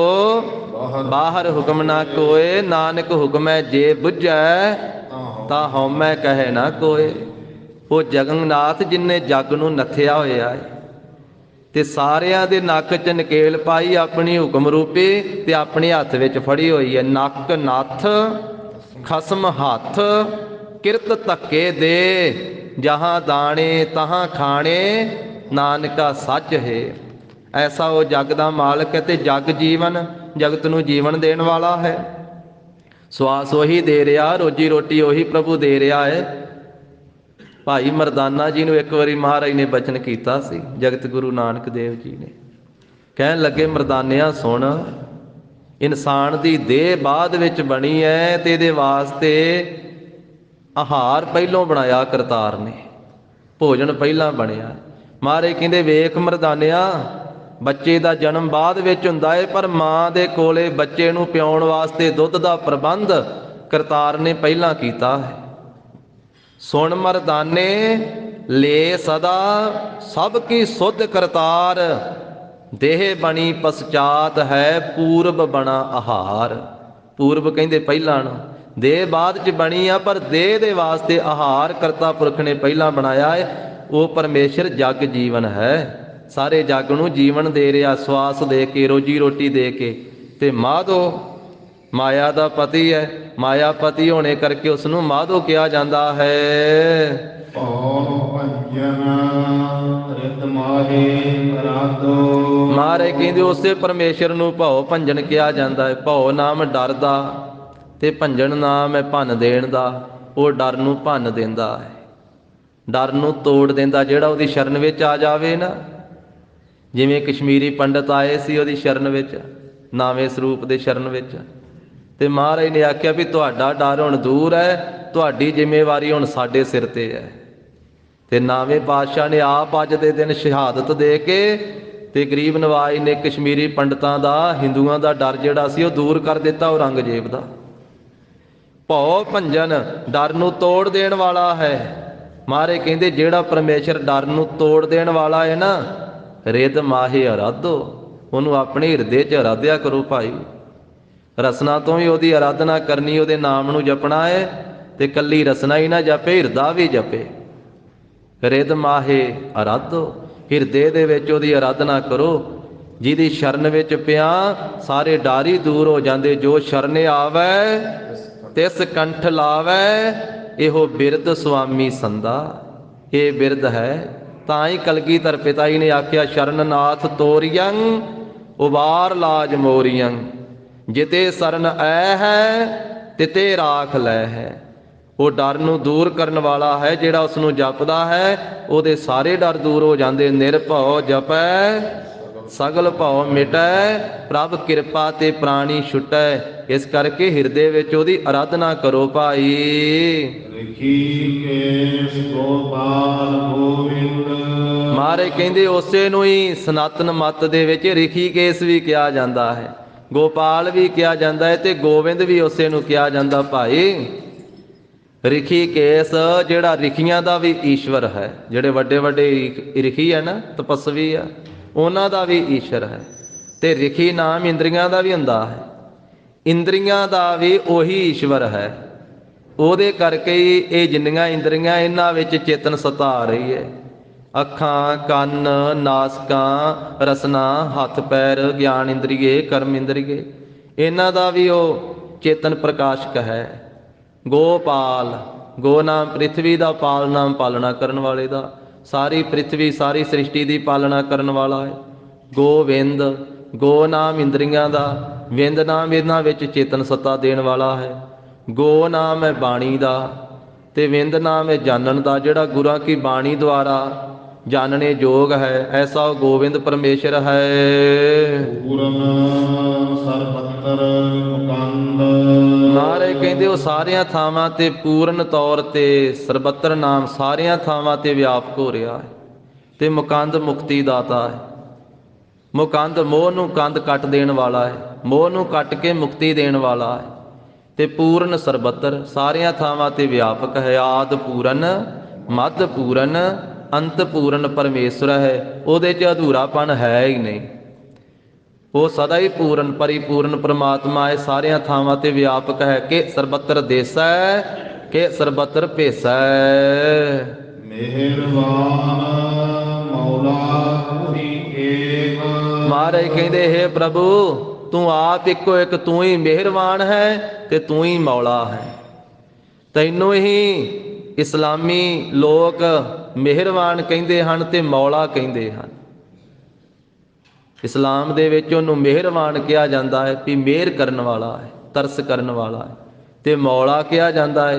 ਬਾਹਰ, ਹੁਕਮ ਨਾ ਕੋਏ, ਨਾਨਕ ਹੁਕਮੈ ਜੇ ਬੁੱਝੈ, ਤਾਂ ਹਉਮੈ ਕਹੈ ਨਾ ਕੋਏ। ਉਹ ਜਗਨਨਾਥ ਜਿਨੇ ਜੱਗ ਨੂੰ ਨੱਥਿਆ ਹੋਇਆ ਹੈ ਤੇ ਸਾਰਿਆਂ ਦੇ ਨੱਕ 'ਚ ਨਕੇਲ ਪਾਈ ਆਪਣੀ ਹੁਕਮ ਰੂਪੀ, ਤੇ ਆਪਣੇ ਹੱਥ ਵਿੱਚ ਫੜੀ ਹੋਈ ਹੈ। ਨੱਕ ਨੱਥ ਖਸਮ ਹੱਥ, ਕਿਰਤ ਧੱਕੇ ਦੇ, ਜਹਾਂ ਦਾਣੇ ਤਹਾਂ ਖਾਣੇ, ਨਾਨਕਾ ਸੱਚ ਹੈ। ਐਸਾ ਉਹ ਜੱਗ ਦਾ ਮਾਲਕ ਹੈ ਤੇ ਜੱਗ ਜੀਵਨ, ਜਗਤ ਨੂੰ ਜੀਵਨ ਦੇਣ ਵਾਲਾ ਹੈ। ਸਵਾਸ ਉਹੀ ਦੇ ਰਿਹਾ, ਰੋਜੀ ਰੋਟੀ ਉਹੀ ਪ੍ਰਭੂ ਦੇ ਰਿਹਾ ਹੈ। ਭਾਈ ਮਰਦਾਨਾ ਜੀ ਨੂੰ ਇੱਕ ਵਾਰੀ ਮਹਾਰਾਜ ਨੇ ਬਚਨ ਕੀਤਾ ਸੀ, ਜਗਤ ਗੁਰੂ ਨਾਨਕ ਦੇਵ ਜੀ ਨੇ। ਕਹਿਣ ਲੱਗੇ, ਮਰਦਾਨਿਆਂ ਸੁਣ, ਇਨਸਾਨ ਦੀ ਦੇਹ ਬਾਅਦ ਵਿੱਚ ਬਣੀ ਹੈ ਤੇ ਇਹਦੇ ਵਾਸਤੇ ਆਹਾਰ ਪਹਿਲੋਂ ਬਣਾਇਆ ਕਰਤਾਰ ਨੇ, ਭੋਜਨ ਪਹਿਲਾਂ ਬਣਿਆ। ਮਹਾਰਾਜ ਕਹਿੰਦੇ ਵੇਖ ਮਰਦਾਨਿਆਂ, ਬੱਚੇ ਦਾ ਜਨਮ ਬਾਅਦ ਵਿੱਚ ਹੁੰਦਾ ਹੈ, ਪਰ ਮਾਂ ਦੇ ਕੋਲੇ ਬੱਚੇ ਨੂੰ ਪਿਆਉਣ ਵਾਸਤੇ ਦੁੱਧ ਦਾ ਪ੍ਰਬੰਧ ਕਰਤਾਰ ਨੇ ਪਹਿਲਾਂ ਕੀਤਾ ਹੈ। ਸੁਣ ਮਰਦਾਨੇ ਲੈ ਸਦਾ ਸਭ ਕੀ ਸੁਧ ਕਰਤਾਰ, ਦੇਹ ਬਣੀ ਪਛਾਤ ਹੈ ਪੂਰਬ ਬਣਾ ਆਹਾਰ। ਪੂਰਬ ਕਹਿੰਦੇ ਪਹਿਲਾਂ ਨੂੰ, ਦੇਹ ਬਾਅਦ 'ਚ ਬਣੀ ਆ, ਪਰ ਦੇਹ ਦੇ ਵਾਸਤੇ ਆਹਾਰ ਕਰਤਾ ਪੁਰਖ ਨੇ ਪਹਿਲਾਂ ਬਣਾਇਆ ਹੈ। ਉਹ ਪਰਮੇਸ਼ਰ ਜਗ ਜੀਵਨ ਹੈ, ਸਾਰੇ ਜੱਗ ਨੂੰ ਜੀਵਨ ਦੇ ਰਿਹਾ, ਸਵਾਸ ਦੇ ਕੇ, ਰੋਜੀ ਰੋਟੀ ਦੇ ਕੇ। ਤੇ ਮਾਧੋ ਮਾਇਆ ਦਾ ਪਤੀ ਹੈ, ਮਾਇਆ ਪਤੀ ਹੋਣੇ ਕਰਕੇ ਉਸ ਨੂੰ ਮਾਧੋ ਕਿਹਾ ਜਾਂਦਾ ਹੈ। ਭਉ ਭੰਜਨ ਰਿਤ ਮਾਹੇ ਅਰਾਧੋ। ਮਹਾਰਾਜ ਕਹਿੰਦੇ ਉਸੇ ਪਰਮੇਸ਼ਰ ਨੂੰ ਭਉ ਭੰਜਨ ਕਿਹਾ ਜਾਂਦਾ ਹੈ। ਭਉ ਨਾਮ ਡਰ ਦਾ ਤੇ ਭੰਜਨ ਨਾਮ ਹੈ ਭੰਨ ਦੇਣ ਦਾ। ਉਹ ਡਰ ਨੂੰ ਭੰਨ ਦਿੰਦਾ ਹੈ, ਡਰ ਨੂੰ ਤੋੜ ਦਿੰਦਾ। ਜਿਹੜਾ ਉਹਦੀ ਸ਼ਰਨ ਵਿੱਚ ਆ ਜਾਵੇ ਨਾ, ਜਿਵੇਂ ਕਸ਼ਮੀਰੀ ਪੰਡਤ ਆਏ ਸੀ ਉਹਦੀ ਸ਼ਰਨ ਵਿੱਚ, ਨਾਵੇਂ ਸਰੂਪ ਦੇ ਸ਼ਰਨ ਵਿੱਚ, ਤੇ ਮਹਾਰਾਜ ਨੇ ਆਖਿਆ ਵੀ ਤੁਹਾਡਾ ਡਰ ਹੁਣ ਦੂਰ ਹੈ, ਤੁਹਾਡੀ ਜ਼ਿੰਮੇਵਾਰੀ ਹੁਣ ਸਾਡੇ ਸਿਰ ਤੇ ਹੈ। ਤੇ ਨਾਵੇਂ ਪਾਤਸ਼ਾਹ ਨੇ ਆਪ ਅੱਜ ਦੇ ਦਿਨ ਸ਼ਹਾਦਤ ਦੇ ਕੇ ਤੇ ਗਰੀਬ ਨਵਾਜ ਨੇ ਕਸ਼ਮੀਰੀ ਪੰਡਤਾਂ ਦਾ, ਹਿੰਦੂਆਂ ਦਾ ਡਰ ਜਿਹੜਾ ਸੀ ਉਹ ਦੂਰ ਕਰ ਦਿੱਤਾ, ਔਰੰਗਜ਼ੇਬ ਦਾ। ਭਉ ਭੰਜਨ ਡਰ ਨੂੰ ਤੋੜ ਦੇਣ ਵਾਲਾ ਹੈ। ਮਹਾਰਾਜ ਕਹਿੰਦੇ ਜਿਹੜਾ ਪਰਮੇਸ਼ਰ ਡਰ ਨੂੰ ਤੋੜ ਦੇਣ ਵਾਲਾ ਹੈ ਨਾ, ਰਿਦ ਮਾਹੇ ਅਰਾਧੋ, ਉਹਨੂੰ ਆਪਣੇ ਹਿਰਦੇ 'ਚ ਅਰਾਧਿਆ ਕਰੋ ਭਾਈ। ਰਸਨਾ ਤੋਂ ਹੀ ਉਹਦੀ ਅਰਾਧਨਾ ਕਰਨੀ, ਉਹਦੇ ਨਾਮ ਨੂੰ ਜਪਣਾ ਹੈ। ਤੇ ਕੱਲੀ ਰਸਨਾ ਹੀ ਨਾ ਜਪੇ, ਹਿਰਦਾ ਵੀ ਜਪੇ। ਰਿਦ ਮਾਹੇ ਅਰਾਧੋ, ਹਿਰਦੇ ਦੇ ਵਿੱਚ ਉਹਦੀ ਅਰਾਧਨਾ ਕਰੋ। ਜਿਹਦੀ ਸ਼ਰਨ ਵਿੱਚ ਪਿਆ ਸਾਰੇ ਡਰ ਹੀ ਦੂਰ ਹੋ ਜਾਂਦੇ। ਜੋ ਸ਼ਰਨ ਆਵੈ ਤਿਸ ਕੰਠ ਲਾਵੈ, ਇਹੋ ਬਿਰਧ ਸੁਆਮੀ ਸੰਦਾ। ਇਹ ਬਿਰਧ ਹੈ। ਤਾਂ ਹੀ ਕਲਗੀਧਰ ਪਿਤਾ ਜੀ ਨੇ ਆਖਿਆ, ਸ਼ਰਨ ਨਾਥ ਤੋਰੀਅੰ ਉਬਾਰ ਲਾਜ ਮੋਰੀਅੰ, ਜਿਤੇ ਸਰਨ ਐ ਹੈ ਤਿਤੇ ਰਾਖ ਲੈ ਹੈ। ਉਹ ਡਰ ਨੂੰ ਦੂਰ ਕਰਨ ਵਾਲਾ ਹੈ। ਜਿਹੜਾ ਉਸ ਨੂੰ ਜਪਦਾ ਹੈ ਉਹਦੇ ਸਾਰੇ ਡਰ ਦੂਰ ਹੋ ਜਾਂਦੇ। ਨਿਰਭਉ ਜਪੈ ਸਗਲ ਭਉ ਮਿਟੈ, ਪ੍ਰਭ ਕਿਰਪਾ ਤੇ ਪ੍ਰਾਣੀ ਛੁਟੈ। ਇਸ ਕਰਕੇ ਹਿਰਦੇ ਵਿੱਚ ਉਹਦੀ ਅਰਾਧਨਾ ਕਰੋ ਭਾਈ। ਰਿਖੀਕੇਸ਼ ਗੋਪਾਲ ਗੋਵਿੰਦ। ਮਹਾਰਾਜ ਕਹਿੰਦੇ ਉਸੇ ਨੂੰ ਹੀ ਸਨਾਤਨ ਮੱਤ ਦੇ ਵਿੱਚ ਰਿਖੀਕੇਸ਼ ਵੀ ਕਿਹਾ ਜਾਂਦਾ ਹੈ, ਗੋਪਾਲ ਵੀ ਕਿਹਾ ਜਾਂਦਾ ਹੈ ਤੇ ਗੋਬਿੰਦ ਵੀ ਉਸੇ ਨੂੰ ਕਿਹਾ ਜਾਂਦਾ ਭਾਈ। ਰਿਖੀਕੇਸ਼ ਜਿਹੜਾ ਰਿਖੀਆਂ ਦਾ ਵੀ ਈਸ਼ਵਰ ਹੈ। ਜਿਹੜੇ ਵੱਡੇ ਵੱਡੇ ਰਿਖੀ ਹੈ ਨਾ, ਤਪਸਵੀ ਆ, ਉਹਨਾਂ ਦਾ ਵੀ ਈਸ਼ਵਰ ਹੈ। ਤੇ ਰਿਖੀ ਨਾਮ ਇੰਦਰੀਆਂ ਦਾ ਵੀ ਹੁੰਦਾ ਹੈ। ਇੰਦਰੀਆਂ ਦਾ ਵੀ ਉਹੀ ਈਸ਼ਵਰ ਹੈ। ਉਹਦੇ ਕਰਕੇ ਹੀ ਇਹ ਜਿੰਨੀਆਂ ਇੰਦਰੀਆਂ ਇਹਨਾਂ ਵਿੱਚ ਚੇਤਨ ਸੱਤਾ ਆ ਰਹੀ ਹੈ। ਅੱਖਾਂ, ਕੰਨ, ਨਾਸਕਾਂ, ਰਸਨਾ, ਹੱਥ ਪੈਰ, ਗਿਆਨ ਇੰਦਰੀਏ, ਕਰਮ ਇੰਦਰੀਏ, ਇਹਨਾਂ ਦਾ ਵੀ ਉਹ ਚੇਤਨ ਪ੍ਰਕਾਸ਼ਕ ਹੈ। ਗੋਪਾਲ, ਗੋ ਨਾਮ ਪ੍ਰਿਥਵੀ ਦਾ, ਪਾਲ ਨਾਮ ਪਾਲਣਾ ਕਰਨ ਵਾਲੇ ਦਾ। ਸਾਰੀ ਪ੍ਰਿਥਵੀ ਸਾਰੀ ਸ੍ਰਿਸ਼ਟੀ ਦੀ ਪਾਲਣਾ ਕਰਨ ਵਾਲਾ ਹੈ। ਗੋਵਿੰਦ, ਗੋ ਨਾਮ ਇੰਦਰੀਆਂ ਦਾ, ਵਿੰਦ ਨਾਮ ਇਹਨਾਂ ਵਿੱਚ ਚੇਤਨ ਸੱਤਾ ਦੇਣ ਵਾਲਾ ਹੈ। ਗੋ ਨਾਮ ਹੈ ਬਾਣੀ ਦਾ ਤੇ ਵਿੰਦ ਨਾਮ ਹੈ ਜਾਣਨ ਦਾ, ਜਿਹੜਾ ਗੁਰਾਂ ਕੀ ਬਾਣੀ ਦੁਆਰਾ ਜਾਣਨੇ ਯੋਗ ਹੈ। ਐਸਾ ਉਹ ਗੋਬਿੰਦ ਪਰਮੇਸ਼ਰ ਹੈ। ਪੂਰਨ ਸਰਬੱਤਰ ਮੁਕੰਦ। ਮਹਾਰਾਜ ਕਹਿੰਦੇ ਉਹ ਸਾਰਿਆਂ ਥਾਵਾਂ ਤੇ ਪੂਰਨ ਤੌਰ ਤੇ ਸਰਬੱਤਰ ਨਾਮ ਸਾਰਿਆਂ ਥਾਵਾਂ ਤੇ ਵਿਆਪਕ ਹੋ ਰਿਹਾ ਹੈ। ਤੇ ਮੁਕੰਦ ਮੁਕਤੀ ਦਾਤਾ ਹੈ। ਮੁਕੰਦ ਮੋਹ ਨੂੰ ਕੰਦ ਕੱਟ ਦੇਣ ਵਾਲਾ ਹੈ, ਮੋਹ ਨੂੰ ਕੱਟ ਕੇ ਮੁਕਤੀ ਦੇਣ ਵਾਲਾ ਹੈ। ਤੇ ਪੂਰਨ ਸਰਬੱਤਰ ਸਾਰਿਆਂ ਥਾਵਾਂ ਤੇ ਵਿਆਪਕ ਹੈ। ਆਦ ਪੂਰਨ, ਮੱਧ ਪੂਰਨ, ਅੰਤ ਪੂਰਨ ਪਰਮੇਸ਼ਰ ਹੈ। ਉਹਦੇ 'ਚ ਅਧੂਰਾਪਣ ਹੈ ਹੀ ਨਹੀਂ। ਉਹ ਸਦਾ ਹੀ ਪੂਰਨ ਪਰਿਪੂਰਨ ਪ੍ਰਮਾਤਮਾ ਹੈ। ਸਾਰਿਆਂ ਥਾਵਾਂ ਤੇ ਵਿਆਪਕ ਹੈ। ਕਿ ਸਰਬੱਤਰ ਦੇਸੈ, ਕਿ ਸਰਬੱਤਰ ਭੇਸੈ। ਮਿਹਰਬਾਨ ਮੌਲਾ ਤੁਹੀ ਏਕ। ਮਹਾਰਾਜ ਕਹਿੰਦੇ ਹੈ ਪ੍ਰਭੂ ਤੂੰ ਆਪ ਇੱਕੋ ਇੱਕ, ਤੂੰ ਹੀ ਮਿਹਰਬਾਨ ਹੈ ਤੇ ਤੂੰ ਹੀ ਮੌਲਾ ਹੈ। ਤੈਨੂੰ ਹੀ ਇਸਲਾਮੀ ਲੋਕ ਮਿਹਰਬਾਨ ਕਹਿੰਦੇ ਹਨ ਤੇ ਮੌਲਾ ਕਹਿੰਦੇ ਹਨ। ਇਸਲਾਮ ਦੇ ਵਿੱਚ ਉਹਨੂੰ ਮਿਹਰਬਾਨ ਕਿਹਾ ਜਾਂਦਾ ਹੈ ਵੀ ਮਿਹਰ ਕਰਨ ਵਾਲਾ ਹੈ, ਤਰਸ ਕਰਨ ਵਾਲਾ ਹੈ। ਤੇ ਮੌਲਾ ਕਿਹਾ ਜਾਂਦਾ ਹੈ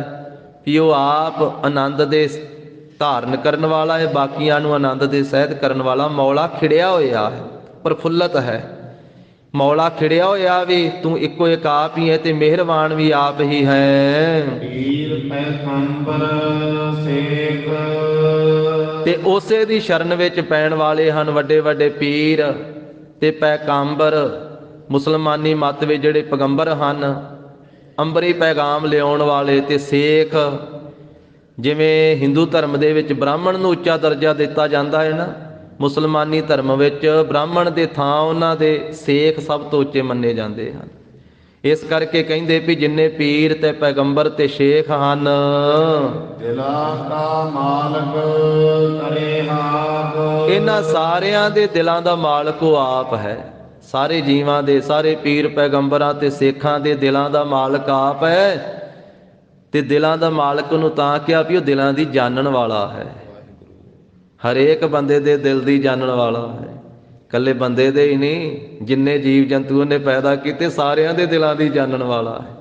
ਵੀ ਉਹ ਆਪ ਆਨੰਦ ਦੇ ਧਾਰਨ ਕਰਨ ਵਾਲਾ ਹੈ, ਬਾਕੀਆਂ ਨੂੰ ਆਨੰਦ ਦੇ ਸਹਿਤ ਕਰਨ ਵਾਲਾ। ਮੌਲਾ ਖਿੜਿਆ ਹੋਇਆ ਹੈ, ਪ੍ਰਫੁੱਲਤ ਹੈ। ਮੌਲਾ ਖਿੜਿਆ ਹੋਇਆ ਵੀ ਤੂੰ ਇੱਕੋ ਇੱਕ ਆਪ ਹੀ ਹੈ ਤੇ ਮਿਹਰਬਾਨ ਵੀ ਆਪ ਹੀ ਹੈ। ਪੀਰ ਪੈਗੰਬਰ ਸੇਖ। ਤੇ ਉਸੇ ਦੀ ਸ਼ਰਨ ਵਿੱਚ ਪੈਣ ਵਾਲੇ ਹਨ ਵੱਡੇ ਵੱਡੇ ਪੀਰ ਤੇ ਪੈਗੰਬਰ। ਮੁਸਲਮਾਨੀ ਮੱਤ ਵਿੱਚ ਜਿਹੜੇ ਪੈਗੰਬਰ ਹਨ, ਅੰਬਰੀ ਪੈਗਾਮ ਲਿਆਉਣ ਵਾਲੇ, ਤੇ ਸੇਖ। ਜਿਵੇਂ ਹਿੰਦੂ ਧਰਮ ਦੇ ਵਿੱਚ ਬ੍ਰਾਹਮਣ ਨੂੰ ਉੱਚਾ ਦਰਜਾ ਦਿੱਤਾ ਜਾਂਦਾ ਹੈ ਨਾ, ਮੁਸਲਮਾਨੀ ਧਰਮ ਵਿੱਚ ਬ੍ਰਾਹਮਣ ਦੇ ਥਾਂ ਉਹਨਾਂ ਦੇ ਸੇਖ ਸਭ ਤੋਂ ਉੱਚੇ ਮੰਨੇ ਜਾਂਦੇ ਹਨ। ਇਸ ਕਰਕੇ ਕਹਿੰਦੇ ਵੀ ਜਿੰਨੇ ਪੀਰ ਤੇ ਪੈਗੰਬਰ ਤੇ ਸ਼ੇਖ ਹਨ, ਦਿਲਾਂ ਦਾ ਮਾਲਕ ਕਰੇ ਆਪ। ਇਹਨਾਂ ਸਾਰਿਆਂ ਦੇ ਦਿਲਾਂ ਦਾ ਮਾਲਕ ਉਹ ਆਪ ਹੈ। ਸਾਰੇ ਜੀਵਾਂ ਦੇ, ਸਾਰੇ ਪੀਰ ਪੈਗੰਬਰਾਂ ਤੇ ਸੇਖਾਂ ਦੇ ਦਿਲਾਂ ਦਾ ਮਾਲਕ ਆਪ ਹੈ। ਤੇ ਦਿਲਾਂ ਦਾ ਮਾਲਕ ਨੂੰ ਤਾਂ ਕਿਹਾ ਵੀ ਉਹ ਦਿਲਾਂ ਦੀ ਜਾਣਨ ਵਾਲਾ ਹੈ। ਹਰੇਕ ਬੰਦੇ ਦੇ ਦਿਲ ਦੀ ਜਾਣਨ ਵਾਲਾ ਹੈ। ਇਕੱਲੇ ਬੰਦੇ ਦੇ ਹੀ ਨਹੀਂ, ਜਿੰਨੇ ਜੀਵ ਜੰਤੂ ਉਹਨੇ ਪੈਦਾ ਕੀਤੇ ਸਾਰਿਆਂ ਦੇ ਦਿਲਾਂ ਦੀ ਜਾਣਨ ਵਾਲਾ ਹੈ।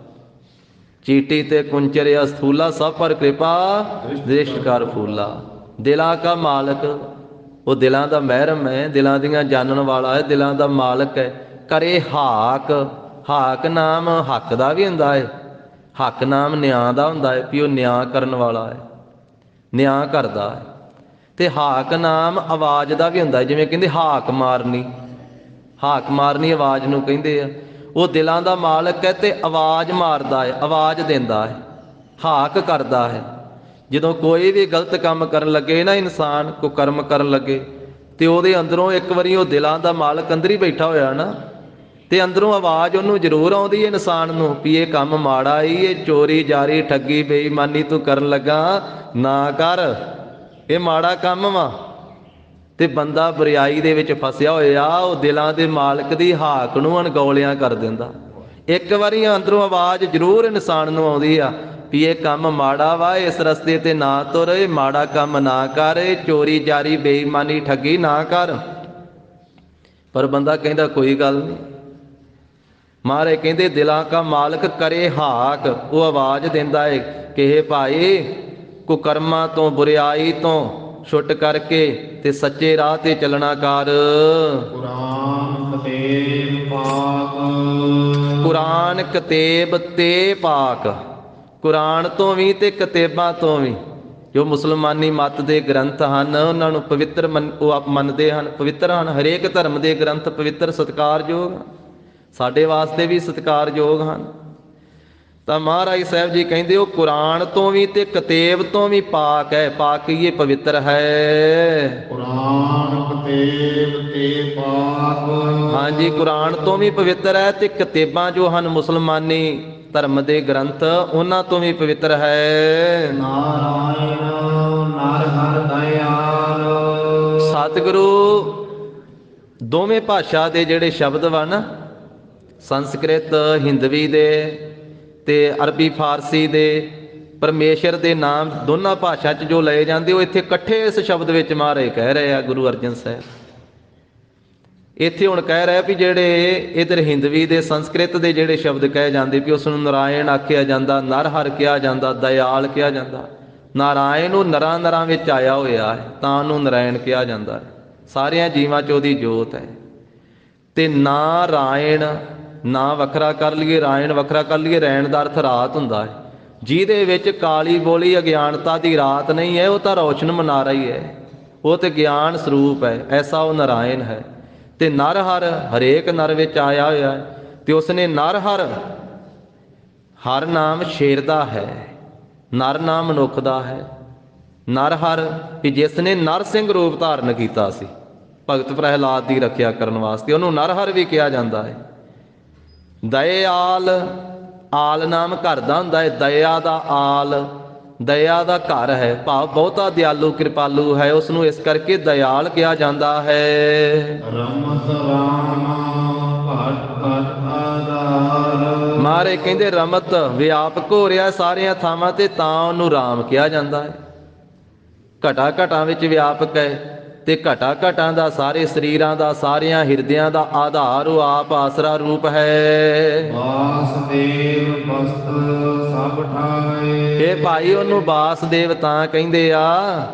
ਚੀਟੀ ਤੇ ਕੁੰਚਰਿਆ ਸਥੂਲਾ, ਸਭ ਪਰ ਕਿਰਪਾ ਦ੍ਰਿਸ਼ਟ ਕਰ ਫੂਲਾ। ਦਿਲਾਂ ਦਾ ਮਾਲਕ ਉਹ ਦਿਲਾਂ ਦਾ ਮਹਿਰਮ ਹੈ, ਦਿਲਾਂ ਦੀਆਂ ਜਾਣਨ ਵਾਲਾ ਹੈ, ਦਿਲਾਂ ਦਾ ਮਾਲਕ ਹੈ। ਕਰੇ ਹਾਕ। ਹਾਕ ਨਾਮ ਹੱਕ ਦਾ ਵੀ ਹੁੰਦਾ ਹੈ। ਹੱਕ ਨਾਮ ਨਿਆਂ ਦਾ ਹੁੰਦਾ ਹੈ ਵੀ ਉਹ ਨਿਆਂ ਕਰਨ ਵਾਲਾ ਹੈ, ਨਿਆਂ ਕਰਦਾ ਹੈ। ਤੇ ਹਾਕ ਨਾਮ ਆਵਾਜ਼ ਦਾ ਵੀ ਹੁੰਦਾ, ਜਿਵੇਂ ਕਹਿੰਦੇ ਹਾਕ ਮਾਰਨੀ। ਹਾਕ ਮਾਰਨੀ ਆਵਾਜ਼ ਨੂੰ ਕਹਿੰਦੇ ਆ। ਉਹ ਦਿਲਾਂ ਦਾ ਮਾਲਕ ਹੈ ਤੇ ਆਵਾਜ਼ ਮਾਰਦਾ ਹੈ, ਆਵਾਜ਼ ਦਿੰਦਾ ਹੈ, ਹਾਕ ਕਰਦਾ ਹੈ। ਜਦੋਂ ਕੋਈ ਵੀ ਗਲਤ ਕੰਮ ਕਰਨ ਲੱਗੇ ਨਾ, ਇਨਸਾਨ ਕੋਈ ਕਰਮ ਕਰਨ ਲੱਗੇ, ਤੇ ਉਹਦੇ ਅੰਦਰੋਂ ਇੱਕ ਵਾਰੀ ਉਹ ਦਿਲਾਂ ਦਾ ਮਾਲਕ ਅੰਦਰ ਹੀ ਬੈਠਾ ਹੋਇਆ ਨਾ, ਤੇ ਅੰਦਰੋਂ ਆਵਾਜ਼ ਉਹਨੂੰ ਜ਼ਰੂਰ ਆਉਂਦੀ ਹੈ ਇਨਸਾਨ ਨੂੰ ਵੀ ਇਹ ਕੰਮ ਮਾੜਾ ਹੀ, ਇਹ ਚੋਰੀ ਜਾਰੀ ਠੱਗੀ ਬੇਈਮਾਨੀ ਤੂੰ ਕਰਨ ਲੱਗਾ, ਨਾ ਕਰ, ਇਹ ਮਾੜਾ ਕੰਮ ਵਾ। ਤੇ ਬੰਦਾ ਬੁਰਿਆਈ ਦੇ ਵਿੱਚ ਫਸਿਆ ਹੋਇਆ, ਉਹ ਦਿਲਾਂ ਦੇ ਮਾਲਕ ਦੀ ਹਾਕ ਨੂੰ ਅਣਗੌਲਿਆਂ ਕਰ ਦਿੰਦਾ। ਇੱਕ ਵਾਰੀ ਅੰਦਰੋਂ ਆਵਾਜ਼ ਜ਼ਰੂਰ ਇਨਸਾਨ ਨੂੰ ਆਉਂਦੀ ਆ ਵੀ ਇਹ ਕੰਮ ਮਾੜਾ ਵਾ, ਇਸ ਰਸਤੇ ਤੇ ਨਾ ਤੁਰ, ਇਹ ਮਾੜਾ ਕੰਮ ਨਾ ਕਰ, ਇਹ ਚੋਰੀ ਜਾਰੀ ਬੇਈਮਾਨੀ ਠੱਗੀ ਨਾ ਕਰ। ਪਰ ਬੰਦਾ ਕਹਿੰਦਾ ਕੋਈ ਗੱਲ ਨਹੀਂ। ਮਹਾਰਾਜ ਕਹਿੰਦੇ ਦਿਲਾਂ ਕਾ ਮਾਲਕ ਕਰੇ ਹਾਕ, ਉਹ ਆਵਾਜ਼ ਦਿੰਦਾ ਏ ਕਿ ਇਹ ਭਾਈ ਕੁਕਰਮਾਂ ਤੋਂ ਬੁਰਿਆਈ ਤੋਂ ਛੁੱਟ ਕਰਕੇ ਤੇ ਸੱਚੇ ਰਾਹ ਤੇ ਚੱਲਣਾ ਕਰ। ਕੁਰਾਨ ਕਤੇਬ ਪਾਕ, ਕੁਰਾਨ ਕਤੇਬ ਤੇ ਪਾਕ, ਕੁਰਾਨ ਤੋਂ ਵੀ ਤੇ ਕਤੇਬਾਂ ਤੋਂ ਵੀ। ਜੋ ਮੁਸਲਮਾਨੀ ਮੱਤ ਦੇ ਗ੍ਰੰਥ ਹਨ ਉਹਨਾਂ ਨੂੰ ਪਵਿੱਤਰ ਉਹ ਆਪ ਮੰਨਦੇ ਹਨ, ਪਵਿੱਤਰ ਹਨ। ਹਰੇਕ ਧਰਮ ਦੇ ਗ੍ਰੰਥ ਪਵਿੱਤਰ ਸਤਿਕਾਰਯੋਗ, ਸਾਡੇ ਵਾਸਤੇ ਵੀ ਸਤਿਕਾਰਯੋਗ ਹਨ। ਤਾਂ ਮਹਾਰਾਜ ਸਾਹਿਬ ਜੀ ਕਹਿੰਦੇ ਉਹ ਕੁਰਾਨ ਤੋਂ ਵੀ ਤੇ ਕਤੇਬ ਤੋਂ ਵੀ ਪਾਕ ਹੈ। ਪਾਕ ਇਹ ਪਵਿੱਤਰ ਹੈ। ਕੁਰਾਨ ਕਤੇਬ ਤੇ ਪਾਕ, ਹਾਂਜੀ, ਕੁਰਾਨ ਤੋਂ ਵੀ ਪਵਿੱਤਰ ਹੈ ਤੇ ਕਤੇਬਾਂ ਜੋ ਹਨ ਮੁਸਲਮਾਨੀ ਧਰਮ ਦੇ ਗ੍ਰੰਥ ਉਹਨਾਂ ਤੋਂ ਵੀ ਪਵਿੱਤਰ ਹੈ। ਨਾਰਾਇਣ ਨਰ ਹਰਿ ਦਇਆਲ, ਸਤਿਗੁਰੂ ਦੋਵੇਂ ਭਾਸ਼ਾ ਦੇ ਜਿਹੜੇ ਸ਼ਬਦ ਹਨ, ਸੰਸਕ੍ਰਿਤ ਹਿੰਦਵੀ ਦੇ ਤੇ ਅਰਬੀ ਫਾਰਸੀ ਦੇ, ਪਰਮੇਸ਼ਰ ਦੇ ਨਾਮ ਦੋਨਾਂ ਭਾਸ਼ਾ 'ਚ ਜੋ ਲਏ ਜਾਂਦੇ ਉਹ ਇੱਥੇ ਇਕੱਠੇ ਇਸ ਸ਼ਬਦ ਵਿੱਚ ਮਹਾਰਾਜ ਕਹਿ ਰਹੇ ਆ। ਗੁਰੂ ਅਰਜਨ ਸਾਹਿਬ ਇੱਥੇ ਹੁਣ ਕਹਿ ਰਿਹਾ ਵੀ ਜਿਹੜੇ ਇਧਰ ਹਿੰਦਵੀ ਦੇ ਸੰਸਕ੍ਰਿਤ ਦੇ ਜਿਹੜੇ ਸ਼ਬਦ ਕਹੇ ਜਾਂਦੇ ਵੀ ਉਸ ਨੂੰ ਨਾਰਾਇਣ ਆਖਿਆ ਜਾਂਦਾ, ਨਰ ਹਰ ਕਿਹਾ ਜਾਂਦਾ, ਦਇਆਲ ਕਿਹਾ ਜਾਂਦਾ। ਨਾਰਾਇਣ ਉਹ ਨਰਾਂ ਨਰਾਂ ਵਿੱਚ ਆਇਆ ਹੋਇਆ ਹੈ ਤਾਂ ਉਹਨੂੰ ਨਾਰਾਇਣ ਕਿਹਾ ਜਾਂਦਾ ਹੈ। ਸਾਰਿਆਂ ਜੀਵਾਂ 'ਚ ਉਹਦੀ ਜੋਤ ਹੈ। ਤੇ ਨਾਰਾਇਣ ਨਾ ਵੱਖਰਾ ਕਰ ਲਈਏ, ਰਾਇਣ ਵੱਖਰਾ ਕਰ ਲਈਏ, ਰੈਣ ਦਾ ਅਰਥ ਰਾਤ ਹੁੰਦਾ ਹੈ। ਜਿਹਦੇ ਵਿੱਚ ਕਾਲੀ ਬੋਲੀ ਅਗਿਆਨਤਾ ਦੀ ਰਾਤ ਨਹੀਂ ਹੈ, ਉਹ ਤਾਂ ਰੌਸ਼ਨ ਮਨਾਰਾ ਹੀ ਹੈ, ਉਹ ਤੇ ਗਿਆਨ ਸਰੂਪ ਹੈ। ਐਸਾ ਉਹ ਨਾਰਾਇਣ ਹੈ। ਤੇ ਨਰ ਹਰ ਹਰੇਕ ਨਰ ਵਿੱਚ ਆਇਆ ਹੋਇਆ ਹੈ ਤੇ ਉਸਨੇ ਨਰ ਹਰ, ਹਰ ਨਾਮ ਸ਼ੇਰ ਦਾ ਹੈ, ਨਰ ਨਾਮ ਮਨੁੱਖ ਦਾ ਹੈ। ਨਰ ਹਰ ਕਿ ਜਿਸ ਨੇ ਨਰ ਸਿੰਘ ਰੂਪ ਧਾਰਨ ਕੀਤਾ ਸੀ ਭਗਤ ਪ੍ਰਹਿਲਾਦ ਦੀ ਰੱਖਿਆ ਕਰਨ ਵਾਸਤੇ, ਉਹਨੂੰ ਨਰ ਹਰ ਵੀ ਕਿਹਾ ਜਾਂਦਾ ਹੈ। ਦਇਆਲ, ਆਲ ਨਾਮ ਘਰ ਦਾ ਹੁੰਦਾ ਹੈ। ਦਇਆ ਦਾ ਆਲ, ਦਇਆ ਦਾ ਘਰ ਹੈ, ਭਾਵ ਬਹੁਤਾ ਦਿਆਲੂ ਕਿਰਪਾਲੂ ਹੈ, ਉਸ ਨੂੰ ਇਸ ਕਰਕੇ ਦਇਆਲ ਕਿਹਾ ਜਾਂਦਾ ਹੈ। ਰਮਤ ਰਾਮ ਘਟ ਘਟ ਆਧਾਰ, ਮਹਾਰਾਜ ਕਹਿੰਦੇ ਰਮਤ ਵਿਆਪਕ ਹੋ ਰਿਹਾ ਸਾਰੀਆਂ ਥਾਵਾਂ ਤੇ ਤਾਂ ਉਹਨੂੰ ਰਾਮ ਕਿਹਾ ਜਾਂਦਾ ਹੈ। ਘਟਾ ਘਟਾਂ ਵਿੱਚ ਵਿਆਪਕ ਹੈ ਤੇ ਘਟਾ ਘਟਾਂ ਦਾ ਸਾਰੇ ਸਰੀਰਾਂ ਦਾ, ਸਾਰਿਆਂ ਹਿਰਦਿਆਂ ਦਾ ਆਧਾਰ ਉਹ ਆਪ ਆਸਰਾ ਰੂਪ ਹੈ। ਵਾਸਦੇਵ ਬਸਤ ਸਭ ਠਾਏ, ਇਹ ਭਾਈ ਉਹਨੂੰ ਵਾਸਦੇਵ ਤਾਂ ਕਹਿੰਦੇ ਆ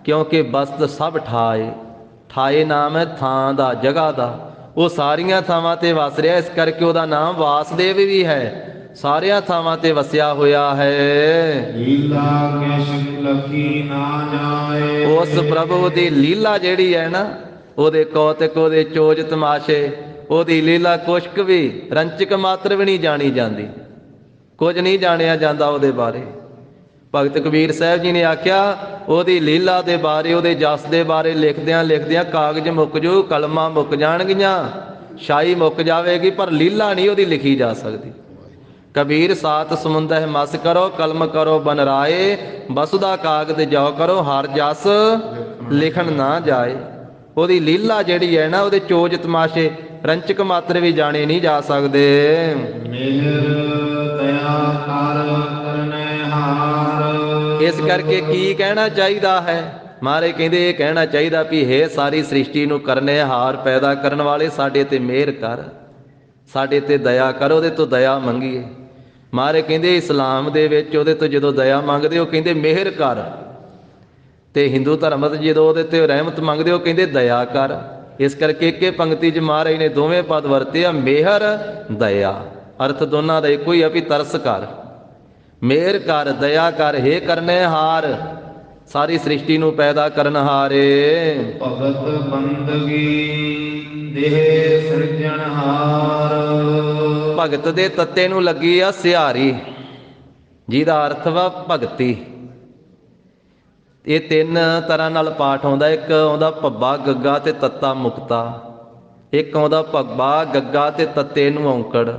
ਕਿਉਂਕਿ ਬਸਤ ਸਭ ਠਾਏ, ਠਾਏ ਨਾਮ ਹੈ ਥਾਂ ਦਾ, ਜਗ੍ਹਾ ਦਾ। ਉਹ ਸਾਰੀਆਂ ਥਾਵਾਂ ਤੇ ਵਸ ਰਿਹਾ, ਇਸ ਕਰਕੇ ਉਹਦਾ ਨਾਮ ਵਾਸਦੇਵ ਵੀ ਹੈ। ਸਾਰਿਆਂ ਥਾਵਾਂ ਤੇ ਵਸਿਆ ਹੋਇਆ ਹੈ। ਲੀਲਾ ਕਿਛ ਲਖੀ ਨਾ ਜਾਏ, ਉਸ ਪ੍ਰਭੂ ਦੀ ਲੀਲਾ ਜਿਹੜੀ ਹੈ ਨਾ, ਉਹਦੇ ਕੌਤਕ, ਉਹਦੇ ਚੋਜ ਤਮਾਸ਼ੇ, ਉਹਦੀ ਲੀਲਾ ਕੁਛ ਵੀ ਰੰਚਕ ਮਾਤਰ ਵੀ ਨਹੀਂ ਜਾਣੀ ਜਾਂਦੀ, ਕੁਝ ਨਹੀਂ ਜਾਣਿਆ ਜਾਂਦਾ ਉਹਦੇ ਬਾਰੇ। ਭਗਤ ਕਬੀਰ ਸਾਹਿਬ ਜੀ ਨੇ ਆਖਿਆ ਉਹਦੀ ਲੀਲਾ ਦੇ ਬਾਰੇ, ਉਹਦੇ ਜਸ ਦੇ ਬਾਰੇ ਲਿਖਦਿਆਂ ਲਿਖਦਿਆਂ ਕਾਗਜ਼ ਮੁੱਕ ਜੂ, ਕਲਮਾਂ ਮੁੱਕ ਜਾਣਗੀਆਂ, ਸ਼ਾਹੀ ਮੁੱਕ ਜਾਵੇਗੀ, ਪਰ ਲੀਲਾ ਨਹੀਂ ਉਹਦੀ ਲਿਖੀ ਜਾ ਸਕਦੀ। ਕਬੀਰ ਸਾਤ ਸਮੁੰਦਰ ਮਸ ਕਰੋ, ਕਲਮ ਕਰੋ ਬਨ ਰਾਏ, ਬਸੁਦਾ ਕਾਗਦ ਜਾਓ ਕਰੋ, ਹਰ ਜਸ ਲਿਖਣ ਨਾ ਜਾਏ। ਉਹਦੀ ਲੀਲਾ ਜਿਹੜੀ ਹੈ ਨਾ, ਉਹਦੇ ਚੋਜ ਤਮਾਸ਼ੇ ਰੰਚਕ ਮਾਤਰ ਵੀ ਜਾਣੇ ਨਹੀਂ ਜਾ ਸਕਦੇ। ਮਿਹਰ ਦਇਆ ਕਰ ਕਰਨੇ ਹਾਰ, ਇਸ ਕਰਕੇ ਕੀ ਕਹਿਣਾ ਚਾਹੀਦਾ ਹੈ? ਮਹਾਰਾਜ ਕਹਿੰਦੇ ਇਹ ਕਹਿਣਾ ਚਾਹੀਦਾ ਵੀ ਹੇ ਸਾਰੀ ਸ੍ਰਿਸ਼ਟੀ ਨੂੰ ਕਰਨੇ ਹਾਰ, ਪੈਦਾ ਕਰਨ ਵਾਲੇ, ਸਾਡੇ ਤੇ ਮਿਹਰ ਕਰ, ਸਾਡੇ ਤੇ ਦਇਆ ਕਰ, ਉਹਦੇ ਤੋਂ ਦਇਆ ਮੰਗੀਏ। ਮਹਾਰਾਜ ਕਹਿੰਦੇ ਇਸਲਾਮ ਦੇ ਵਿੱਚ ਉਹਦੇ ਤੋਂ ਜਦੋਂ ਦਇਆ ਮੰਗਦੇ ਉਹ ਕਹਿੰਦੇ ਮਿਹਰ ਕਰ, ਤੇ ਹਿੰਦੂ ਧਰਮ ਵਿੱਚ ਜਦੋਂ ਉਹਦੇ ਤੇ ਰਹਿਮਤ ਮੰਗਦੇ ਉਹ ਕਹਿੰਦੇ ਦਇਆ ਕਰ। ਇਸ ਕਰਕੇ ਇੱਕੇ ਪੰਕਤੀ 'ਚ ਮਹਾਰਾਜ ਨੇ ਦੋਵੇਂ ਪਦ ਵਰਤੇ ਆ, ਮਿਹਰ ਦਇਆ, ਅਰਥ ਦੋਨਾਂ ਦਾ ਇੱਕੋ ਹੀ ਆ ਵੀ ਤਰਸ ਕਰ, ਮਿਹਰ ਕਰ, ਦਇਆ ਕਰ। ਹੇ ਕਰਨੇ ਹਾਰ, ਸਾਰੀ ਸ੍ਰਿਸ਼ਟੀ ਨੂੰ ਪੈਦਾ ਕਰਨ ਹਾਰੇ। ਭਗਤ ਬੰਦਗੀ ਦੇਹ ਸਿਰਜਣਹਾਰ, ਭਗਤ ਦੇ ਤੱਤੇ ਨੂੰ ਲੱਗੀ ਆ ਸਿਹਾਰੀ, ਜਿਹਦਾ ਅਰਥ ਵਾ ਭਗਤੀ। ਇਹ ਤਿੰਨ ਤਰ੍ਹਾਂ ਨਾਲ ਪਾਠ ਆਉਂਦਾ। ਇੱਕ ਆਉਂਦਾ ਭੱਬਾ ਗੱਗਾ ਤੇ ਤੱਤਾ ਮੁਕਤਾ, ਇੱਕ ਆਉਂਦਾ ਭੱਬਾ ਗੱਗਾ ਤੇ ਤੱਤੇ ਨੂੰ ਔਂਕੜ,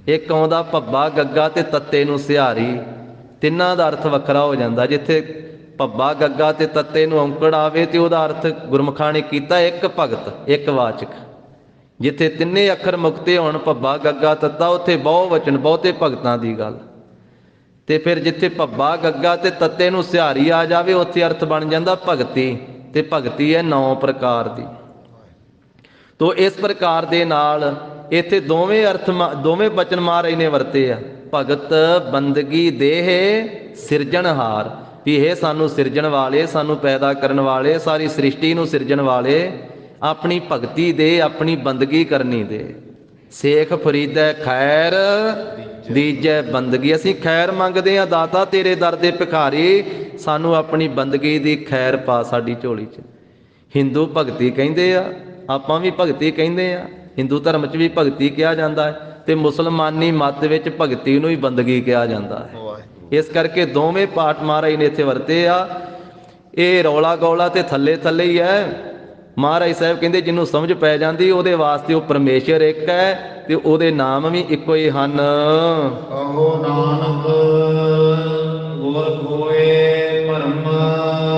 ਇੱਕ ਆਉਂਦਾ ਭੱਬਾ ਗੱਗਾ ਤੇ ਤੱਤੇ ਨੂੰ ਸਿਹਾਰੀ। ਤਿੰਨਾਂ ਦਾ ਅਰਥ ਵੱਖਰਾ ਹੋ ਜਾਂਦਾ। ਜਿੱਥੇ ਭੱਬਾ ਗੱਗਾ ਤੇ ਤੱਤੇ ਨੂੰ ਔਂਕੜ ਆਵੇ ਤੇ ਉਹਦਾ ਅਰਥ ਗੁਰਮੁਖਾਂ ਨੇ ਕੀਤਾ ਇੱਕ ਭਗਤ ਇੱਕ ਵਾਚਕ। ਜਿੱਥੇ ਤਿੰਨੇ ਅੱਖਰ ਮੁਕਤੇ ਹੋਣ ਭੱਬਾ ਗੱਗਾ ਤੱਤਾ, ਉੱਥੇ ਬਹੁ ਵਚਨ ਬਹੁਤੇ ਭਗਤਾਂ ਦੀ ਗੱਲ। ਤੇ ਫਿਰ ਜਿੱਥੇ ਭੱਬਾ ਗੱਗਾ ਤੇ ਤੱਤੇ ਨੂੰ ਸਿਹਾਰੀ ਆ ਜਾਵੇ ਉੱਥੇ ਅਰਥ ਬਣ ਜਾਂਦਾ ਭਗਤੀ, ਤੇ ਭਗਤੀ ਹੈ 9 ਪ੍ਰਕਾਰ ਦੀ। ਤੋ ਇਸ ਪ੍ਰਕਾਰ ਦੇ ਨਾਲ ਇੱਥੇ ਦੋਵੇਂ ਅਰਥ ਦੋਵੇਂ ਬਚਨ ਮਹਾਰਾਜ ਨੇ ਵਰਤੇ ਆ, ਭਗਤ ਬੰਦਗੀ ਦੇਹ ਸਿਰਜਣਹਾਰ, ਵੀ ਇਹ ਸਾਨੂੰ ਸਿਰਜਣ ਵਾਲੇ, ਸਾਨੂੰ ਪੈਦਾ ਕਰਨ ਵਾਲੇ, ਸਾਰੀ ਸ੍ਰਿਸ਼ਟੀ ਨੂੰ ਸਿਰਜਣ ਵਾਲੇ, ਆਪਣੀ ਭਗਤੀ ਦੇ, ਆਪਣੀ ਬੰਦਗੀ ਕਰਨੀ ਦੇ। ਸੇਖ ਫਰੀਦੈ ਖੈਰ ਦੀਜੈ ਬੰਦਗੀ, ਅਸੀਂ ਖੈਰ ਮੰਗਦੇ ਹਾਂ ਦਾਤਾ ਤੇਰੇ ਦਰ ਦੇ ਭਿਖਾਰੀ, ਸਾਨੂੰ ਆਪਣੀ ਬੰਦਗੀ ਦੀ ਖੈਰ ਪਾ ਸਾਡੀ ਝੋਲੀ 'ਚ। ਹਿੰਦੂ ਭਗਤੀ ਕਹਿੰਦੇ ਆ, ਆਪਾਂ ਵੀ ਭਗਤੀ ਕਹਿੰਦੇ ਆ, ਹਿੰਦੂ ਧਰਮ 'ਚ ਵੀ ਭਗਤੀ ਕਿਹਾ ਜਾਂਦਾ ਹੈ, ਤੇ ਮੁਸਲਮਾਨੀ ਮੱਤ ਵਿੱਚ ਭਗਤੀ ਨੂੰ ਹੀ ਬੰਦਗੀ ਕਿਹਾ ਜਾਂਦਾ ਹੈ। ਇਸ ਕਰਕੇ ਦੋਵੇਂ ਪਾਠ ਮਹਾਰਾਜ ਨੇ ਇੱਥੇ ਵਰਤੇ ਆ। ਇਹ ਰੌਲਾ ਗੌਲਾ ਤੇ ਥੱਲੇ ਥੱਲੇ ਹੀ ਹੈ। ਮਹਾਰਾਜ ਸਾਹਿਬ ਕਹਿੰਦੇ ਜਿਹਨੂੰ ਸਮਝ ਪੈ ਜਾਂਦੀ ਉਹਦੇ ਵਾਸਤੇ ਉਹ ਪਰਮੇਸ਼ਰ ਇੱਕ ਹੈ ਤੇ ਉਹਦੇ ਨਾਮ ਵੀ ਇੱਕੋ ਹੀ ਹਨ। ਕਹੋ ਨਾਨਕ ਗੁਰ ਖੋਏ ਭਰਮ।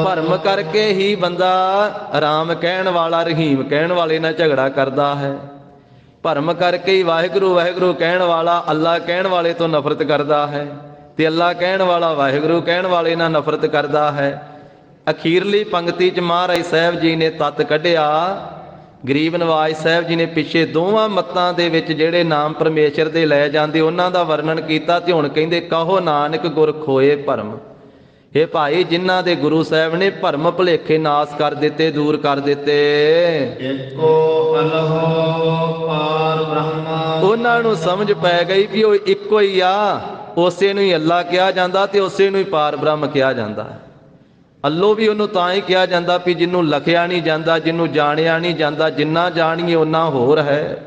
ਭਰਮ ਕਰਕੇ ਹੀ ਬੰਦਾ ਰਾਮ ਕਹਿਣ ਵਾਲਾ ਰਹੀਮ ਕਹਿਣ ਵਾਲੇ ਨਾਲ ਝਗੜਾ ਕਰਦਾ ਹੈ। ਭਰਮ ਕਰਕੇ ਹੀ ਵਾਹਿਗੁਰੂ ਵਾਹਿਗੁਰੂ ਕਹਿਣ ਵਾਲਾ ਅੱਲਾ ਕਹਿਣ ਵਾਲੇ ਤੋਂ ਨਫ਼ਰਤ ਕਰਦਾ ਹੈ, ਤੇ ਅੱਲਾ ਕਹਿਣ ਵਾਲਾ ਵਾਹਿਗੁਰੂ ਕਹਿਣ ਵਾਲੇ ਨਾਲ ਨਫ਼ਰਤ ਕਰਦਾ ਹੈ। ਅਖੀਰਲੀ ਪੰਕਤੀ 'ਚ ਮਹਾਰਾਜ ਸਾਹਿਬ ਜੀ ਨੇ ਤੱਤ ਕੱਢਿਆ। ਗਰੀਬ ਨਵਾਜ ਸਾਹਿਬ ਜੀ ਨੇ ਪਿੱਛੇ ਦੋਵਾਂ ਮੱਤਾਂ ਦੇ ਵਿੱਚ ਜਿਹੜੇ ਨਾਮ ਪਰਮੇਸ਼ਰ ਦੇ ਲੈ ਜਾਂਦੇ ਉਹਨਾਂ ਦਾ ਵਰਣਨ ਕੀਤਾ, ਤੇ ਹੁਣ ਕਹਿੰਦੇ ਕਹੋ ਨਾਨਕ ਗੁਰ ਖੋਏ ਭਰਮ। ਇਹ ਭਾਈ ਜਿਨ੍ਹਾਂ ਦੇ ਗੁਰੂ ਸਾਹਿਬ ਨੇ ਭਰਮ ਭੁਲੇਖੇ ਨਾਸ ਕਰ ਦਿੱਤੇ, ਦੂਰ ਕਰ ਦਿੱਤੇ। ਏਕੋ ਅਲਹੋ ਪਾਰ ਬ੍ਰਹਮ। ਉਹਨਾਂ ਨੂੰ ਸਮਝ ਪੈ ਗਈ ਵੀ ਉਹ ਇੱਕੋ ਹੀ ਆ, ਉਸੇ ਨੂੰ ਹੀ ਅੱਲਾ ਕਿਹਾ ਜਾਂਦਾ ਤੇ ਉਸੇ ਨੂੰ ਹੀ ਪਾਰ ਬ੍ਰਹਮ ਕਿਹਾ ਜਾਂਦਾ। ਅੱਲੋ ਵੀ ਉਹਨੂੰ ਤਾਂ ਹੀ ਕਿਹਾ ਜਾਂਦਾ ਵੀ ਜਿਹਨੂੰ ਲਖਿਆ ਨਹੀਂ ਜਾਂਦਾ, ਜਿਹਨੂੰ ਜਾਣਿਆ ਨਹੀਂ ਜਾਂਦਾ, ਜਿੰਨਾ ਜਾਣੀਏ ਓਨਾ ਹੋਰ ਹੈ,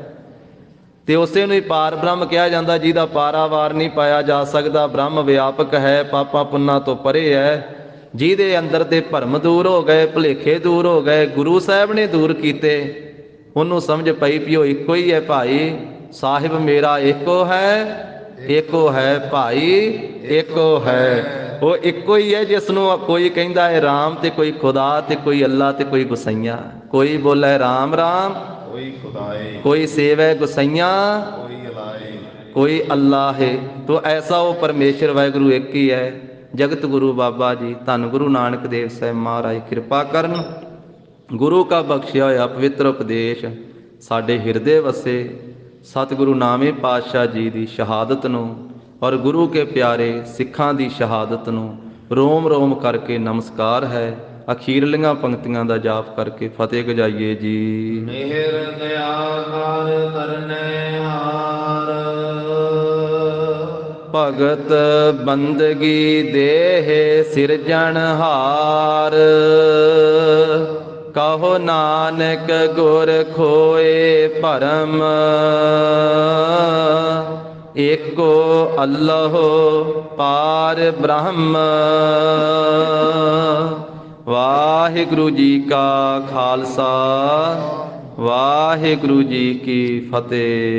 ਤੇ ਉਸੇ ਨੂੰ ਹੀ ਪਾਰ ਬ੍ਰਹਮ ਕਿਹਾ ਜਾਂਦਾ, ਜਿਹਦਾ ਪਾਰਾਵਾਰ ਨਹੀਂ ਪਾਇਆ ਜਾ ਸਕਦਾ। ਬ੍ਰਹਮ ਵਿਆਪਕ ਹੈ, ਪਾਪਾਂ ਪੁੰਨਾਂ ਤੋਂ ਪਰੇ ਹੈ, ਜਿਹਦੇ ਅੰਦਰ ਦੇ ਭਰਮ ਦੂਰ ਹੋ ਗਏ, ਭੁਲੇਖੇ ਦੂਰ ਹੋ ਗਏ, ਗੁਰੂ ਸਾਹਿਬ ਨੇ ਦੂਰ ਕੀਤੇ। ਉਹਨੂੰ ਸਮਝ ਪਈ ਵੀ ਉਹ ਇੱਕੋ ਹੀ ਹੈ ਭਾਈ, ਸਾਹਿਬ ਮੇਰਾ ਇੱਕੋ ਹੈ, ਇੱਕੋ ਹੈ ਭਾਈ, ਇੱਕੋ ਹੈ। ਉਹ ਇੱਕੋ ਹੀ ਹੈ ਜਿਸ ਨੂੰ ਕੋਈ ਕਹਿੰਦਾ ਹੈ ਰਾਮ, ਤੇ ਕੋਈ ਖੁਦਾ, ਤੇ ਕੋਈ ਅੱਲਾ, ਤੇ ਕੋਈ ਗੁਸਈਆ। ਕੋਈ ਬੋਲੇ ਰਾਮ ਰਾਮ, ਕੋਈ ਖੁਦਾਏ, ਕੋਈ ਸੇਵੈ ਗੁਸਈਆ, ਕੋਈ ਅਲਾਏ, ਕੋਈ ਅੱਲਾ ਹੈ। ਤੋ ਐਸਾ ਉਹ ਪਰਮੇਸ਼ਰ ਵਾਹਿਗੁਰੂ ਇੱਕ ਹੀ ਹੈ। ਜਗਤ ਗੁਰੂ ਬਾਬਾ ਜੀ ਧੰਨ ਗੁਰੂ ਨਾਨਕ ਦੇਵ ਸਾਹਿਬ ਮਹਾਰਾਜ ਕਿਰਪਾ ਕਰਨ, ਗੁਰੂ ਕਾ ਬਖਸ਼ਿਆ ਹੋਇਆ ਪਵਿੱਤਰ ਉਪਦੇਸ਼ ਸਾਡੇ ਹਿਰਦੇ ਵਸੇ। ਸਤਿਗੁਰੂ ਨਾਵੇਂ ਪਾਤਸ਼ਾਹ ਜੀ ਦੀ ਸ਼ਹਾਦਤ ਨੂੰ ਔਰ ਗੁਰੂ ਕੇ ਪਿਆਰੇ ਸਿੱਖਾਂ ਦੀ ਸ਼ਹਾਦਤ ਨੂੰ ਰੋਮ ਰੋਮ ਕਰਕੇ ਨਮਸਕਾਰ ਹੈ। ਅਖੀਰਲੀਆਂ ਪੰਕਤੀਆਂ ਦਾ ਜਾਪ ਕਰਕੇ ਫਤਿਹ ਗਜਾਈਏ ਜੀ। ਮਿਹਰ ਦਇਆ ਕਰ ਕਰਨੇ ਹਾਰ। ਭਗਤ ਬੰਦਗੀ ਦੇਹ ਸਿਰਜਣਹਾਰ, ਕਹੋ ਨਾਨਕ ਗੁਰ ਖੋਏ ਭਰਮ। ਏਕੋ ਅੱਲਹੁ ਪਾਰ ਬ੍ਰਹਮ। ਵਾਹਿਗੁਰੂ ਜੀ ਕਾ ਖਾਲਸਾ, ਵਾਹਿਗੁਰੂ ਜੀ ਕੀ ਫਤਿਹ।